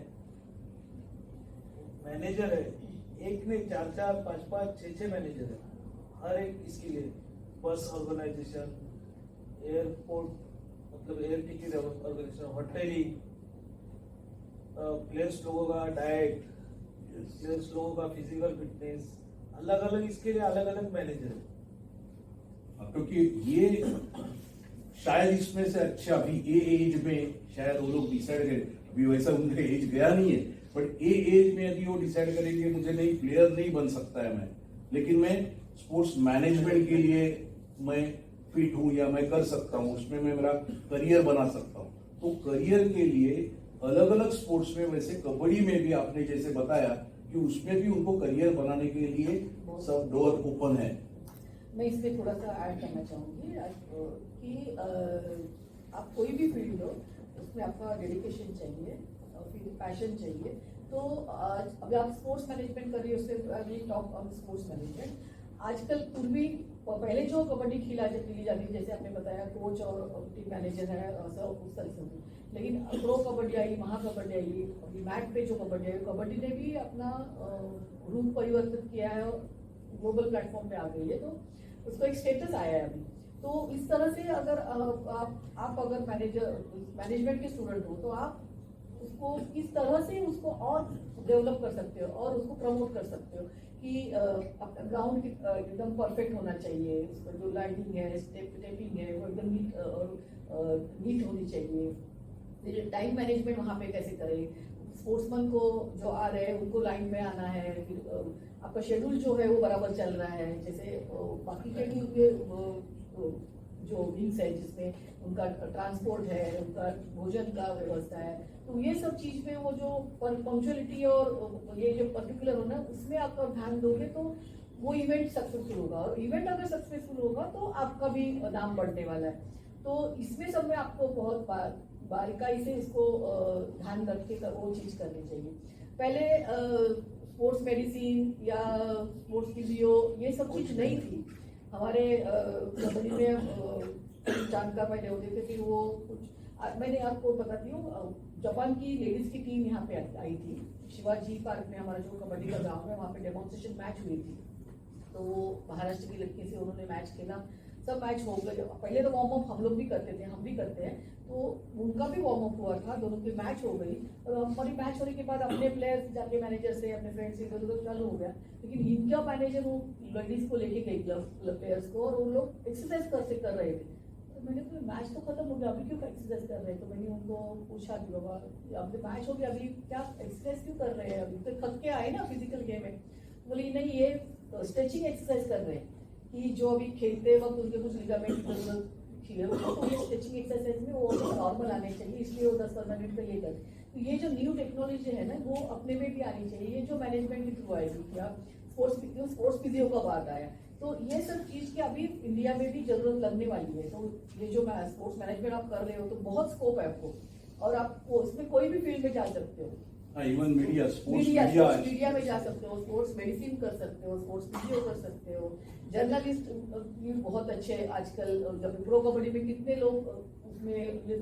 मैनेजर है, एक नहीं 4-4, 5-5, 6-6 मैनेजर है हर एक इसके लिए। बस ऑर्गेनाइजेशन, एयरपोर्ट मतलब air ticket organisation, hotelling, players लोगों का डाइट, प्लेयर्स लोगों का फिजिकल फिटनेस, अलग अलग इसके लिए अलग अलग मैनेजर है। क्योंकि ये शायद इसमें से अच्छा अभी ए एज में शायद वो लोग डिसाइड करें, अभी वैसा उनका एज गया नहीं है, बट ए एज में यदि वो डिसाइड करेंगे मुझे नहीं प्लेयर नहीं बन सकता है मैं, लेकिन मैं स्पोर्ट्स मैनेजमेंट के लिए मैं फिट हूं या मैं कर सकता हूं, उसमें मैं मेरा करियर बना सकता हूं। तो करियर के लिए अलग अलग स्पोर्ट्स में, वैसे कबड्डी में भी आपने जैसे बताया कि उसमें भी उनको करियर बनाने के लिए सब डोर ओपन है। मैं इसमें थोड़ा सा ऐड करना चाहूँगी कि आप कोई भी फील्ड हो उसमें आपका डेडिकेशन चाहिए और फिर पैशन चाहिए। तो अभी आप स्पोर्ट्स मैनेजमेंट कर रही हो, उससे टॉक ऑन स्पोर्ट्स मैनेजमेंट। आजकल पूर्वी पहले जो कबड्डी खेली जाती थी, जैसे आपने बताया कोच और टीम मैनेजर है, सब उस तरह से, लेकिन प्रो कबड्डी आई, महाकबड्डी आई, अभी मैट पे जो कबड्डी आई, कबड्डी ने भी अपना रूप परिवर्तित किया है और ग्लोबल प्लेटफॉर्म पे आ गई है, तो उसको एक स्टेटस आया है अभी। तो इस तरह से अगर आप अगर मैनेजमेंट के स्टूडेंट हो तो आप उसको इस तरह से उसको और डेवलप कर सकते हो और उसको प्रमोट कर सकते हो कि ग्राउंड एकदम परफेक्ट होना चाहिए, उसका जो लाइनिंग है, स्टेपिंग है, वो एकदम नीट होनी चाहिए। फिर टाइम मैनेजमेंट वहाँ पे कैसे करें, स्पोर्ट्समैन को जो आ रहे हैं उनको लाइन में आना है, फिर आपका शेड्यूल जो है वो बराबर चल रहा है, जैसे बाकी के जो विंग्स है जिसमें उनका ट्रांसपोर्ट है, उनका भोजन का व्यवस्था है, तो ये सब चीज में वो जो पंक्चुअलिटी और ये जो पर्टिकुलर होना, उसमें आप ध्यान दोगे तो वो इवेंट सक्सेसफुल होगा, और इवेंट अगर सक्सेसफुल होगा तो आपका भी नाम बढ़ने वाला है। तो इसमें सब में आपको बहुत बारीकाई से इसको ध्यान रख के वो चीज करनी चाहिए। पहले स्पोर्ट्स मेडिसिन या स्पोर्ट्स फिजियो ये सब चीज नहीं थी हमारे कबड्डी में। जानकार पहले होते थे, फिर वो कुछ मैंने आपको बताती हूँ, जापान की लेडीज की टीम यहाँ पे आई थी, शिवाजी पार्क में हमारा जो कबड्डी का ग्राउंड है वहाँ पे डेमोन्स्ट्रेशन मैच हुई थी। तो वो महाराष्ट्र की लड़की से उन्होंने मैच खेला, सब मैच हो गए। पहले तो वार्म अप हम लोग भी करते थे, हम भी करते हैं, तो उनका भी वार्म अप हुआ था, दोनों की मैच हो गई। और हमारी मैच होने के बाद अपने प्लेयर्स जाके मैनेजर से, अपने फ्रेंड से इधर उधर चालू हो गया, लेकिन इनका मैनेजर वो लेडीज को लेके गई प्लेयर्स को, और वो लोग एक्सरसाइज कर रहे थे। तो मैंने कहा मैच तो खत्म हो गया, अभी क्यों एक्सरसाइज कर रहे हैं? तो मैंने उनको पूछा कि बाबा अब मैच हो गया, अभी क्या एक्सरसाइज क्यों कर रहे हैं? अभी तो थक के आए ना फिजिकल गेम में। बोली नहीं, ये स्ट्रेचिंग एक्सरसाइज कर रहे हैं कि जो अभी खेलते वक्त उनके कुछ लिगामेंट की जरूरत क्लियर हो तो वो स्ट्रेचिंग एक्सरसाइज में वो नॉर्मल आने चाहिए, इसलिए वो 10-15 मिनट का ये कर। तो ये जो न्यू टेक्नोलॉजी है ना वो अपने में भी आनी चाहिए, ये जो मैनेजमेंट के थ्रू आएगी कि आप स्पोर्ट्स फिजियो का बात आया, तो ये सब चीज की अभी इंडिया में भी जरूरत लगने वाली है। तो ये जो स्पोर्ट्स मैनेजमेंट आप कर रहे हो तो बहुत स्कोप है आपको, और आप उसमें कोई भी फील्ड में जा सकते हो। इवन मीडिया, स्पोर्ट्स मीडिया में जा सकते हो, स्पोर्ट्स मेडिसिन कर सकते हो, स्पोर्ट्स फिजियो कर सकते हो, जर्नलिस्ट भी बहुत अच्छे आजकल। जब प्रो कबड्डी में कितने लोग उसमें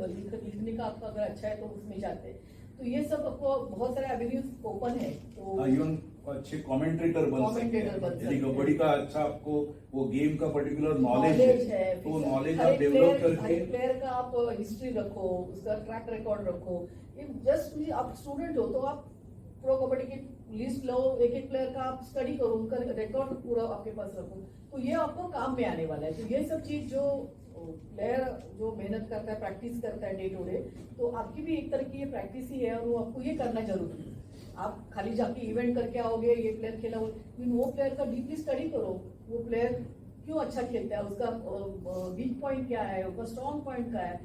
लिखने का आपका अगर अच्छा है तो उसमें जाते हैं। तो ये सब आपको बहुत सारे एवेन्यूज ओपन है। तो इवन अच्छे कमेंटेटर बन सकते हैं, यदि कबड्डी का अच्छा आपको वो गेम का पर्टिकुलर नॉलेज है तो नॉलेज आप डेवलप करके प्लेयर का आप हिस्ट्री रखो, उसका ट्रैक रिकॉर्ड रखो। जस्ट आप स्टूडेंट हो तो आप प्रो कबड्डी की लिस्ट लो, एक एक प्लेयर का आप स्टडी करो, उनका रिकॉर्ड पूरा आपके पास रखो, तो ये आपको काम में आने वाला है। तो ये सब चीज जो प्लेयर जो मेहनत करता है, प्रैक्टिस करता है डे टू डे, तो आपकी भी एक तरह की ये प्रैक्टिस ही है और वो आपको ये करना जरूरी है। आप खाली जाके इवेंट करके आओगे, ये प्लेयर खेला, वो प्लेयर का डीपली स्टडी करो, वो प्लेयर क्यों अच्छा खेलता है, उसका वीक पॉइंट क्या है, उसका स्ट्रॉन्ग पॉइंट क्या है,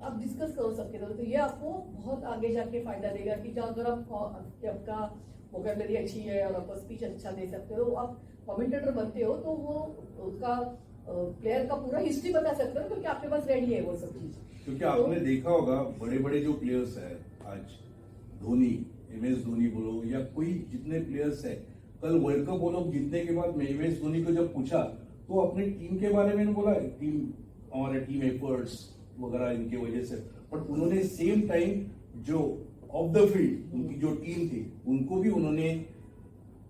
आप डिस्कस करो सबके साथ। तो ये आपको बहुत आगे जाके फायदा देगा कि जो अगर आपका वोकैबुलरी अच्छी है और आपका स्पीच अच्छा दे सकते हो, आप कमेंटेटर बनते हो, तो वो उसका प्लेयर का पूरा हिस्ट्री बता सकते हो क्योंकि आपके पास रेडी है वो सब चीज। क्योंकि आपने देखा होगा बड़े बड़े जो प्लेयर्स हैं आज, धोनी, MS धोनी बोलो या कोई जितने प्लेयर्स हैं, कल वर्ल्ड कप वो लोग जीतने के बाद MS धोनी को जब पूछा तो अपनी टीम के बारे में बोला, टीम हमारे टीम एफर्ट्स वगैरह इनके वजह से, बट उन्होंने सेम टाइम जो ऑफ द फील्ड उनकी जो टीम थी उनको भी उन्होंने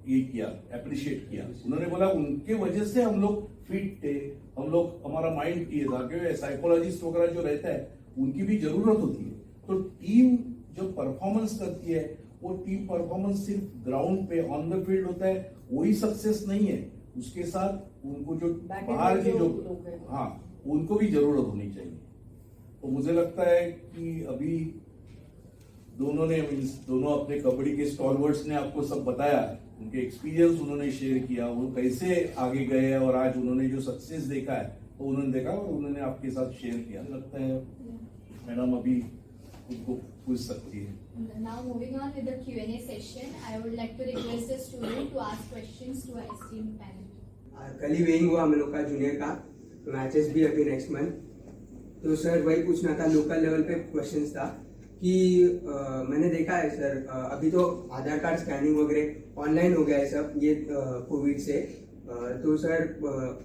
ये किया, अप्रिशिएट किया। उन्होंने बोला उनके वजह से हम लोग फिट थे, हम लोग हमारा माइंड क्लियर था, क्योंकि साइकोलॉजिस्ट वगैरह जो रहता है उनकी भी जरूरत होती है। तो टीम जो परफॉर्मेंस करती है वो टीम परफॉर्मेंस सिर्फ ग्राउंड पे ऑन द फील्ड होता है, वही सक्सेस नहीं है, उसके साथ उनको जो बाहर की जो हाँ उनको भी जरूरत होनी चाहिए। तो मुझे लगता है कि अभी दोनों अपने कबड्डी के स्टॉलवर्ड्स ने आपको सब बताया, उनके एक्सपीरियंस उन्होंने शेयर किया, वो कैसे आगे गए और आज उन्होंने जो सक्सेस देखा है तो उन्होंने देखा और उन्होंने आपके साथ शेयर किया। लगता है मैडम अभी उनको पूछ सकती है। Now moving on with the Q&A session, I would like to request the student to ask questions to our esteemed panel. कल ही वेइंग हुआ हम लोग का जूनियर का, तो मैचेस भी अभी नेक्स्ट मंथ। तो सर वही पूछना था, लोकल लेवल पे क्वेश्चंस था कि मैंने देखा है सर अभी तो आधार कार्ड स्कैनिंग वगैरह ऑनलाइन हो गया है सब ये कोविड से। तो सर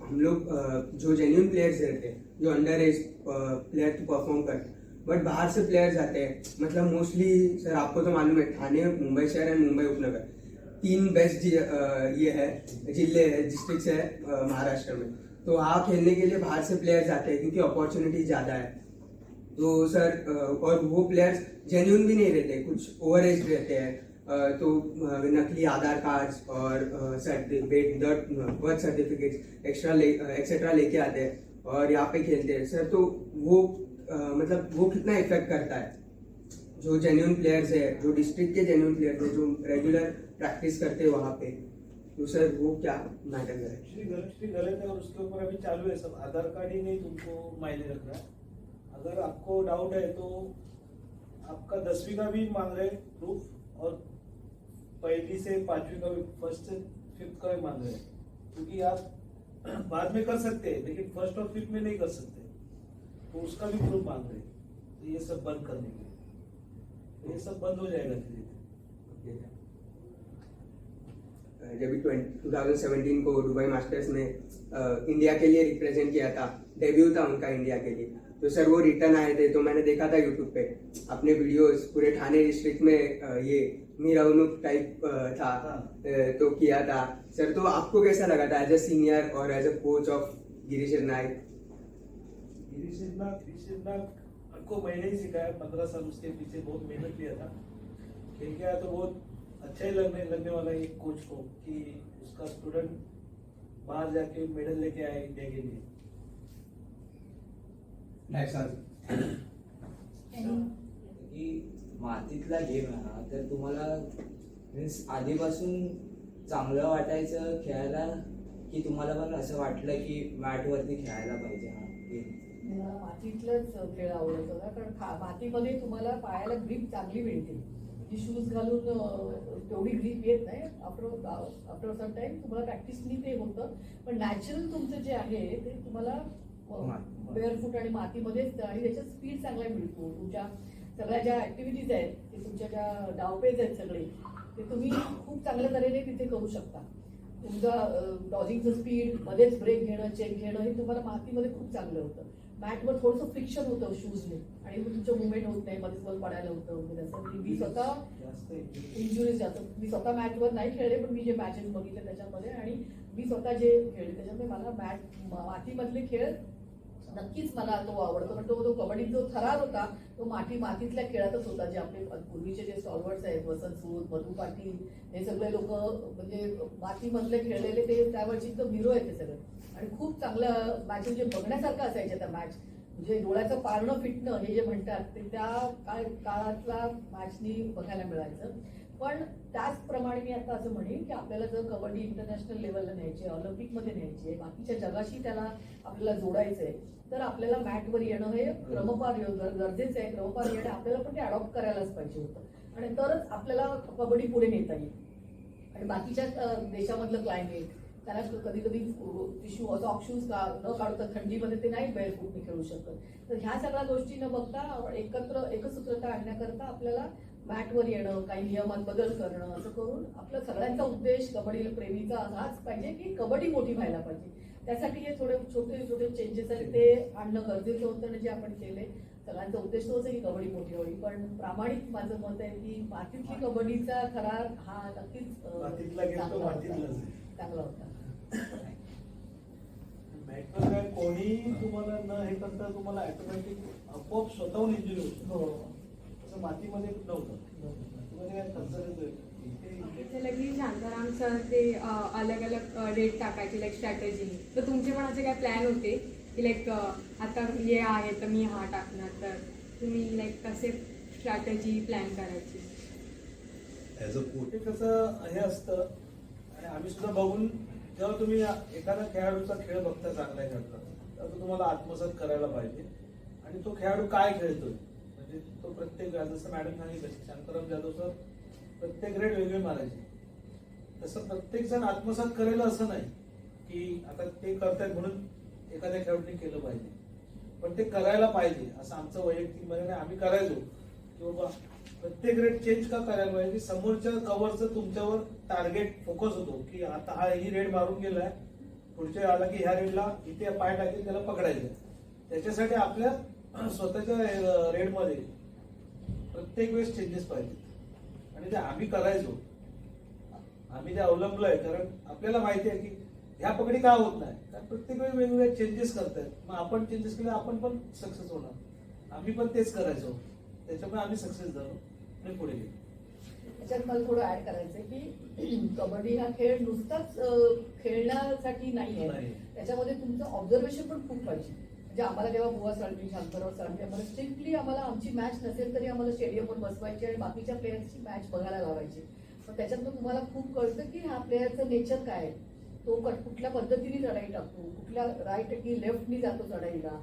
हम लोग जो जेन्युइन प्लेयर्स रहते हैं, जो अंडर एज प्लेयर तो परफॉर्म करते, बट बाहर से प्लेयर्स आते हैं, मतलब मोस्टली सर आपको तो मालूम है ठाणे, मुंबई शहर एंड मुंबई उपनगर 3 बेस्ट ये है जिले है, डिस्ट्रिक्ट है महाराष्ट्र में। तो वहाँ खेलने के लिए बाहर से प्लेयर्स आते हैं क्योंकि अपॉर्चुनिटी ज़्यादा है। तो सर और वो प्लेयर्स जेन्युइन भी नहीं रहते, कुछ ओवर एज रहते हैं, तो नकली आधार कार्ड्स और सर्टिफिकेट, बर्थ सर्टिफिकेट एक्सेट्रा लेके आते हैं और यहाँ पे खेलते हैं। सर तो वो मतलब वो कितना इफेक्ट करता है जो जेन्युइन प्लेयर्स है, जो डिस्ट्रिक्ट के जेन्युइन प्लेयर्स है, जो रेगुलर प्रैक्टिस करते हैं वहाँ पे, तो सर वो क्या मैटर करे? श्री गलत है और उसके ऊपर अभी चालू है सब। आधार कार्ड ही नहीं तुमको मायने रख रहा है। अगर आपको डाउट है तो आपका 10वीं का भी मांग रहे प्रूफ और 1ली से 5वीं का भी, 1st से 5th का भी मांग रहे हैं, क्योंकि आप बाद में कर सकते हैं लेकिन 1st और 5th में नहीं कर सकते, तो उसका भी प्रूफ मांग रहे हैं। तो ये सब बंद करने के लिए, तो ये सब बंद हो जाएगा धीरे धीरे। जब 2017 को दुबई मास्टर्स में इंडिया के लिए रिप्रेजेंट किया था, डेब्यू था उनका इंडिया के लिए, तो सर वो रिटर्न आए थे, तो मैंने देखा था यूट्यूब पे अपने वीडियोस, पूरे ठाणे डिस्ट्रिक्ट में ये मिरवणूक टाइप था तो किया था सर। तो आपको कैसा लगा था एज अ सीनियर और as a coach of Girish Nayak? Girish Nag आपको मैंने ही सिखाया, 15 साल उसके पीछे बहुत मेहनत किया था, खेल के आया तो बहुत अच्छा ही लगने वाला है एक कोच को कि उसका स्टूडेंट बाहर जाके मेडल लेके आए इंडिया के लिए। की मातीतला गेम आहे हा, तर तुम्हाला मीन्स आधीपासून चांगलं वाटायचं खेळायला की तुम्हाला पण असं वाटलं की मॅटवरती खेळायला पाहिजे हा गेम? मला मातीतलंच खेळ आवडत होता, कारण मातीमध्ये तुम्हाला पायाला ग्रीप चांगली मिळते. जी शूज घालून तेवढी ग्रीप येत नाही. आफ्टर सम टाइम तुम्हाला प्रॅक्टिसनी ते होतं, पण नॅचरल तुमचं जे आहे ते तुम्हाला बेअरफूट आणि मातीमध्येच, आणि त्याच्यात स्पीड चांगला मिळतो. तुमच्या सगळ्या ज्या ऍक्टिव्हिटीज आहेत, ते तुमच्या ज्या डावपेज आहेत सगळे, ते तुम्ही खूप चांगल्या तऱ्हेने तिथे करू शकता. तुमचा डॉजिंगचं स्पीड, मध्येच ब्रेक घेणं, चेक घेणं, हे तुम्हाला मातीमध्ये खूप चांगलं होतं. मॅटवर थोडंसं फ्रिक्शन होतं शूजने, आणि तुमचं मुवमेंट होत नाही, मध्येच बल पडायला होतं वगैरे असं. मी स्वतः जास्त इंजुरीज जातो. मी स्वतः मॅटवर नाही खेळले, पण मी जे मॅचेस बघितले त्याच्यामध्ये, आणि मी स्वतः जे खेळले त्याच्यामध्ये मला मातीमधले खेळ नक्कीच मला तो आवडतो. पण तो कबड्डी जो थरार होता तो मातीतल्या खेळातच होता. जे आपले पूर्वीचे जे स्टॉलवर्ड्स आहेत, वसंत सूद, मधु पाटील, हे सगळे लोक म्हणजे मातीमधले खेळलेले, ते त्यावेळची एकदम हिरो आहेत ते सगळे. आणि खूप चांगलं मॅचेस जे बघण्यासारखं असायचे त्या मॅच, म्हणजे डोळ्याचं पारणं फिटणं हे जे म्हणतात ते त्या काळातल्या मॅचनी बघायला मिळायचं. पण त्याचप्रमाणे मी आता असं म्हणेन की आपल्याला जर कबड्डी इंटरनॅशनल लेवलला न्यायची आहे, ऑलिम्पिकमध्ये न्यायची आहे, बाकीच्या जगाशी त्याला आपल्याला जोडायचं आहे, तर आपल्याला मॅटवर येणं हे क्रमपार गरजेचं आहे. क्रमपार येणं आपल्याला पण ते अडॉप्ट करायलाच पाहिजे होतं, आणि तरच आपल्याला कबड्डी पुढे नेता येईल. आणि बाकीच्या देशामधलं क्लायमेट, त्याला कधी कधी टिश्यू सॉक शूज न काढता थंडीमध्ये ते नाही बेअरफूटने खेळू शकत. तर ह्या सगळ्या गोष्टी न बघता एकसूत्रता आणण्याकरता आपल्याला मॅटवर येणं, काही नियमात बदल करणं, असं करून आपला सगळ्यांचा उद्देश कबड्डी प्रेमीचा हाच पाहिजे की कबड्डी मोठी व्हायला पाहिजे. त्यासाठी हे थोडे छोटे छोटे चेंजेस आहेत ते आणणं गरजेचं होतं, आणि जे आपण केले. सगळ्यांचा उद्देश तोच आहे की कबड्डी मोठी व्हावी. पण प्रामाणिक माझं मत आहे की मातीतली कबड्डीचा थरार हा नक्कीच मातीतला गेम तो मातीतलाच. चांगला होता. मॅटवर काय कोणी तुम्हाला न हे करता तुम्हाला ऑटोमॅटिक आपोआप स्वतःहून इंजुरी होती. हो. तसं मातीमध्ये नव्हतं. मातीमध्ये काय खर्च येतोय. इथे लगी शांताराम सर ते अलग अलग रेट टाकायचे लाईक स्ट्रॅटेजी. तर तुमचे पण असे काय प्लॅन होते की लाईक आता हे आहे तर मी हा टाकणार, तर तुम्ही लाईक कसे स्ट्रॅटेजी प्लॅन करायची? ऍज अ कोच ते कसं हे असतं, आणि आम्ही सुद्धा बघून, जेव्हा तुम्ही एखाद्या खेळाडूचा खेळ बघता चांगला खेळता, तर तो तुम्हाला आत्मसात करायला पाहिजे. आणि तो खेळाडू काय खेळतोय, म्हणजे तो प्रत्येक, जसं मॅडम सांगितलं शांताराम जाधव सर प्रत्येक रेड वेगळे मारायचे, तसं प्रत्येक जण आत्मसात करेल असं नाही की आता ते करतायत म्हणून एखाद्या खेळाडूने केलं पाहिजे. पण ते करायला पाहिजे असं आमचं वैयक्तिक म्हणणं आहे. आम्ही करायचो की बाबा प्रत्येक रेड चेंज का करायला पाहिजे, समोरच्या कव्हरचं तुमच्यावर टार्गेट फोकस होतो की आता हा ही रेड मारून गेलाय, पुढच्या आला की ह्या रेडला इथे पाय टाकेल त्याला पकडायचं. त्याच्यासाठी आपल्या स्वतःच्या रेडमध्ये प्रत्येक वेळेस चेंजेस पाहिजे, आणि ते आम्ही करायचो. आम्ही ते अवलंबलोय, कारण आपल्याला माहिती आहे की ह्या पकडी का होत नाही, कारण प्रत्येक वेळी वेगवेगळे चेंजेस करतायत. मग आपण चेंजेस केले आपण पण सक्सेस होणार. आम्ही पण तेच करायचो, त्याच्यामुळे आम्ही सक्सेस झालो आणि पुढे गेलो. त्याच्यात मला थोडं ऍड करायचंय की कबड्डी हा खेळ नुसताच खेळण्यासाठी नाही आहे. त्याच्यामध्ये तुमचं ऑब्झर्वेशन पण खूप पाहिजे. म्हणजे आम्हाला जेव्हा बुवा साळवी, शांताराव साळवी आम्हाला स्ट्रिक्टली आमची मॅच नसेल तरी आम्हाला स्टेडियमवर बसवायची आणि बाकीच्या प्लेयर्सची मॅच बघायला लावायची. पण त्याच्यातून तुम्हाला खूप कळतं की हा प्लेयरचं नेचर काय आहे, तो कुठल्या पद्धतीने चढाई टाकतो, कुठल्या राईट की लेफ्टनी जातो चढाईला,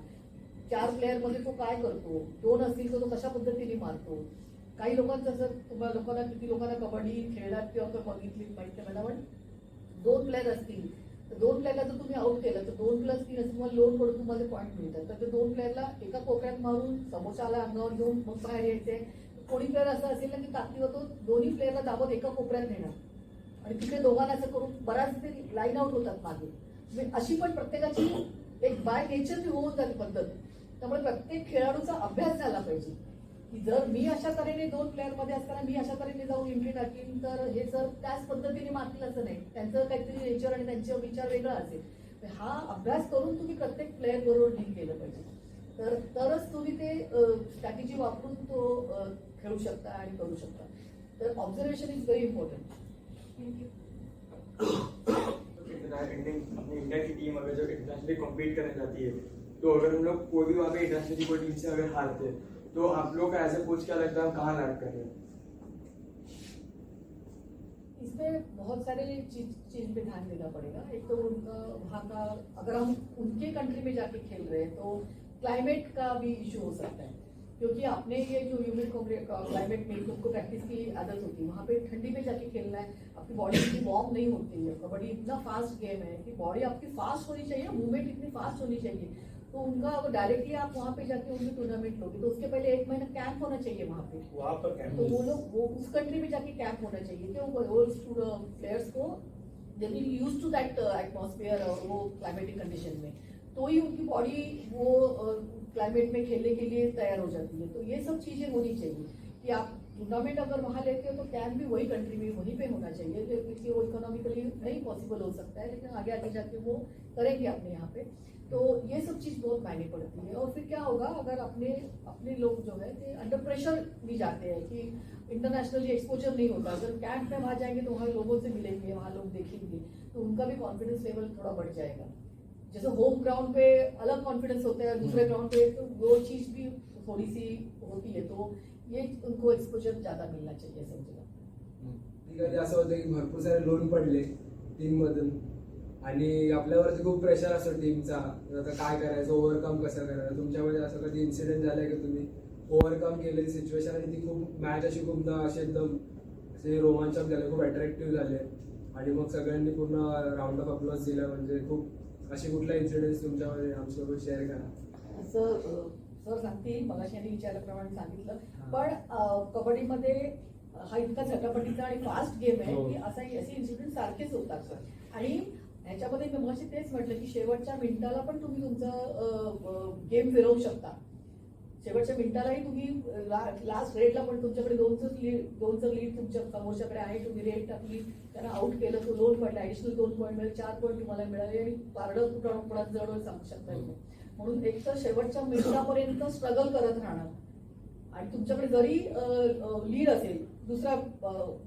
4 प्लेअरमध्ये तो काय करतो, 2 असतील तर तो कशा पद्धतीने मारतो. काही लोकांचं असं, तुम्हाला लोकांना किती लोकांना कबड्डी खेळात किंवा बघितली माहिती नाही मला, पण 2 प्लेअर असतील तर 2 प्लेअरला जर तुम्ही आउट केलं तर 2+3 असं तुम्हाला लोड पडून तुम्हाला पॉईंट मिळतात. तर ते 2 प्लेअरला एका कोपऱ्यात मारून समोसाला अंगावर घेऊन मग बाहेर यायचे. कोणी प्लेअर असं असेल ना की ताकदीवर तो दोन्ही प्लेअरला दाबत एका कोपऱ्यात नेणार, आणि तिकडे दोघांना असं करून बऱ्याच ते लाईन आउट होतात मागे. म्हणजे अशी पण प्रत्येकाची एक बाय नेचर होऊन जाते पद्धत. त्यामुळे प्रत्येक खेळाडूचा अभ्यास झाला पाहिजे की जर मी अशा तऱ्हेने 2 प्लेअरमध्ये असताना मी अशा तऱ्हेने जाऊन एंट्री टाकीन तर हे सर त्याच पद्धतीने मारतील असं नाही. त्यांचं काहीतरी नेचर आणि त्यांचे विचार वेगळा असेल. हा अभ्यास करून तुम्ही प्रत्येक प्लेअर बरोबर डील केलं पाहिजे, तरच तुम्ही ते स्ट्रॅटेजी वापरून तो खेळू शकता आणि करू शकता. तर ऑब्झर्वेशन इज व्हेरी इम्पॉर्टंट. अपनी इंडिया की टीम अगर जो इंटरनेशनली कॉम्पीट करने जाती है, तो अगर हम लोग कोई भी वहाँ पे इंटरनेशनल कोई टीम से अगर हारते हैं तो आप लोग का एज ए कोच क्या लगता है हम कहाँ लैक कर रहे हैं? इसमें बहुत सारे चीज पे ध्यान देना पड़ेगा। एक तो उनका वहाँ का, अगर हम उनके कंट्री में जाके खेल रहे हैं तो क्लाइमेट का भी इशू हो सकता है, क्योंकि अपने ये जो ह्यूमिड क्लाइमेट में तुमको प्रैक्टिस की आदत होती है, वहाँ पे ठंडी में जाके खेलना है, आपकी बॉडी इतनी वार्म नहीं होती है। कबड्डी इतना फास्ट गेम है कि बॉडी आपकी फास्ट होनी चाहिए, मूवमेंट इतनी फास्ट होनी चाहिए। तो उनका अगर डायरेक्टली आप वहाँ पे जाके उनकी टूर्नामेंट लोगे तो उसके पहले 1 महीना कैंप होना चाहिए वहाँ पे। वहाँ पर कैंप तो वो लोग वो उस कंट्री में जाके कैंप होना चाहिए कि वो प्लेयर्स को they will use to that atmosphere और वो क्लाइमेटिक कंडीशन में, तो ही उनकी बॉडी वो क्लाइमेट में खेलने के लिए तैयार हो जाती है। तो ये सब चीजें होनी चाहिए कि आप टूर्नामेंट अगर वहाँ लेते हो तो कैंप भी वही कंट्री में वहीं पे होना चाहिए, क्योंकि वो इकोनॉमिकली नहीं पॉसिबल हो सकता है, लेकिन आगे आगे जाके वो करेंगे अपने यहाँ पे। तो ये सब चीज बहुत मायने पड़ती है। और फिर क्या होगा अगर अपने लोग जो है कि अंडर प्रेशर भी जाते हैं कि इंटरनेशनली एक्सपोजर नहीं होता, अगर कैंप में वहाँ जाएंगे तो वहाँ लोगों से मिलेंगे, वहाँ लोग देखेंगे, तो उनका भी कॉन्फिडेंस लेवल थोड़ा बढ़ जाएगा। जैसे होम ग्राउंड पे अलग कॉन्फिडेंस होता है, दूसरे ग्राउंड पे तो वो चीज भी थोड़ी सी होती है, तो ये उनको एक्सपोजर ज्यादा मिलना चाहिए सब जगह। कधी असं होतं की भरपूर सारे लोन पडले टीममधून आणि आपल्यावरती खूप प्रेशर असतो टीमचा, आता काय करायचं, ओव्हरकम कसं करायचं. तुमच्यामध्ये असं कधी इन्सिडेंट झालाय की तुम्ही ओव्हरकम केलेली सिच्युएशन आणि ती खूप मॅच अशी खूप अशी एकदम असे रोमांचक झाले, खूप अट्रॅक्टिव्ह झाले आणि मग सगळ्यांनी पूर्ण राऊंड ऑफ अप्लॉज दिला, म्हणजे खूप अशी कुठला इन्सिडेंट तुमच्यामध्ये आमच्यासोबत शेअर करा. असं सर सांगतील, मगाशी यांनी विचारल्याप्रमाणे सांगितलं, पण कबड्डीमध्ये हा इतका झटापटीचा आणि फास्ट गेम आहे की असे इन्सिडेंट सारखेच होतात सर. आणि ह्याच्यामध्ये मी मगाशी तेच म्हटलं की शेवटच्या मिनिटाला पण तुम्ही तुमचं गेम फिरवू शकता. शेवटच्या मिनिटालाही तुम्ही लास्ट रेडला पण तुमच्याकडे दोनचं लीड तुमच्या समोरच्याकडे आहे, तुम्ही रेड टाकली, त्यांना आउट केलं, तो 2 पॉईंट ऍडिशनल 2 पॉईंट मिळाले, 4 पॉईंट तुम्हाला मिळाले आणि पारडं कुठं जवळ सांगू शकता येईल. म्हणून एक तर शेवटच्या मिनिटापर्यंत स्ट्रगल करत राहणार आणि तुमच्याकडे जरी लीड असेल, दुसऱ्या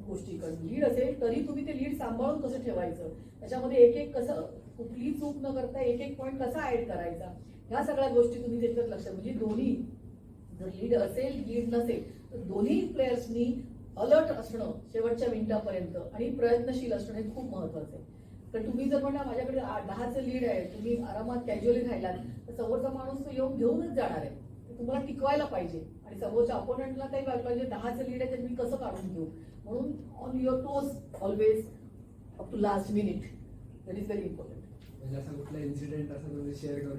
गोष्टीकडे लीड असेल तरी तुम्ही ते लीड सांभाळून कसं ठेवायचं, त्याच्यामध्ये एक कसं कुठली चूक न करता एक पॉईंट कसा ऍड करायचा, ह्या सगळ्या गोष्टी तुम्ही त्याच्यात लक्षात, म्हणजे दोन्ही जर लीड असेल लीड नसेल तर दोन्ही प्लेयर्सनी अलर्ट असणं शेवटच्या मिनिटापर्यंत आणि प्रयत्नशील असणं हे खूप महत्वाचं आहे. तर तुम्ही जर म्हणा माझ्याकडे 10चं लीड आहे, तुम्ही आरामात कॅज्युअली राहिलात, तर समोरचा माणूस तो येऊन घेऊनच जाणार आहे. तुम्हाला टिकवायला पाहिजे आणि समोरच्या अपोनंटला काही वाटलं पाहिजे 10चं लीड आहे तर मी कसं काढून घेऊ, म्हणून on your toes always up to last minute, that is very important. म्हणजे असा कुठला इन्सिडेंट असं तुम्ही शेअर करू.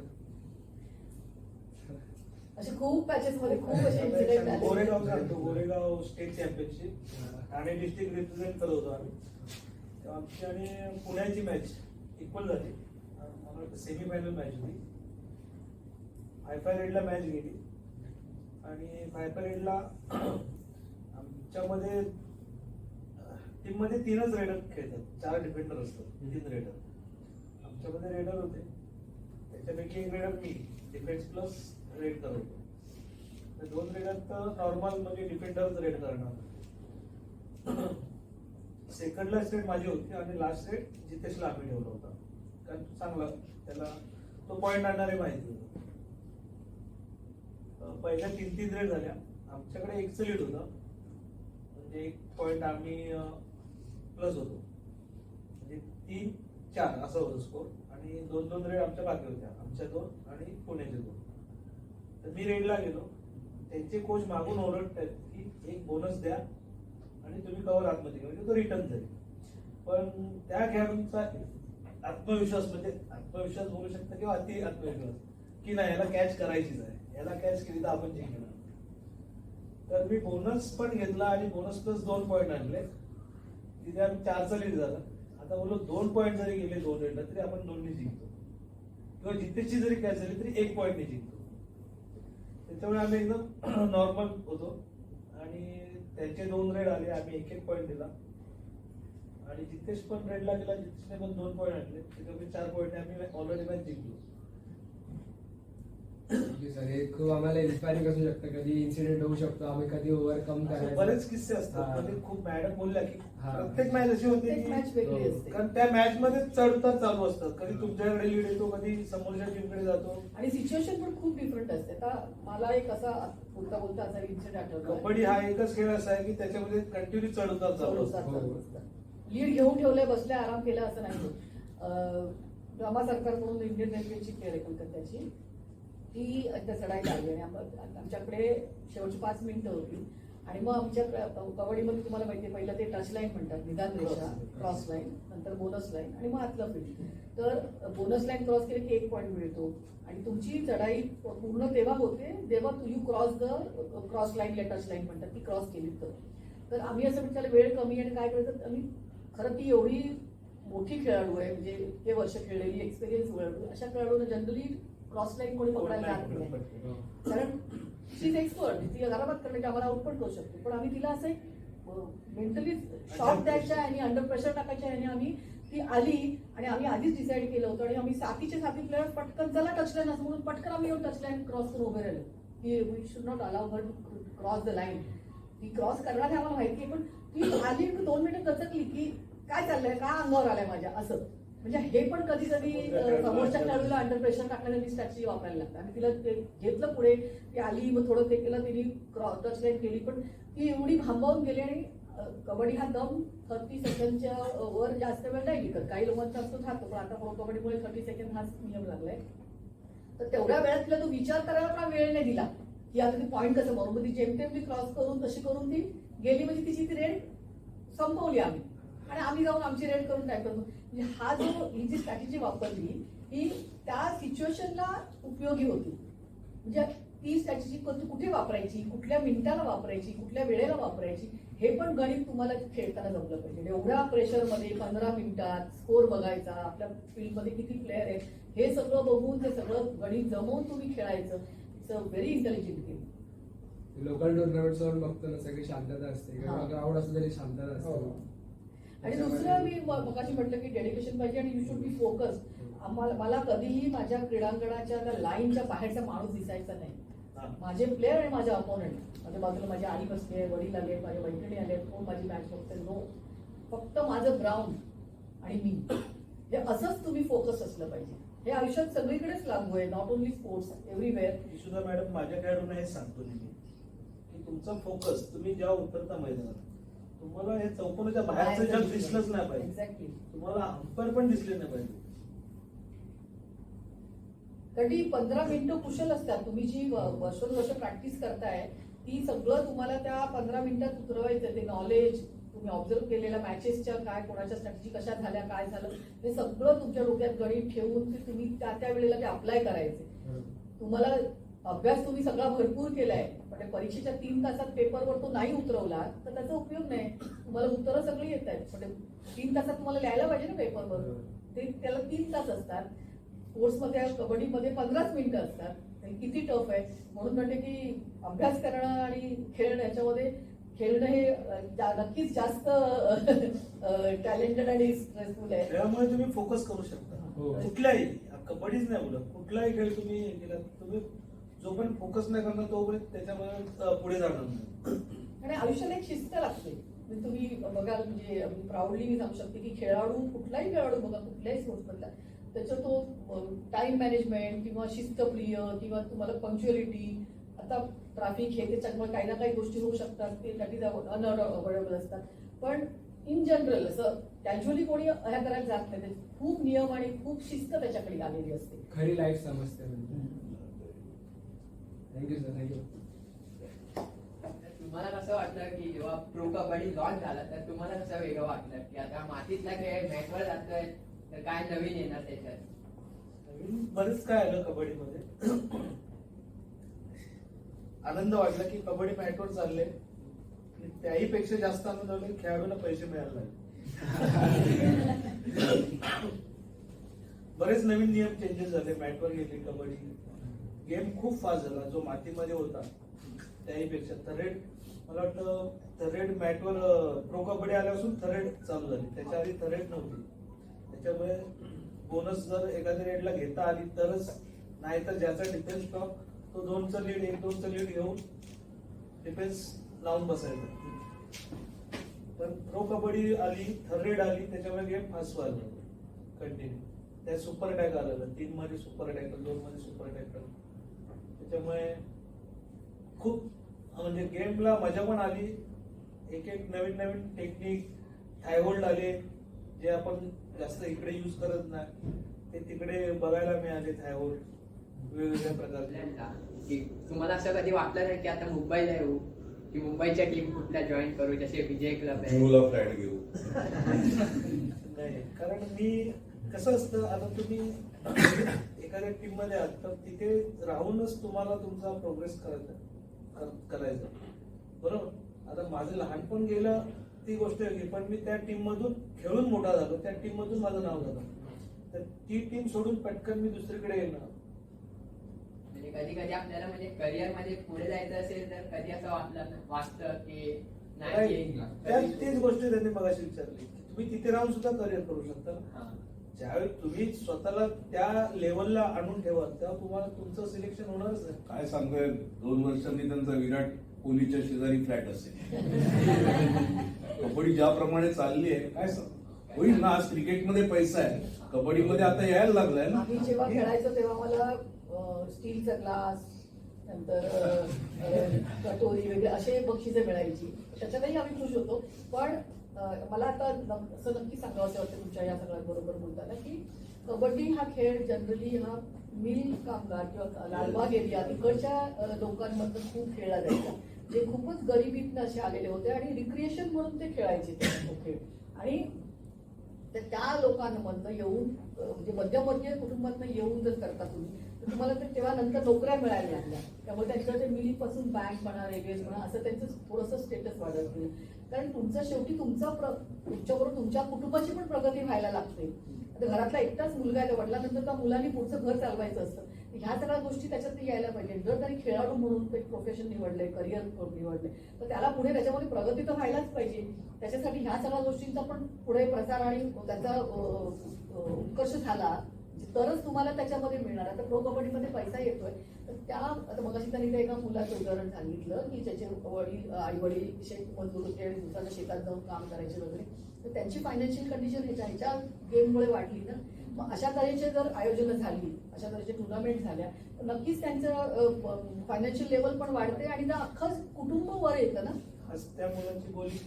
असे खूप पॅचेस मध्ये खूप असे इन्सिडेंट आले. गोरेगाव सांगतो, Goregaon state championship Thane district represent करत होतो आम्ही. तेव्हा आमची आणि पुण्याची मॅच इक्वल झाली, मला वाटतं सेमीफायनल मॅच होती. हायफाय रेडला मॅच गेली आणि हायफाय रेडला आमच्यामध्ये टीममध्ये 3च रेडर खेळतात, 4 डिफेंडर असतात, 3 रेडर. आमच्यामध्ये रेडर होते, त्याच्यापैकी 1 रेडर मी, डिफेन्स प्लस रेड करतो. 2 रेडर तर नॉर्मल म्हणजे डिफेंडरच रेड करणार. सेकंडला सेट माझी होती आणि लास्ट सेट जितेशला आम्ही ठेवला होता, कारण चांगला त्याला तो पॉईंट आणणारे माहिती होतं. पहिल्या 3 रेड झाल्या, आमच्याकडे 1चं लीड होतं, म्हणजे 1 पॉईंट आम्ही प्लस होतो, म्हणजे 3-4 असं होतं स्कोर. आणि 2-2 रेड आमच्या बाकी होत्या, आमच्या 2 आणि पुण्याचे 2. तर मी रेडला गेलो, त्यांचे कोच मागून ओरडतात की 1 बोनस द्या आणि तुम्ही कव्हर आतमध्ये घ्या, म्हणजे तो रिटर्न जाईल. पण त्या खेळाडूंचा आत्मविश्वास, म्हणजे आत्मविश्वास बोलू शकता किंवा अति आत्मविश्वास की नाही याला कॅच करायचीच आहे, याला कॅच केली तर आपण जिंकणार. तर मी बोनस पण घेतला आणि बोनस प्लस 2 पॉईंट आणले, तिथे आम्ही 4चं लीड झालं. आता बोललो 2 पॉईंट जरी गेले 2 रेडला तरी आपण 2नी जिंकतो, किंवा जितेशची जरी कॅच झाली तरी 1 पॉईंटने जिंकतो. त्याच्यामुळे आम्ही एकदम नॉर्मल होतो आणि त्यांचे 2 रेड आले, आम्ही 1-1 पॉईंट दिला आणि जितेश पण रेडला गेला, जितेशने पण 2 पॉईंट आणले, त्याच्यामुळे 4 पॉईंटने आम्ही ऑलरेडी मॅच जिंकलो. सर हे खूप आम्हाला इन्स्पायरिंग असू शकतं, कधी इन्सिडेंट होऊ शकतो, आम्ही कधी ओव्हरकम करायचं. बरेच किस्से असतात, म्हणजे खूप मॅडम बोलल्या की प्रत्येक मॅच अशी होते प्रत्येक मॅच वेगळी की असते. कारण त्या मॅच मध्ये चढतात चालू असतात, कधी तुमच्याकडे लीड येतो, कधी समोरच्या टीमकडे जातो आणि सिच्युएशन पण खूप डिफरंट असते. आता मला एक असा बोलता बोलता असा इन्सिडेंट आठवतो. कबड्डी हा एकच खेळ असा आहे की त्याच्यामध्ये कंटिन्यू चढ उतार चालू असतात. लीड घेऊन ठेवलंय, बसले आराम केला असं नाही होत. ड्रामा सरकारकडून इंडियन रेल्वेची प्लेअर आहे कलकत्त्याची, ती एकदा चढायला आली आणि आमच्याकडे शेवटची 5 मिनिटं होती. आणि मग आमच्या कबड्डीमध्ये तुम्हाला माहिती आहे, पहिलं ते टच लाईन म्हणतात, निदान रेषा, क्रॉस लाईन, नंतर बोनस लाईन आणि मग आतलं फील्ड. तर बोनस लाईन क्रॉस केली की 1 पॉईंट मिळतो आणि तुमची चढाई पूर्ण तेव्हा होते जेव्हा you cross the cross line या टच लाईन म्हणतात, ती क्रॉस केली तर आम्ही असं म्हणजे त्याला वेळ कमी आणि काय करायचं, आम्ही खरं ती एवढी मोठी खेळाडू आहे, म्हणजे इतके वर्ष खेळलेली, एक्सपिरियन्स खेळाडू, अशा खेळाडूंना जनरली क्रॉस लाईन कोणी पकडायला जात नाही, कारण शी इज एक्सपर्ट, ती आरामात करण्याची आम्हाला आउट पण करू शकते. पण आम्ही तिला असं मेंटली शॉक द्यायच्या आणि अंडर प्रेशर टाकायच्या आणि आम्ही ती आली आणि आम्ही आधीच डिसाईड केलं होतं आणि आम्ही साथी प्लेयर्स पटकन चला टच लाईन असं म्हणून पटकन आम्ही येऊन टच लाईन क्रॉस करून उभे राहिलो की we should not allow her to cross the line. ती क्रॉस करणार आहे आम्हाला माहिती आहे, पण ती आली 2 मिनिटं गचकली की काय चाललंय, का अंगावर आलंय माझ्या, असं म्हणजे हे पण कधी कधी समोरच्या खेळाडूला अंडर प्रेशर टाकण्याला मी स्ट्रॅटेजी वापरायला लागतं. आणि तिला ते घेतलं पुढे, ती आली, मग थोडं ते केलं, तिने टच लाईन केली, पण ती एवढी भांबावून गेली. आणि कबड्डी हा दम 30 सेकंडच्या वर जास्त वेळ नाही टिकत, काही लोकांचा असतो राहतो, पण आता प्रो कबड्डीमुळे 30 सेकंड हाच नियम लागलाय. तर तेवढ्या वेळात तिला तो विचार करायला पण वेळ नाही दिला की आता ती पॉईंट कसं मारून, ती जेमतेम ती क्रॉस करून तशी करून ती गेली, म्हणजे तिची ती रेड संपवली आम्ही आणि आम्ही जाऊन आमची रेड करून काय करतो. म्हणजे हा जो ही जी स्ट्रॅटेजी वापरली ही त्या सिच्युएशनला उपयोगी होती. म्हणजे ती स्ट्रॅटेजी कुठे वापरायची, कुठल्या मिनिटाला वापरायची, कुठल्या वेळेला वापरायची, हे पण गणित तुम्हाला खेळताना जमलं पाहिजे. एवढ्या प्रेशरमध्ये 15 मिनिटात स्कोर बघायचा, आपल्या फील्डमध्ये किती प्लेअर आहेत हे सगळं बघून ते सगळं गणित जमवून तुम्ही खेळायचं. It's a very intelligent game. Local tournaments वर बघतो ना, सगळी शांतता असते, ग्राउंड असतो तरी शांतता असते. आणि दुसरं मी मगाशी म्हटलं की डेडिकेशन पाहिजे आणि यू शुड बी फोकस. मला कधीही माझ्या क्रीडांगणाच्या लाईनच्या बाहेरचा माणूस दिसायचा नाही. माझे प्लेअर आणि माझे अपोनंट, माझ्या बाजूला माझी आई बसली आहे, वडील आले, माझ्या मैत्रिणी आले, कोण माझी मॅच बघते, नो, फक्त माझं ग्राउंड आणि मी. हे असंच तुम्ही फोकस असलं पाहिजे. हे आयुष्यात सगळीकडेच लागू आहे, नॉट ओनली स्पोर्ट्स, एव्हरीवेअर. सुद्धा मॅडम माझ्या खेळाडूंना हेच सांगतो नेहमी की तुमचा फोकस, तुम्ही जेव्हा उतरता मैदानात तुम्हाला हे चौकोनाच्या बाहेरचं जग दिसलंच नाही पाहिजे. एक्झॅक्टली. तुम्हाला अंपर पण दिसले नाही पाहिजे. कधी 15 मिनिटं कुशल असतात, तुम्ही जी वर्ष प्रॅक्टिस करताय ती सगळं तुम्हाला त्या 15 मिनिटात उतरवायचं. ते नॉलेज तुम्ही ऑब्झर्व केलेल्या मॅचेसच्या काय, कोणाच्या स्ट्रॅटेजी कशा झाल्या, काय झालं, ते सगळं तुमच्या डोक्यात गणित ठेवून ते तुम्ही त्या वेळेला ते अप्लाय करायचे. तुम्हाला अभ्यास तुम्ही सगळा भरपूर केलाय, पण परीक्षेच्या 3 तासात पेपरवर तो नाही उतरवला तर त्याचा उपयोग नाही. तुम्हाला उत्तरं सगळी येत आहेत, पण 3 तासात तुम्हाला लिहायला पाहिजे ना पेपरवर, ते त्याला 3 तास असतात. स्पोर्ट्समध्ये, कबड्डीमध्ये 15 मिनिटं असतात. किती टफ आहे. म्हणून म्हणते की अभ्यास करणं आणि खेळणं याच्यामध्ये खेळणं हे नक्कीच जास्त टॅलेंटेड आणि स्ट्रेसफुल आहे. खेळामुळे तुम्ही फोकस करू शकता. कुठल्याही, कबड्डीच नाही बोलत, कुठलाही खेळ तुम्ही केला, तुम्ही जोपर्यंत फोकस नाही करणार तोपर्यंत त्याच्यामुळे पुढे जाणार नाही. आणि आयुष्याला एक शिस्त लागते. म्हणजे तुम्ही बघाल, म्हणजे प्राऊडली मी सांगू शकते की खेळाडू, कुठलाही खेळाडू बघा, कुठल्याही स्पोर्ट्समधला, त्याचा तो टाइम मॅनेजमेंट किंवा शिस्तप्रिय किंवा तुम्हाला पंक्च्युअलिटी, आता ट्रॅफिक हे त्याच्यामुळे काही ना काही गोष्टी होऊ शकतात, ते दॅट इज अनअवॉइडेबल असतात. पण इन जनरल असं कॅज्युअली कोणी ह्या करायला जात नाही. खूप नियम आणि खूप शिस्त त्याच्याकडे आलेली असते. खरी लाईफ समजते. Thank you sir, thank you. तुम्हाला कसं वाटलं की जेव्हा प्रो कबड्डी लॉन्च झाला तर तुम्हाला कसं वेगळं वाटलं की आता मातीतला खेळ मॅचवर जातोय तर काय नवीन येणार त्याच्यात? नवीन बरेच काय आलं कबड्डीमध्ये. आनंद वाटला की कबड्डी मॅटवर चालले. त्याही पेक्षा जास्त आनंद वाटला की खेळाडूला पैसे मिळाले. बरेच नवीन नियम चेंजेस झाले, मॅटवर गेले कबड्डी. गेम खूप फास्ट झाला, जो मातीमध्ये होता त्याही पेक्षा. थरेड, मला वाटतं थरेड मॅटवर प्रो कबड्डी आल्यापासून थरेड चालू झाली, त्याच्या आधी थरेड नव्हती. त्याच्यामुळे बोनस जर एखाद्या रेडला घेता आली तरच, नाही तर ज्याचा डिफेन्स स्टॉक तो 2चं लीड, 1-2चं लीड घेऊन डिफेन्स लावून बसायचा. पण प्रो कबड्डी आली, थर्ड आली, त्याच्यामुळे गेम फास्ट व्हायला कंटिन्यू. त्या सुपर अटॅक आलेलं, 3 मध्ये सुपर अटॅक, 2 मध्ये सुपर अटॅक. त्याच्यामुळे खूप म्हणजे गेमला मजा पण आली. एक नवीन टेक्निक, थायहोल्ड आले जे आपण जास्त इकडे यूज करत नाही ते तिकडे बघायला मिळाले थायहोल्ड वेगवेगळ्या प्रकारचे. आपल्याला की तुम्हाला असं कधी वाटलं नाही की आता मुंबईला येऊ की मुंबईच्या टीम कुठल्या जॉईन करू, जसे विजय क्लब आहे? जुहूला फ्लॅट घेऊ. नाही, कारण मी कसं असतं, आता तुम्ही एखाद्या टीम मध्ये आहात तर तिथे राहूनच तुम्हाला तुमचा प्रोग्रेस करायचा बरोबर. आता माझं लहानपण गेलं ती गोष्ट वेगळी, पण मी त्या टीम मधून खेळून मोठा झालो, त्या टीम मधून माझं नाव झालं, तर ती टीम सोडून पटकन मी दुसरीकडे येणार. म्हणजे कधी कधी आपल्याला म्हणजे करिअर मध्ये पुढे जायचं असेल तर कधी असं वाटतं की नाही तेच गोष्ट त्यांनी मगाशी विचारली, तुम्ही तिथे राहून सुद्धा करिअर करू शकता. हा. ज्यावेळी तुम्ही स्वतःला त्या लेवलला आणून ठेवाल तेव्हा तुम्हाला तुमचं सिलेक्शन होणारच आहे. काय सांगतोय, 2 वर्षांनी त्यांचा विराट कोहलीच्या शेजारी फ्लॅट असेल. कबड्डी ज्याप्रमाणे चालली आहे काय सांग होईल ना. आज क्रिकेटमध्ये पैसा आहे, कबड्डीमध्ये आता यायला लागलाय ना. आम्ही जेव्हा खेळायचो तेव्हा मला स्टीलचा ग्लास, नंतर कटोरी वगैरे असे बक्षिसे मिळायची, त्याच्यातही आम्ही खुश होतो. पण मला आता असं नक्की सांगावं असं वाटतं तुमच्या या सगळ्या बरोबर बोलताना की कबड्डी हा खेळ जनरली हा मिल कामगार किंवा लालबाग एरिया इकडच्या लोकांमधून खूप खेळला जायचा, जे खूपच गरिबीतनं असे आलेले होते आणि रिक्रिएशन म्हणून ते खेळायचे तो खेळ. आणि त्या लोकांमधनं येऊन म्हणजे मध्यमवर्गीय कुटुंबातनं येऊन जर करता तुम्ही तर तुम्हाला ते तेव्हा नंतर नोकऱ्या मिळायला लागल्या, त्यामुळे त्यांच्या ते मिलीपासून बँक म्हणा रेल्वेज म्हणा असं त्यांचं थोडंसं स्टेटस वाढत गेलं. कारण तुमचं शेवटी तुमच्याबरोबर तुमच्या कुटुंबाची पण प्रगती व्हायला लागते. आता घरातला एकटाच मुलगा आहे, वडिलांनंतर त्या मुलांनी पुढचं घर चालवायचं असतं. ह्या सगळ्या गोष्टी त्याच्यात यायला पाहिजे. जर त्यांनी खेळाडू म्हणून एक प्रोफेशन निवडले, करिअर निवडले, तर त्याला पुढे त्याच्यामध्ये प्रगती तर व्हायलाच पाहिजे. त्याच्यासाठी ह्या सगळ्या गोष्टींचा पण पुढे प्रसार आणि त्याचा उत्कर्ष झाला तरच तुम्हाला त्याच्यामध्ये मिळणार. आता प्रो कबड्डीमध्ये पैसा येतोय तर त्या आता मगाशी त्यांनी त्या एका मुलाचं उदाहरण सांगितलं की ज्याचे वडील आई वडील शेत मजदूर होते आणि दुसऱ्या शेतात जाऊन काम करायचे वगैरे, तर त्यांची फायनान्शियल कंडिशन ह्याच्या गेममुळे वाढली ना. मग अशा तऱ्हेचे जर आयोजनं झाली, अशा तऱ्हेचे टुर्नामेंट झाल्या तर नक्कीच त्यांचं फायनान्शियल लेवल पण वाढते आणि त्या अख्खं कुटुंब वर येतं ना. आज त्या मुलांची बोली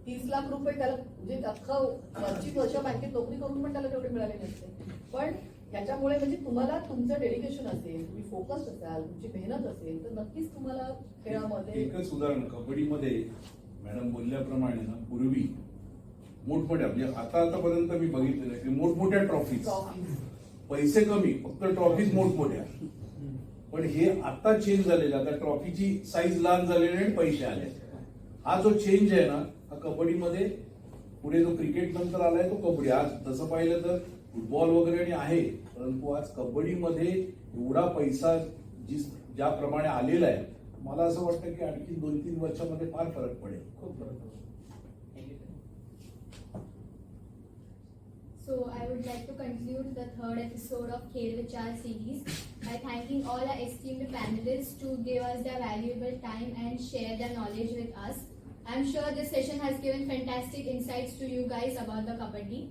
30 लाख रुपये त्याला म्हणजे अख्खं 25 वर्ष बँकेत नोकरी करून पण त्याला तेवढे मिळाले नसते. पण याच्यामुळे म्हणजे तुम्हाला तुमचं डेडिकेशन असेल, तुम्ही फोकस असाल, तुमची मेहनत असेल तर नक्कीच तुम्हाला खेळामध्ये. एकच उदाहरण, कबड्डीमध्ये मॅडम बोलल्याप्रमाणे ना पूर्वी मोठमोठ्या म्हणजे आतापर्यंत मी बघितलेलं की मोठमोठ्या ट्रॉफीज, पैसे कमी फक्त ट्रॉफीज मोठमोठ्या. पण हे आता चेंज झालेलं, आता ट्रॉफीची साईज लहान झालेली आणि पैसे आले. हा जो चेंज आहे ना हा कबड्डीमध्ये पुढे जो क्रिकेट नंतर आलाय तो कबड्डी. आज तसं पाहिलं तर फुटबॉल वगैरे आणि आहे, परंतु आज कबड्डीमध्ये एवढा पैसा ज्याप्रमाणे आलेला आहे, मला असं वाटतं की आणखी 2-3 वर्षामध्ये फार फरक पडेल. खूप फरक पडतो. So I would like to conclude the third episode of Khel Vichar series by thanking all our esteemed panelists to give us their valuable time and share their knowledge with us. I'm sure this session has given fantastic insights to you guys about the Kabaddi.